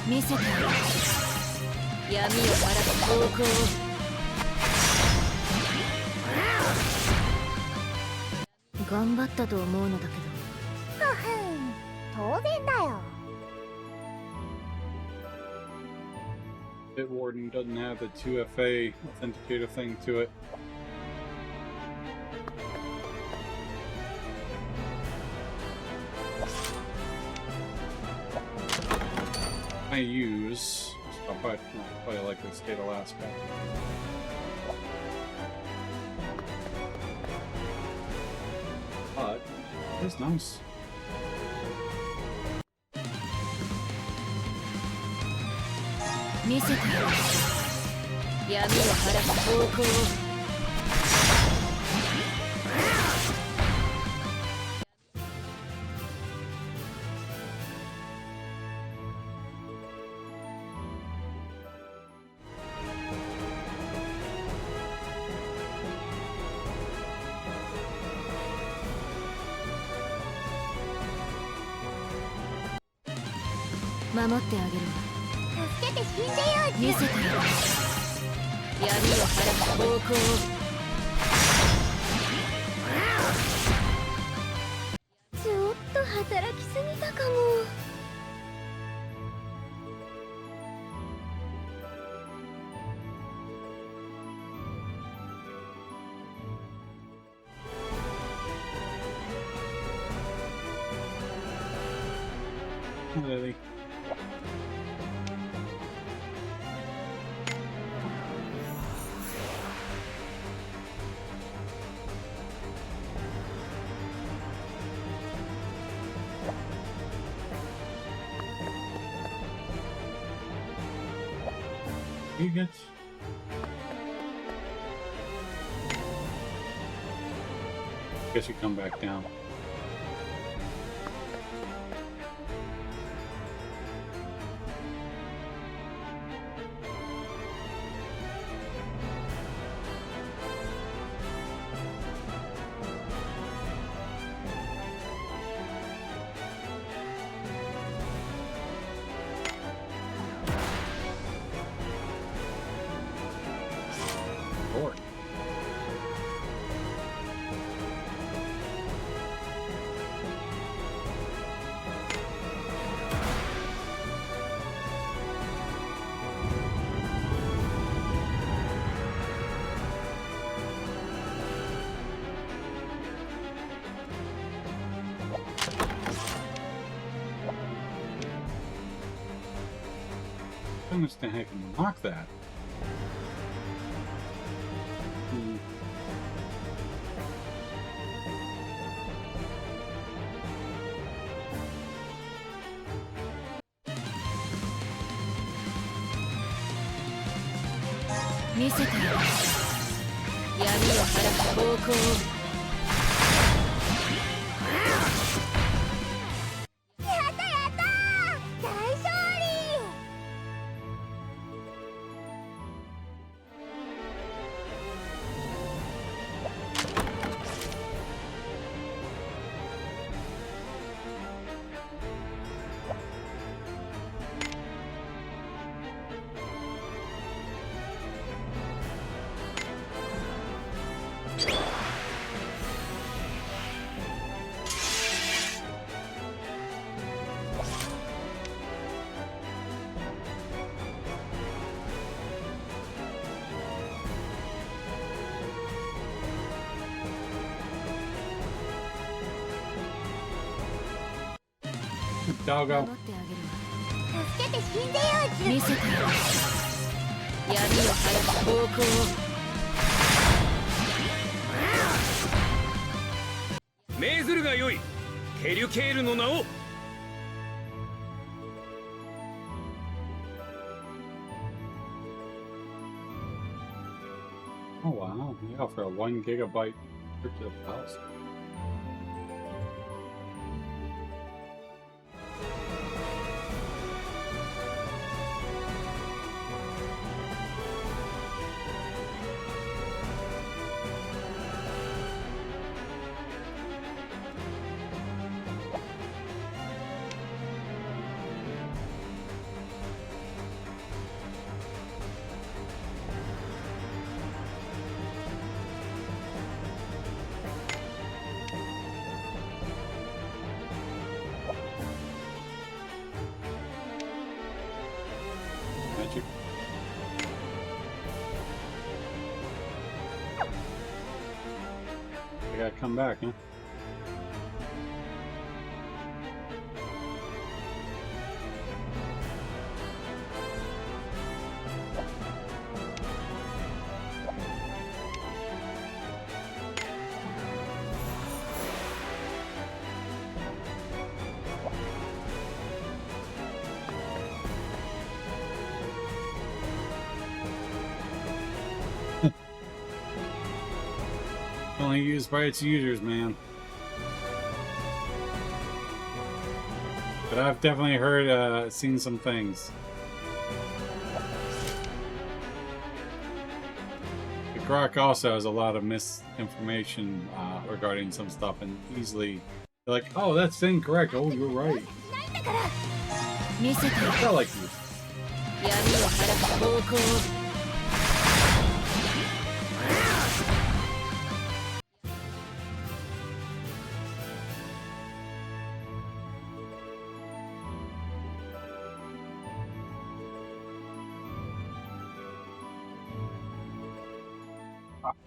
見せてやる。闇を晴らす方向を。頑張ったと思うのだけど。
当然だよ。
Bitwarden doesn't have the 2FA authenticator thing to it. I use. I'll probably like this data last pack. But it's nice.
見せてやる。闇を晴らす方向を。守ってあげるわ。
助けて死んでよ。
見せてやる。闇を晴らす方向を。
ちょっと働きすぎたかも。
Lily. You get. Guess you come back down. Lord. I don't understand how you can lock that. Hmm.
見せてやる。闇を晴らす方向を。
やったやったー、大勝利。
Doggo.
守ってあげるわ。
助けて死んでよ。
見せてやる。闇を晴らす方向を。
命ずるがよい。ケリュケールの名を。
Oh wow, yeah, for a 1 gigabyte crypto house. I gotta come back, huh? Only used by its users, man. But I've definitely heard, seen some things. The Grok also has a lot of misinformation regarding some stuff, and easily they're like, "Oh, that's incorrect." Oh, you're right. I felt like you.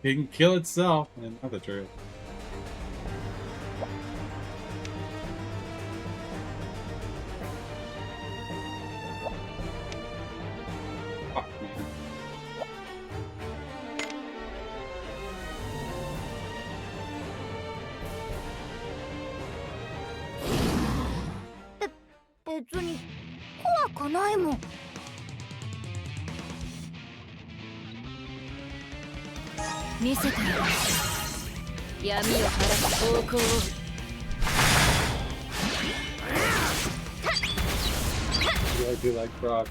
It can kill itself, and not the truth. Fuck, man.
別に怖くないもん。
見せてやる。闇を晴らす方向を。
I do like Grok.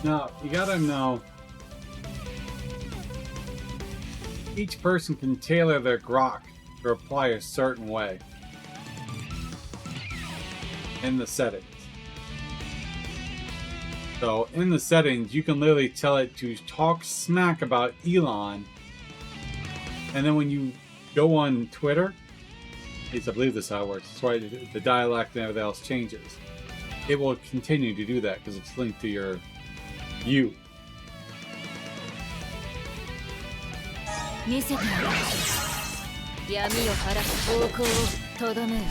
Now, you gotta know, each person can tailor their grok to apply a certain way in the settings. So in the settings, you can literally tell it to talk smack about Elon, and then when you go on Twitter, at least I believe this is how it works, that's why the dialect and everything else changes. It will continue to do that because it's linked to your you.
見せてやる。闇を晴らす方向をとどめる。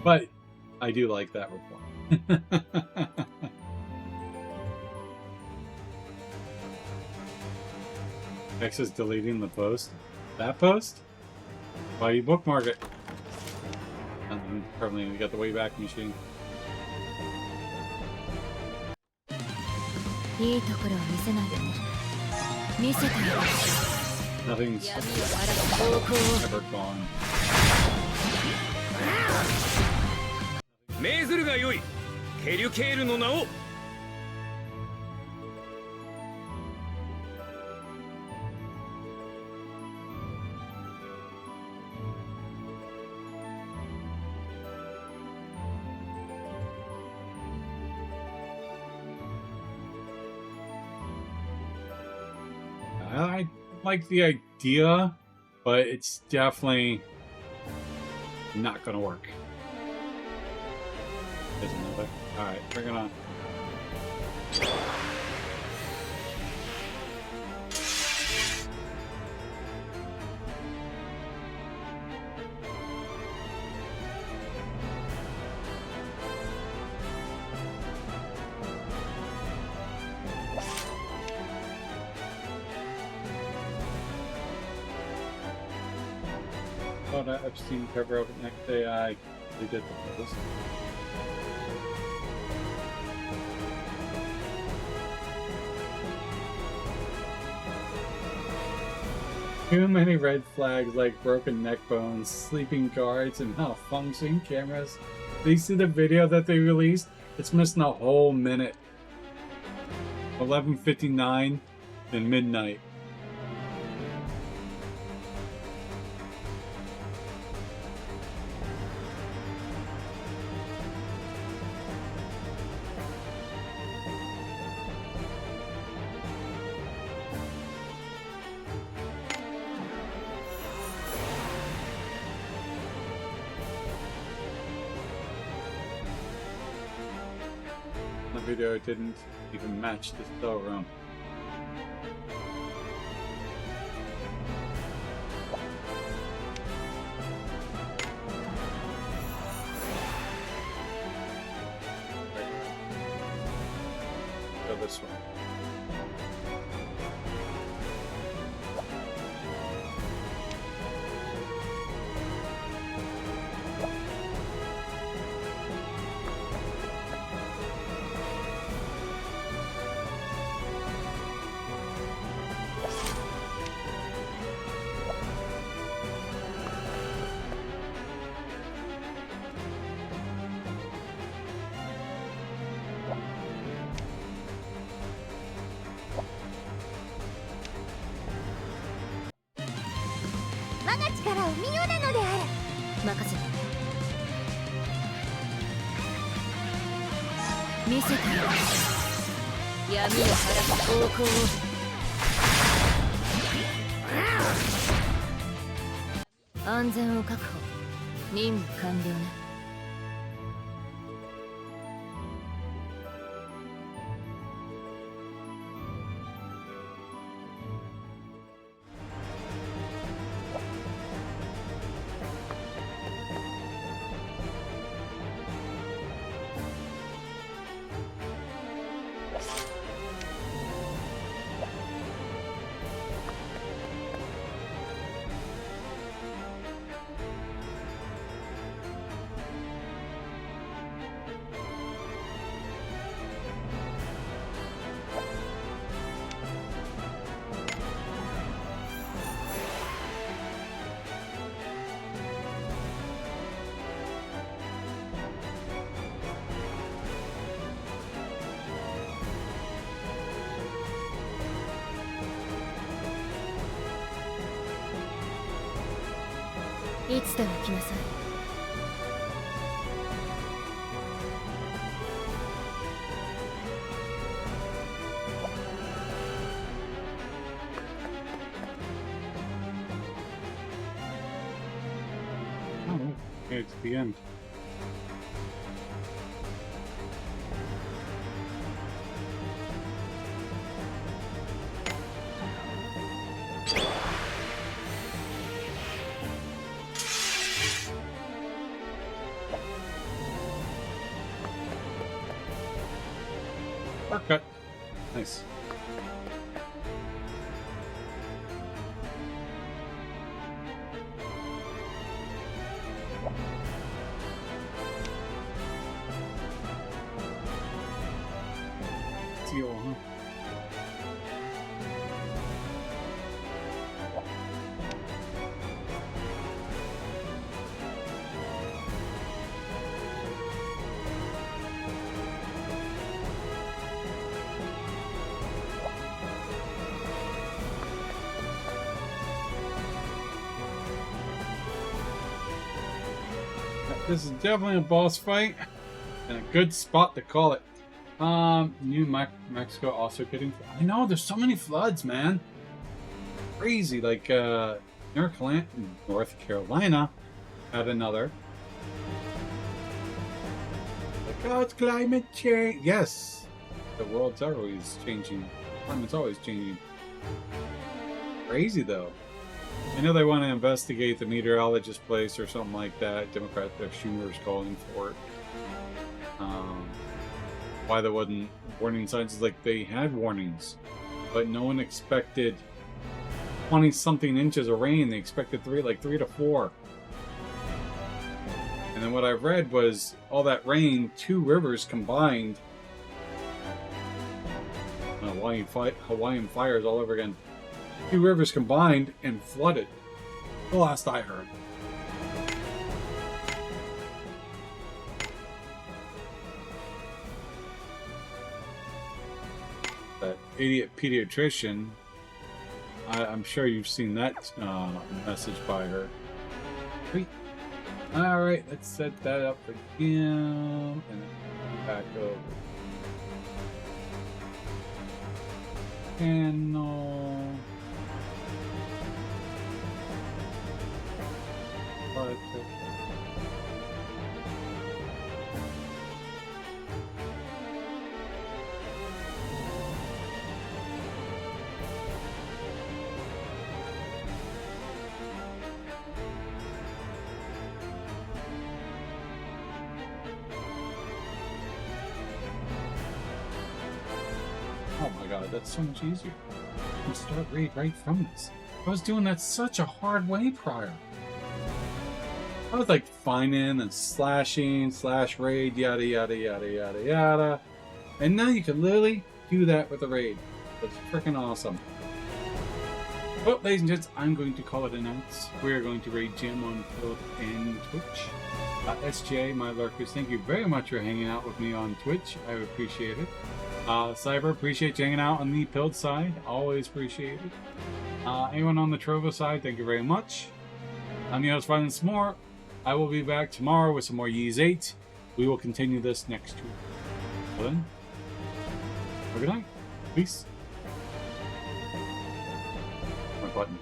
But I do like that report. X is deleting the post. That post? Why you bookmark it? And probably we got the Wayback Machine.
いいところを見せないでね。見せてやる。
Nothing's
闇を晴らす方向を。
ever gone.
命ずるがよい。ケリュケールの名を。
I like the idea, but it's definitely not gonna work. There's another. Alright, bring it on. Oh, that Epstein cover up next AI. They did this. Too many red flags like broken neck bones, sleeping guards, and malfunctioning cameras. Did you see the video that they released? It's missing a whole minute. 11:59 and midnight. video didn't even match the storeroom. Go this way.
見せてよ闇を晴らす方向を安全を確保任務完了ねいつでも来なさい
Okay, it's the end. Shortcut. Nice. Seal, huh? This is definitely a boss fight and a good spot to call it. New Mexico also getting. I know there's so many floods, man. Crazy. Like North Carolina had another. Like, oh, it's climate change. Yes, the world's always changing. Climate's always changing. Crazy though. I know they want to investigate the meteorologist place or something like that. Democrat Schumer's calling for it. Why there wasn't warning signs is like they had warnings, but no one expected 20-something inches of rain. They expected 3 to 4. And then what I read was all that rain, 2 rivers combined. Hawaiian fires all over again. 2 rivers combined and flooded. The last I heard. That idiot pediatrician. I'm sure you've seen that message by her. Sweet. Alright, let's set that up again. And then back over. Panel. That's so much easier. You can start raid right from this. I was doing that such a hard way prior. I was like finding and slashing, slash raid, yada yada yada yada yada. And now you can literally do that with a raid. That's freaking awesome. Well, ladies and gents, I'm going to call it a night. We're going to raid Jim on Philip and Twitch. SJ, my lurkers, thank you very much for hanging out with me on Twitch. I appreciate it. Cyber, appreciate you hanging out on the Pilled side. Always appreciate it. Anyone on the Trovo side, thank you very much. I'm your host, Violence More. I will be back tomorrow with some more Ys 8. We will continue this next week. Well then, have a good night. Peace. My button.